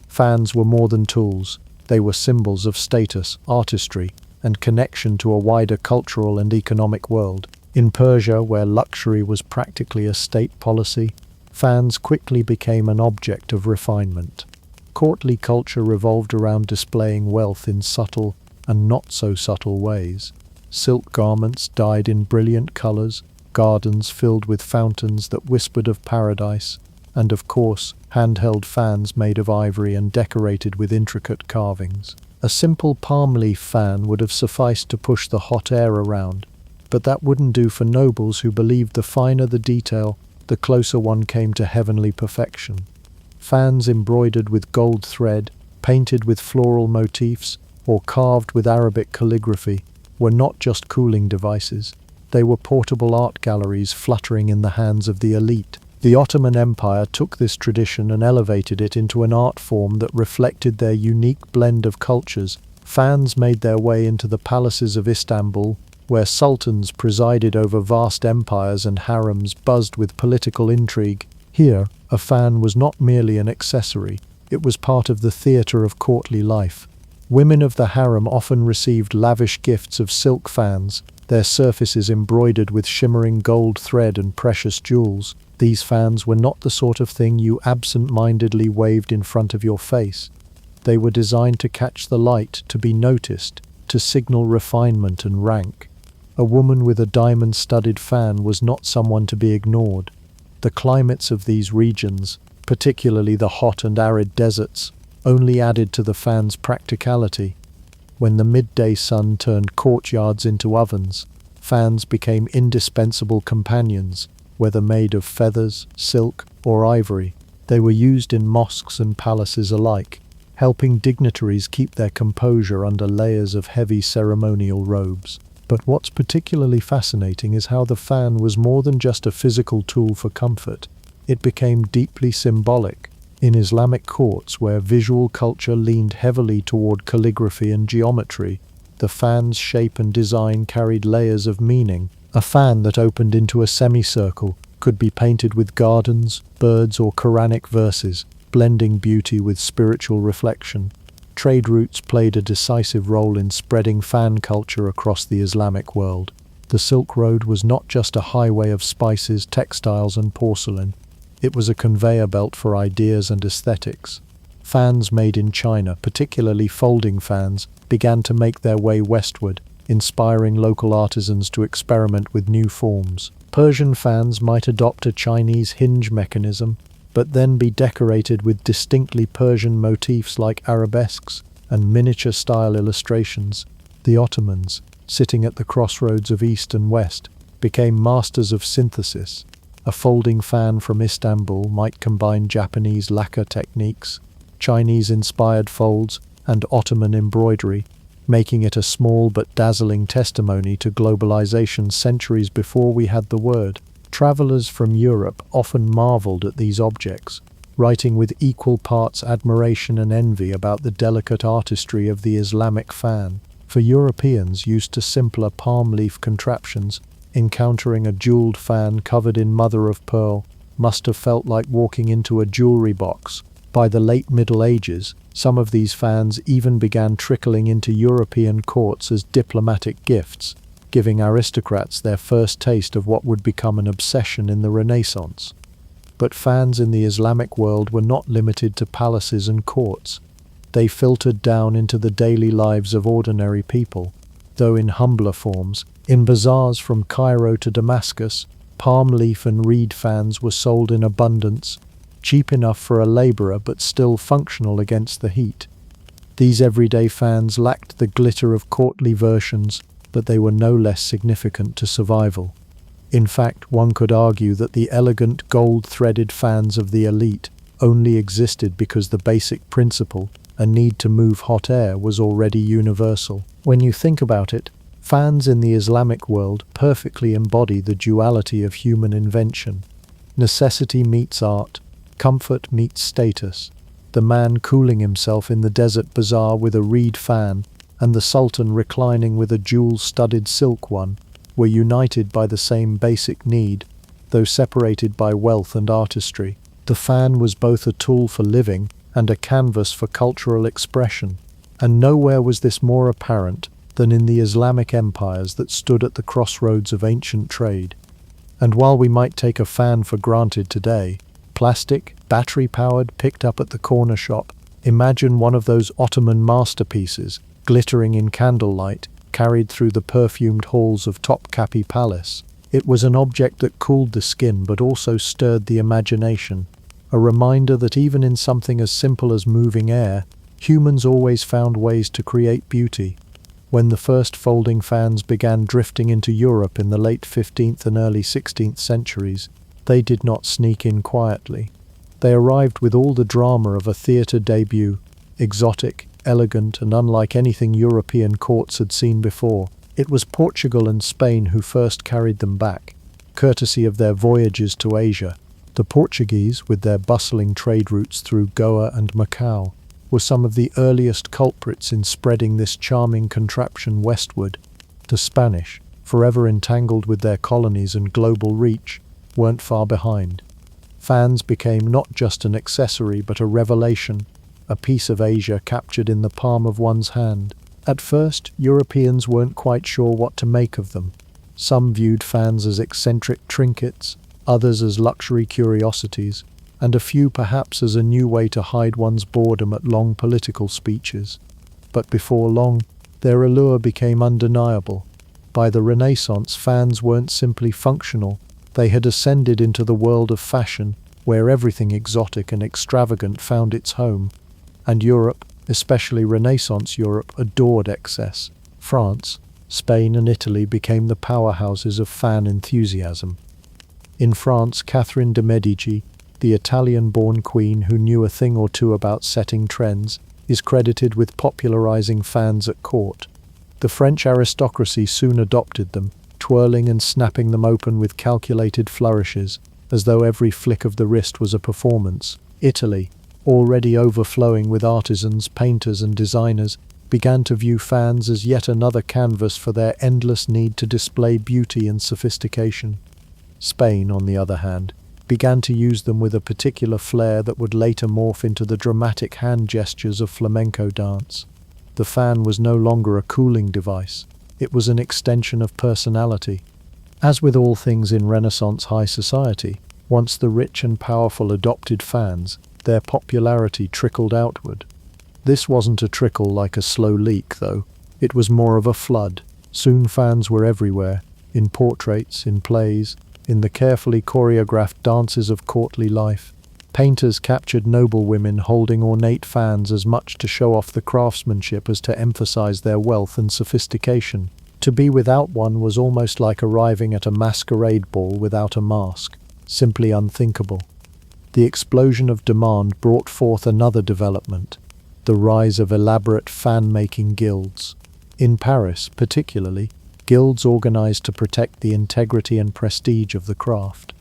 Fans were more than tools. They were symbols of status, artistry, and connection to a wider cultural and economic world. In Persia, where luxury was practically a state policy, fans quickly became an object of refinement. Courtly culture revolved around displaying wealth in subtle and not so subtle ways. Silk garments dyed in brilliant colors, gardens filled with fountains that whispered of paradise, and of course, handheld fans made of ivory and decorated with intricate carvings. A simple palm leaf fan would have sufficed to push the hot air around, but that wouldn't do for nobles who believed the finer the detail, the closer one came to heavenly perfection. Fans embroidered with gold thread, painted with floral motifs, or carved with Arabic calligraphy were not just cooling devices. They were portable art galleries fluttering in the hands of the elite. The Ottoman Empire took this tradition and elevated it into an art form that reflected their unique blend of cultures. Fans made their way into the palaces of Istanbul, where sultans presided over vast empires and harems buzzed with political intrigue. Here, a fan was not merely an accessory, it was part of the theatre of courtly life. Women of the harem often received lavish gifts of silk fans, their surfaces embroidered with shimmering gold thread and precious jewels. These fans were not the sort of thing you absent-mindedly waved in front of your face. They were designed to catch the light, to be noticed, to signal refinement and rank. A woman with a diamond-studded fan was not someone to be ignored. The climates of these regions, particularly the hot and arid deserts, only added to the fan's practicality. When the midday sun turned courtyards into ovens, fans became indispensable companions, whether made of feathers, silk, or ivory. They were used in mosques and palaces alike, helping dignitaries keep their composure under layers of heavy ceremonial robes. But what's particularly fascinating is how the fan was more than just a physical tool for comfort. It became deeply symbolic. In Islamic courts, where visual culture leaned heavily toward calligraphy and geometry, the fan's shape and design carried layers of meaning. A fan that opened into a semicircle could be painted with gardens, birds, or Quranic verses, blending beauty with spiritual reflection. Trade routes played a decisive role in spreading fan culture across the Islamic world. The Silk Road was not just a highway of spices, textiles, and porcelain. It was a conveyor belt for ideas and aesthetics. Fans made in China, particularly folding fans, began to make their way westward, inspiring local artisans to experiment with new forms. Persian fans might adopt a Chinese hinge mechanism, but then be decorated with distinctly Persian motifs like arabesques and miniature-style illustrations. The Ottomans, sitting at the crossroads of East and West, became masters of synthesis. A folding fan from Istanbul might combine Japanese lacquer techniques, Chinese-inspired folds, and Ottoman embroidery, making it a small but dazzling testimony to globalization centuries before we had the word. Travelers from Europe often marveled at these objects, writing with equal parts admiration and envy about the delicate artistry of the Islamic fan. For Europeans used to simpler palm leaf contraptions, encountering a jeweled fan covered in mother-of-pearl must have felt like walking into a jewelry box. By the late Middle Ages, some of these fans even began trickling into European courts as diplomatic gifts, giving aristocrats their first taste of what would become an obsession in the Renaissance. But fans in the Islamic world were not limited to palaces and courts. They filtered down into the daily lives of ordinary people, though in humbler forms. In bazaars from Cairo to Damascus, palm leaf and reed fans were sold in abundance, cheap enough for a laborer but still functional against the heat. These everyday fans lacked the glitter of courtly versions, but they were no less significant to survival. In fact, one could argue that the elegant gold-threaded fans of the elite only existed because the basic principle, a need to move hot air, was already universal. When you think about it, fans in the Islamic world perfectly embody the duality of human invention. Necessity meets art, comfort meets status. The man cooling himself in the desert bazaar with a reed fan and the sultan reclining with a jewel-studded silk one were united by the same basic need, though separated by wealth and artistry. The fan was both a tool for living and a canvas for cultural expression, and nowhere was this more apparent than in the Islamic empires that stood at the crossroads of ancient trade. And while we might take a fan for granted today, plastic, battery-powered, picked up at the corner shop, imagine one of those Ottoman masterpieces, glittering in candlelight, carried through the perfumed halls of Topkapi Palace. It was an object that cooled the skin but also stirred the imagination, a reminder that even in something as simple as moving air, humans always found ways to create beauty. When the first folding fans began drifting into Europe in the late 15th and early 16th centuries, they did not sneak in quietly. They arrived with all the drama of a theatre debut, exotic, elegant, and unlike anything European courts had seen before. It was Portugal and Spain who first carried them back, courtesy of their voyages to Asia. The Portuguese, with their bustling trade routes through Goa and Macau, were some of the earliest culprits in spreading this charming contraption westward. The Spanish, forever entangled with their colonies and global reach, weren't far behind. Fans became not just an accessory but a revelation, a piece of Asia captured in the palm of one's hand. At first, Europeans weren't quite sure what to make of them. Some viewed fans as eccentric trinkets, others as luxury curiosities, and a few perhaps as a new way to hide one's boredom at long political speeches. But before long, their allure became undeniable. By the Renaissance, fans weren't simply functional. They had ascended into the world of fashion, where everything exotic and extravagant found its home. And Europe, especially Renaissance Europe, adored excess. France, Spain and Italy became the powerhouses of fan enthusiasm. In France, Catherine de' Medici, the Italian-born queen who knew a thing or two about setting trends, is credited with popularizing fans at court. The French aristocracy soon adopted them, twirling and snapping them open with calculated flourishes, as though every flick of the wrist was a performance. Italy, already overflowing with artisans, painters and designers, began to view fans as yet another canvas for their endless need to display beauty and sophistication. Spain, on the other hand, began to use them with a particular flair that would later morph into the dramatic hand gestures of flamenco dance. The fan was no longer a cooling device. It was an extension of personality. As with all things in Renaissance high society, once the rich and powerful adopted fans, their popularity trickled outward. This wasn't a trickle like a slow leak, though. It was more of a flood. Soon fans were everywhere, in portraits, in plays, in the carefully choreographed dances of courtly life. Painters captured noble women holding ornate fans as much to show off the craftsmanship as to emphasize their wealth and sophistication. To be without one was almost like arriving at a masquerade ball without a mask, simply unthinkable. The explosion of demand brought forth another development, the rise of elaborate fan-making guilds. In Paris, particularly, guilds organized to protect the integrity and prestige of the craft.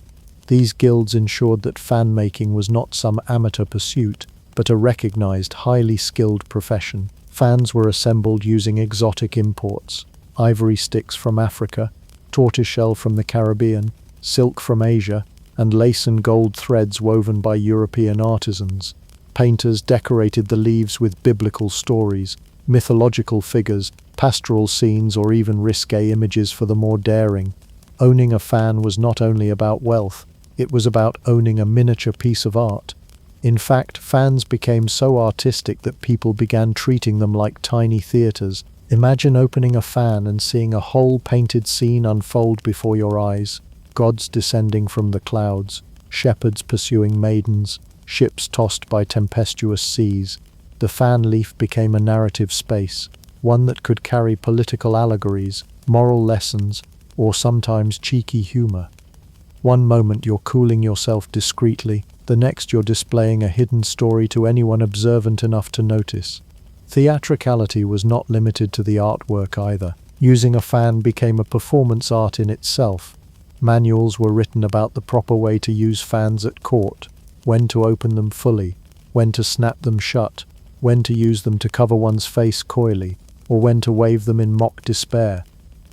These guilds ensured that fan-making was not some amateur pursuit, but a recognized, highly skilled profession. Fans were assembled using exotic imports: ivory sticks from Africa, tortoiseshell from the Caribbean, silk from Asia, and lace and gold threads woven by European artisans. Painters decorated the leaves with biblical stories, mythological figures, pastoral scenes, or even risque images for the more daring. Owning a fan was not only about wealth, it was about owning a miniature piece of art. In fact, fans became so artistic that people began treating them like tiny theaters. Imagine opening a fan and seeing a whole painted scene unfold before your eyes. Gods descending from the clouds, shepherds pursuing maidens, ships tossed by tempestuous seas. The fan leaf became a narrative space, one that could carry political allegories, moral lessons, or sometimes cheeky humor. One moment you're cooling yourself discreetly, the next you're displaying a hidden story to anyone observant enough to notice. Theatricality was not limited to the artwork either. Using a fan became a performance art in itself. Manuals were written about the proper way to use fans at court, when to open them fully, when to snap them shut, when to use them to cover one's face coyly, or when to wave them in mock despair.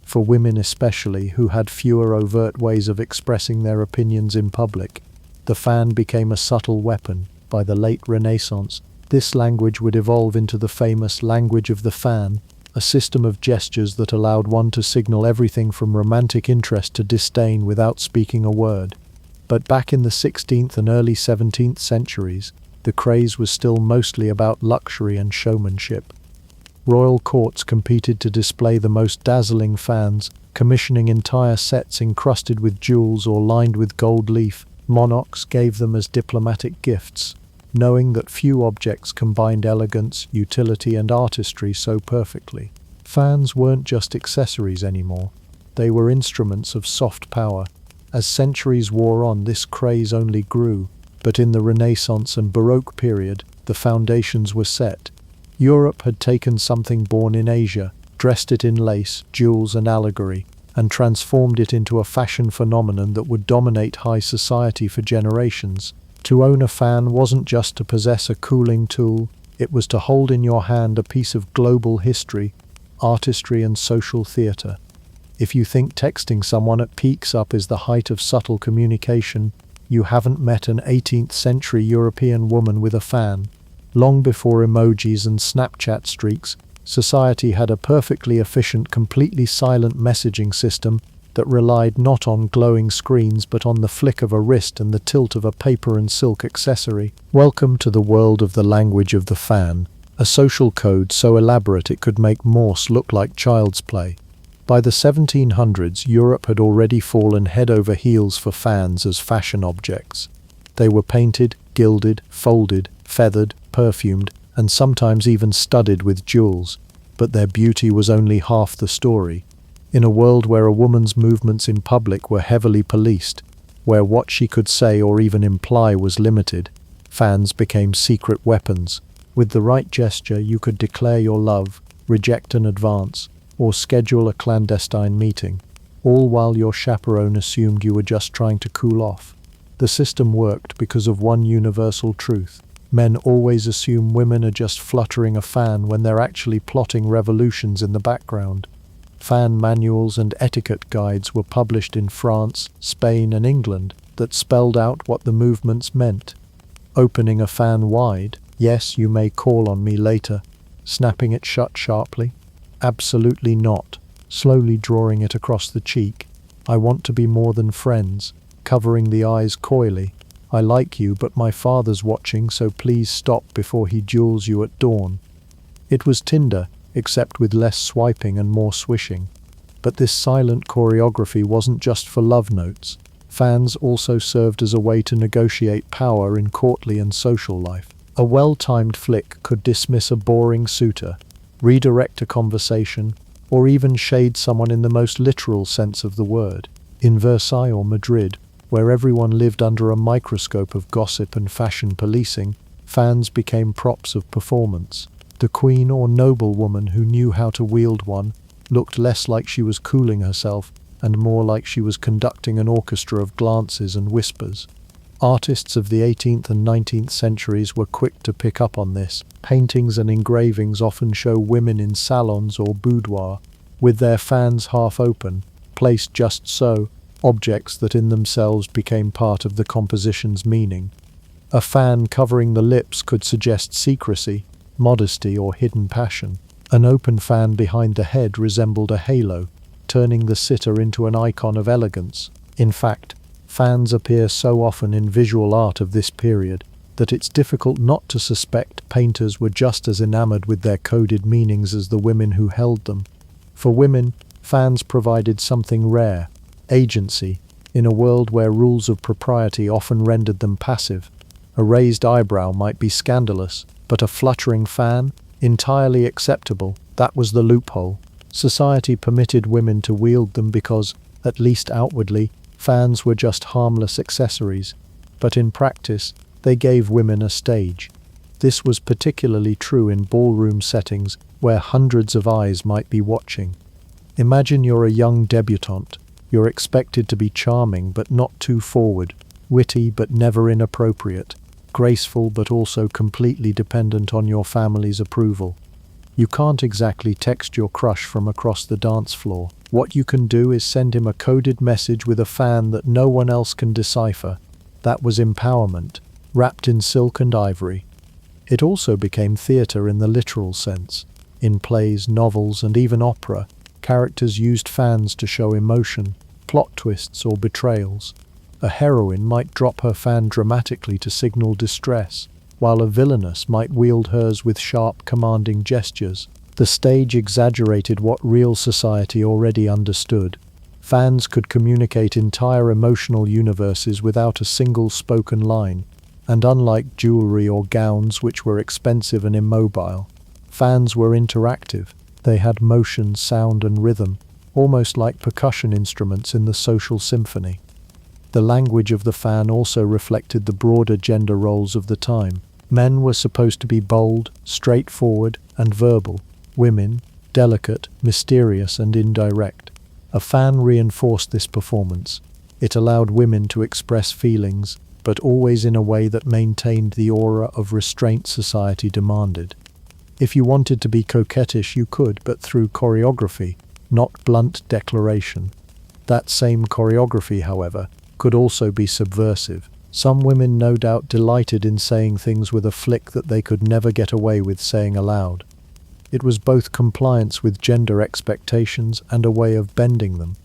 For women especially, who had fewer overt ways of expressing their opinions in public, the fan became a subtle weapon. By the late Renaissance, this language would evolve into the famous language of the fan, a system of gestures that allowed one to signal everything from romantic interest to disdain without speaking a word. But back in the 16th and early 17th centuries, the craze was still mostly about luxury and showmanship. Royal courts competed to display the most dazzling fans, commissioning entire sets encrusted with jewels or lined with gold leaf. Monarchs gave them as diplomatic gifts, knowing that few objects combined elegance, utility, and artistry so perfectly. Fans weren't just accessories anymore. They were instruments of soft power. As centuries wore on, this craze only grew, but in the Renaissance and Baroque period, the foundations were set. Europe had taken something born in Asia, dressed it in lace, jewels, and allegory, and transformed it into a fashion phenomenon that would dominate high society for generations. To own a fan wasn't just to possess a cooling tool, it was to hold in your hand a piece of global history, artistry, and social theatre. If you think texting someone at peaks up is the height of subtle communication, you haven't met an 18th century European woman with a fan. Long before emojis and Snapchat streaks, society had a perfectly efficient, completely silent messaging system that relied not on glowing screens but on the flick of a wrist and the tilt of a paper and silk accessory. Welcome to the world of the language of the fan, a social code so elaborate it could make Morse look like child's play. By the 1700s, Europe had already fallen head over heels for fans as fashion objects. They were painted, gilded, folded, feathered, perfumed, and sometimes even studded with jewels, but their beauty was only half the story. In a world where a woman's movements in public were heavily policed, where what she could say or even imply was limited, fans became secret weapons. With the right gesture, you could declare your love, reject an advance, or schedule a clandestine meeting, all while your chaperone assumed you were just trying to cool off. The system worked because of one universal truth. Men always assume women are just fluttering a fan when they're actually plotting revolutions in the background. Fan manuals and etiquette guides were published in France, Spain, and England that spelled out what the movements meant. Opening a fan wide, yes, you may call on me later. Snapping it shut sharply, absolutely not. Slowly drawing it across the cheek, I want to be more than friends. Covering the eyes coyly, I like you, but my father's watching, so please stop before he duels you at dawn. It was Tinder, except with less swiping and more swishing. But this silent choreography wasn't just for love notes. Fans also served as a way to negotiate power in courtly and social life. A well-timed flick could dismiss a boring suitor, redirect a conversation, or even shade someone in the most literal sense of the word. In Versailles or Madrid, where everyone lived under a microscope of gossip and fashion policing, fans became props of performance. The queen or noblewoman who knew how to wield one looked less like she was cooling herself and more like she was conducting an orchestra of glances and whispers. Artists of the 18th and 19th centuries were quick to pick up on this. Paintings and engravings often show women in salons or boudoir, with their fans half open, placed just so, objects that in themselves became part of the composition's meaning. A fan covering the lips could suggest secrecy, modesty, or hidden passion. An open fan behind the head resembled a halo, turning the sitter into an icon of elegance. In fact, fans appear so often in visual art of this period that it's difficult not to suspect painters were just as enamored with their coded meanings as the women who held them. For women, fans provided something rare, agency, in a world where rules of propriety often rendered them passive. A raised eyebrow might be scandalous, but a fluttering fan, entirely acceptable. That was the loophole. Society permitted women to wield them because, at least outwardly, fans were just harmless accessories, but in practice, they gave women a stage. This was particularly true in ballroom settings where hundreds of eyes might be watching. Imagine you're a young debutante. You're expected to be charming but not too forward, witty but never inappropriate, graceful but also completely dependent on your family's approval. You can't exactly text your crush from across the dance floor. What you can do is send him a coded message with a fan that no one else can decipher. That was empowerment, wrapped in silk and ivory. It also became theatre in the literal sense. In plays, novels, and even opera, characters used fans to show emotion, plot twists, or betrayals. A heroine might drop her fan dramatically to signal distress, while a villainess might wield hers with sharp, commanding gestures. The stage exaggerated what real society already understood. Fans could communicate entire emotional universes without a single spoken line, and unlike jewelry or gowns which were expensive and immobile, fans were interactive. They had motion, sound, and rhythm, almost like percussion instruments in the social symphony. The language of the fan also reflected the broader gender roles of the time. Men were supposed to be bold, straightforward, and verbal. Women, delicate, mysterious, and indirect. A fan reinforced this performance. It allowed women to express feelings, but always in a way that maintained the aura of restraint society demanded. If you wanted to be coquettish, you could, but through choreography, not blunt declaration. That same choreography, however, could also be subversive. Some women no doubt delighted in saying things with a flick that they could never get away with saying aloud. It was both compliance with gender expectations and a way of bending them.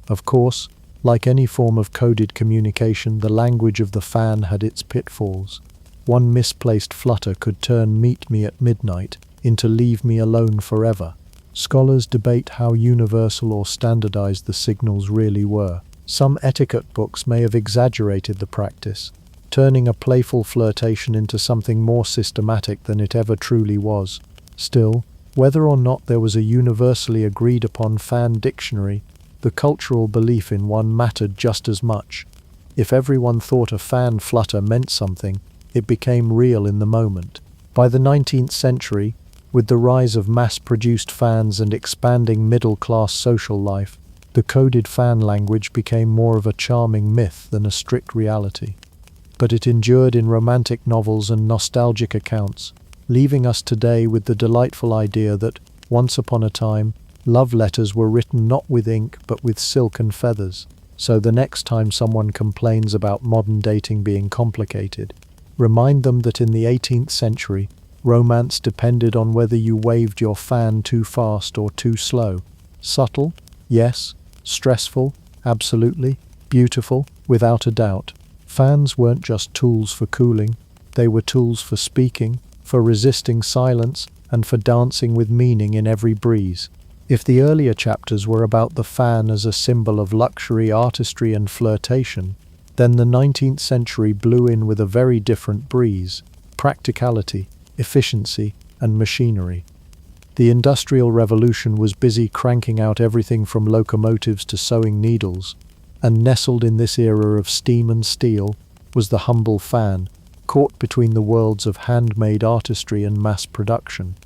Of course, like any form of coded communication, the language of the fan had its pitfalls. One misplaced flutter could turn "meet me at midnight" into "leave me alone forever." Scholars debate how universal or standardized the signals really were. Some etiquette books may have exaggerated the practice, turning a playful flirtation into something more systematic than it ever truly was. Still, whether or not there was a universally agreed upon fan dictionary, the cultural belief in one mattered just as much. If everyone thought a fan flutter meant something, it became real in the moment. By the 19th century, with the rise of mass-produced fans and expanding middle-class social life, the coded fan language became more of a charming myth than a strict reality. But it endured in romantic novels and nostalgic accounts, leaving us today with the delightful idea that, once upon a time, love letters were written not with ink but with silk and feathers. So the next time someone complains about modern dating being complicated, remind them that in the 18th century, romance depended on whether you waved your fan too fast or too slow. Subtle? Yes. Stressful? Absolutely. Beautiful? Without a doubt. Fans weren't just tools for cooling, they were tools for speaking, for resisting silence, and for dancing with meaning in every breeze. If the earlier chapters were about the fan as a symbol of luxury, artistry, and flirtation, then the 19th century blew in with a very different breeze: practicality, efficiency, and machinery. The Industrial Revolution was busy cranking out everything from locomotives to sewing needles, and nestled in this era of steam and steel was the humble fan, caught between the worlds of handmade artistry and mass production.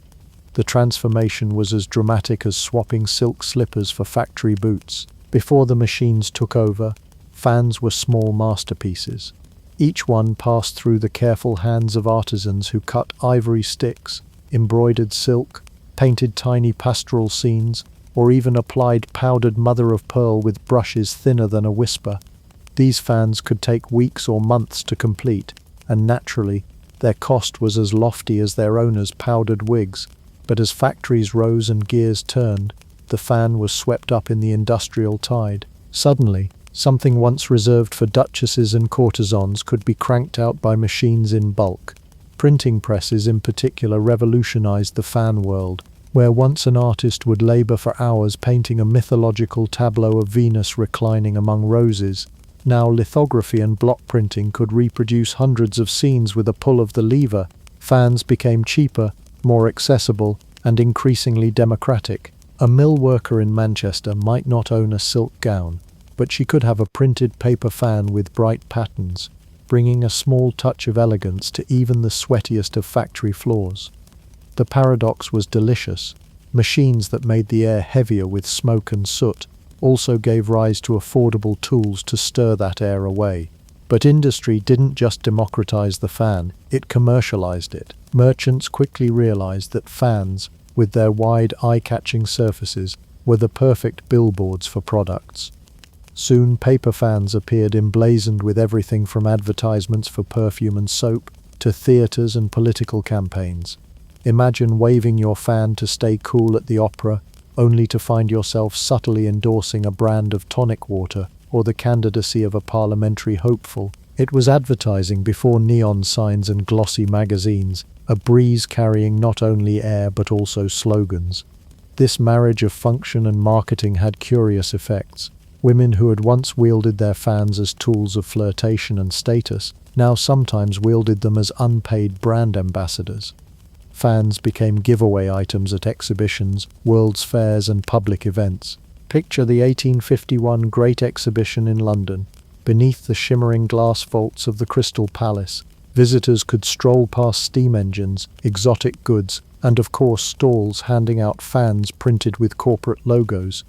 The transformation was as dramatic as swapping silk slippers for factory boots. Before the machines took over, fans were small masterpieces. Each one passed through the careful hands of artisans who cut ivory sticks, embroidered silk, painted tiny pastoral scenes, or even applied powdered mother-of-pearl with brushes thinner than a whisper. These fans could take weeks or months to complete, and naturally, their cost was as lofty as their owners' powdered wigs. But as factories rose and gears turned, the fan was swept up in the industrial tide. Suddenly, something once reserved for duchesses and courtesans could be cranked out by machines in bulk. Printing presses in particular revolutionized the fan world, where once an artist would labor for hours painting a mythological tableau of Venus reclining among roses. Now lithography and block printing could reproduce hundreds of scenes with a pull of the lever. Fans became cheaper, more accessible, and increasingly democratic. A mill worker in Manchester might not own a silk gown, but she could have a printed paper fan with bright patterns, bringing a small touch of elegance to even the sweatiest of factory floors. The paradox was delicious. Machines that made the air heavier with smoke and soot also gave rise to affordable tools to stir that air away. But industry didn't just democratize the fan, it commercialized it. Merchants quickly realized that fans, with their wide, eye-catching surfaces, were the perfect billboards for products. Soon paper fans appeared emblazoned with everything from advertisements for perfume and soap to theaters and political campaigns. Imagine waving your fan to stay cool at the opera, only to find yourself subtly endorsing a brand of tonic water or the candidacy of a parliamentary hopeful. It was advertising before neon signs and glossy magazines, a breeze carrying not only air but also slogans. This marriage of function and marketing had curious effects. Women who had once wielded their fans as tools of flirtation and status now sometimes wielded them as unpaid brand ambassadors. Fans became giveaway items at exhibitions, world's fairs and public events. Picture the 1851 Great Exhibition in London. Beneath the shimmering glass vaults of the Crystal Palace, visitors could stroll past steam engines, exotic goods, and of course stalls handing out fans printed with corporate logos.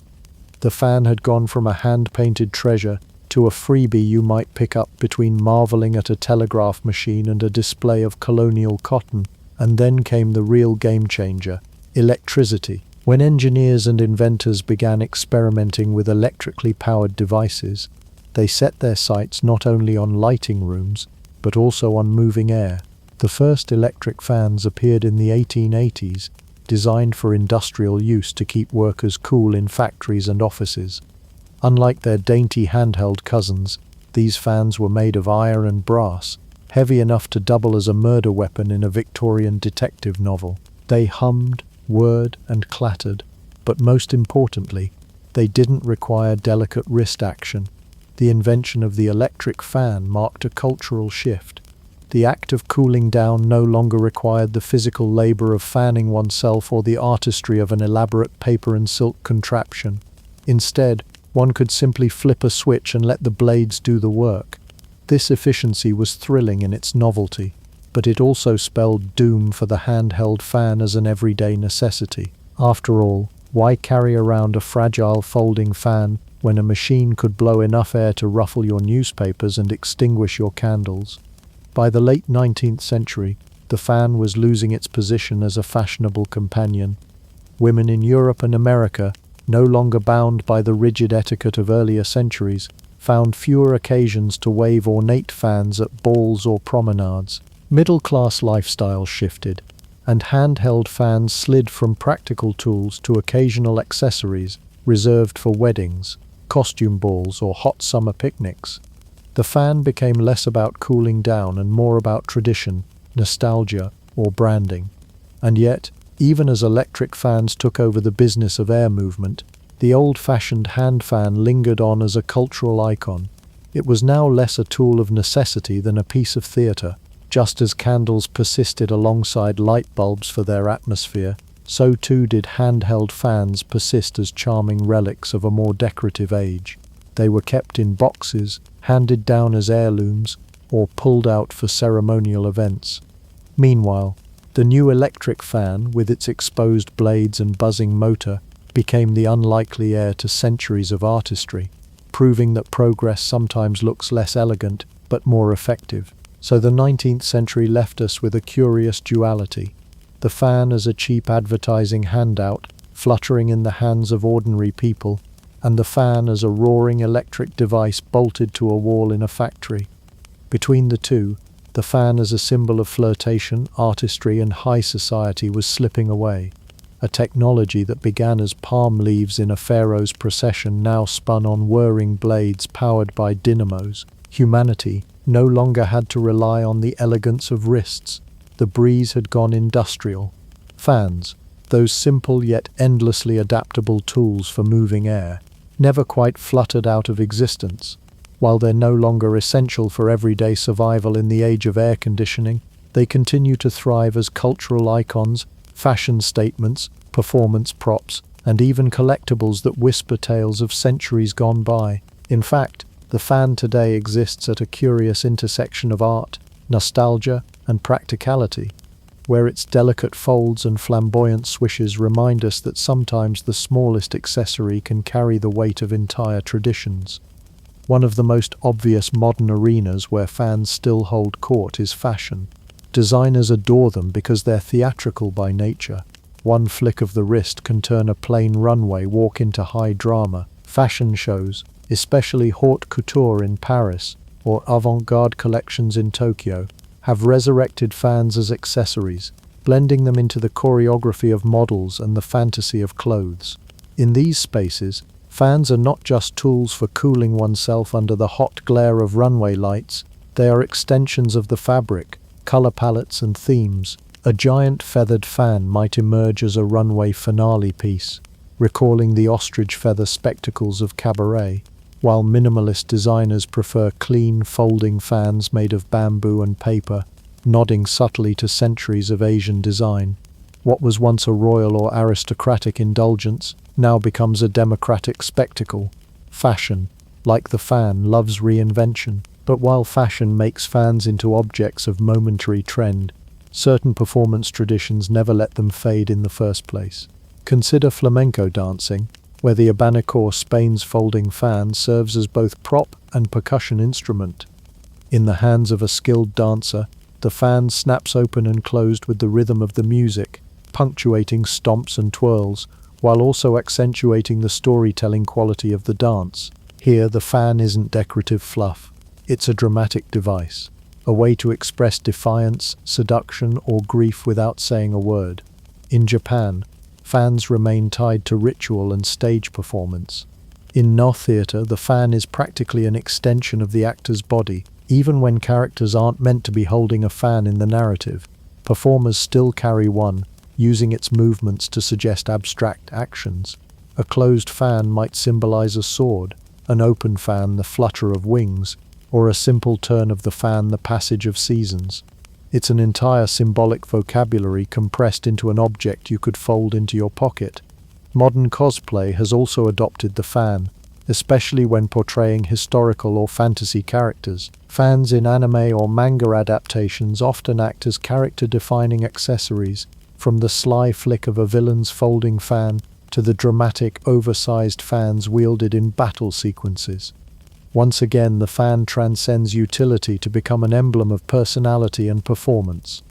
The fan had gone from a hand-painted treasure to a freebie you might pick up between marveling at a telegraph machine and a display of colonial cotton. And then came the real game-changer, electricity. When engineers and inventors began experimenting with electrically powered devices, they set their sights not only on lighting rooms, but also on moving air. The first electric fans appeared in the 1880s, designed for industrial use to keep workers cool in factories and offices. Unlike their dainty handheld cousins, these fans were made of iron and brass, heavy enough to double as a murder weapon in a Victorian detective novel. They hummed, whirred, and clattered, but most importantly, they didn't require delicate wrist action. The invention of the electric fan marked a cultural shift. The act of cooling down no longer required the physical labor of fanning oneself or the artistry of an elaborate paper and silk contraption. Instead, one could simply flip a switch and let the blades do the work. This efficiency was thrilling in its novelty, but it also spelled doom for the handheld fan as an everyday necessity. After all, why carry around a fragile folding fan when a machine could blow enough air to ruffle your newspapers and extinguish your candles? By the late 19th century, the fan was losing its position as a fashionable companion. Women in Europe and America, no longer bound by the rigid etiquette of earlier centuries, found fewer occasions to wave ornate fans at balls or promenades. Middle-class lifestyles shifted, and handheld fans slid from practical tools to occasional accessories reserved for weddings, costume balls, or hot summer picnics. The fan became less about cooling down and more about tradition, nostalgia, or branding. And yet, even as electric fans took over the business of air movement, the old-fashioned hand fan lingered on as a cultural icon. It was now less a tool of necessity than a piece of theatre. Just as candles persisted alongside light bulbs for their atmosphere, so too did handheld fans persist as charming relics of a more decorative age. They were kept in boxes, handed down as heirlooms, or pulled out for ceremonial events. Meanwhile, The new electric fan, with its exposed blades and buzzing motor, became the unlikely heir to centuries of artistry, proving that progress sometimes looks less elegant but more effective. So the 19th century left us with a curious duality: the fan as a cheap advertising handout, fluttering in the hands of ordinary people, and the fan as a roaring electric device bolted to a wall in a factory. Between the two, the fan as a symbol of flirtation, artistry, and high society was slipping away. A technology that began as palm leaves in a pharaoh's procession now spun on whirring blades powered by dynamos. Humanity no longer had to rely on the elegance of wrists. The breeze had gone industrial. Fans, those simple yet endlessly adaptable tools for moving air, never quite fluttered out of existence. While they're no longer essential for everyday survival in the age of air conditioning, they continue to thrive as cultural icons, fashion statements, performance props, and even collectibles that whisper tales of centuries gone by. In fact, the fan today exists at a curious intersection of art, nostalgia, and practicality, where its delicate folds and flamboyant swishes remind us that sometimes the smallest accessory can carry the weight of entire traditions. One of the most obvious modern arenas where fans still hold court is fashion. Designers adore them because they're theatrical by nature. One flick of the wrist can turn a plain runway walk into high drama. Fashion shows, especially haute couture in Paris or avant-garde collections in Tokyo, have resurrected fans as accessories, blending them into the choreography of models and the fantasy of clothes. In these spaces, fans are not just tools for cooling oneself under the hot glare of runway lights, they are extensions of the fabric, color palettes, and themes. A giant feathered fan might emerge as a runway finale piece, recalling the ostrich feather spectacles of cabaret, while minimalist designers prefer clean, folding fans made of bamboo and paper, nodding subtly to centuries of Asian design. What was once a royal or aristocratic indulgence now becomes a democratic spectacle. Fashion, like the fan, loves reinvention. But while fashion makes fans into objects of momentary trend, certain performance traditions never let them fade in the first place. Consider flamenco dancing, where the abanico, Spain's folding fan, serves as both prop and percussion instrument. In the hands of a skilled dancer, the fan snaps open and closed with the rhythm of the music, punctuating stomps and twirls, while also accentuating the storytelling quality of the dance. Here, the fan isn't decorative fluff. It's a dramatic device, a way to express defiance, seduction, or grief without saying a word. In Japan, fans remain tied to ritual and stage performance. In Noh theatre, the fan is practically an extension of the actor's body. Even when characters aren't meant to be holding a fan in the narrative, performers still carry one, using its movements to suggest abstract actions. A closed fan might symbolize a sword, an open fan the flutter of wings, or a simple turn of the fan the passage of seasons. It's an entire symbolic vocabulary compressed into an object you could fold into your pocket. Modern cosplay has also adopted the fan, especially when portraying historical or fantasy characters. Fans in anime or manga adaptations often act as character-defining accessories, from the sly flick of a villain's folding fan to the dramatic, oversized fans wielded in battle sequences. Once again, the fan transcends utility to become an emblem of personality and performance.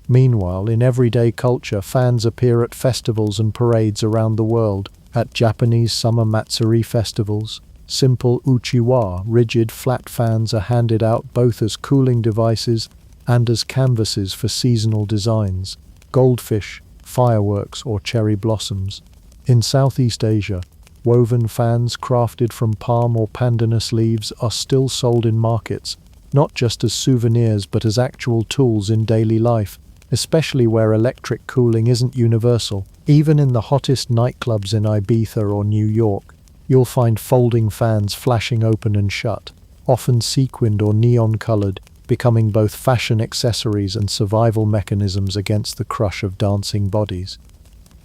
Meanwhile, in everyday culture, fans appear at festivals and parades around the world. At Japanese summer matsuri festivals, simple uchiwa, rigid flat fans are handed out both as cooling devices and as canvases for seasonal designs, goldfish, fireworks, or cherry blossoms. In Southeast Asia, woven fans crafted from palm or pandanus leaves are still sold in markets, not just as souvenirs but as actual tools in daily life, especially where electric cooling isn't universal. Even in the hottest nightclubs in Ibiza or New York, you'll find folding fans flashing open and shut, often sequined or neon-colored, becoming both fashion accessories and survival mechanisms against the crush of dancing bodies.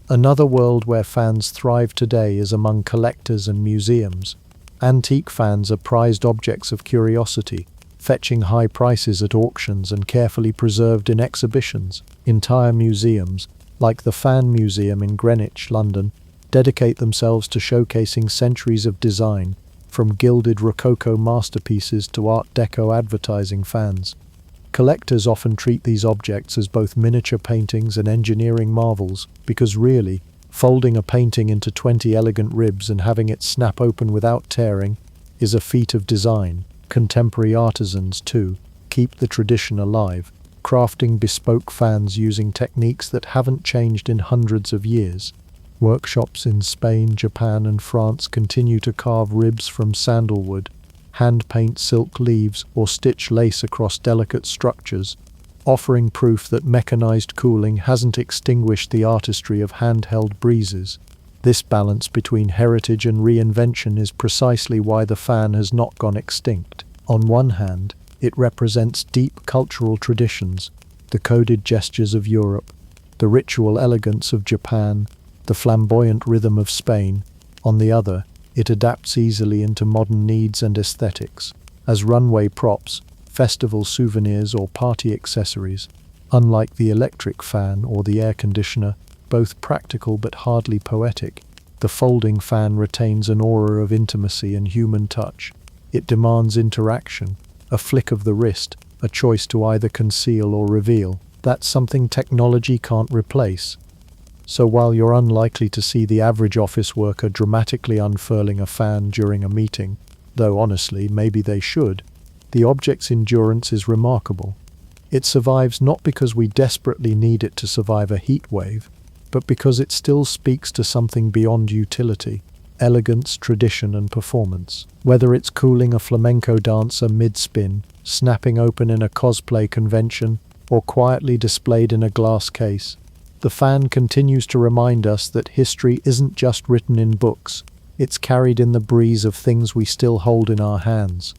Another world where fans thrive today is among collectors and museums. Antique fans are prized objects of curiosity. fetching high prices at auctions and carefully preserved in exhibitions. Entire museums, like the Fan Museum in Greenwich, London, dedicate themselves to showcasing centuries of design, from gilded Rococo masterpieces to Art Deco advertising fans. Collectors often treat these objects as both miniature paintings and engineering marvels, because really, folding a painting into 20 elegant ribs and having it snap open without tearing is a feat of design. Contemporary artisans, too, keep the tradition alive, crafting bespoke fans using techniques that haven't changed in hundreds of years. Workshops in Spain, Japan, and France continue to carve ribs from sandalwood, hand paint silk leaves, or stitch lace across delicate structures, offering proof that mechanized cooling hasn't extinguished the artistry of handheld breezes. This balance between heritage and reinvention is precisely why the fan has not gone extinct. On one hand, it represents deep cultural traditions, the coded gestures of Europe, the ritual elegance of Japan, the flamboyant rhythm of Spain. On the other, it adapts easily into modern needs and aesthetics, as runway props, festival souvenirs, or party accessories. Unlike the electric fan or the air conditioner, both practical but hardly poetic, the folding fan retains an aura of intimacy and human touch. It demands interaction, a flick of the wrist, a choice to either conceal or reveal. That's something technology can't replace. So while you're unlikely to see the average office worker dramatically unfurling a fan during a meeting, though honestly, maybe they should, the object's endurance is remarkable. It survives not because we desperately need it to survive a heat wave, but because it still speaks to something beyond utility: elegance, tradition, and performance. Whether it's cooling a flamenco dancer mid-spin, snapping open in a cosplay convention, or quietly displayed in a glass case, the fan continues to remind us that history isn't just written in books, it's carried in the breeze of things we still hold in our hands.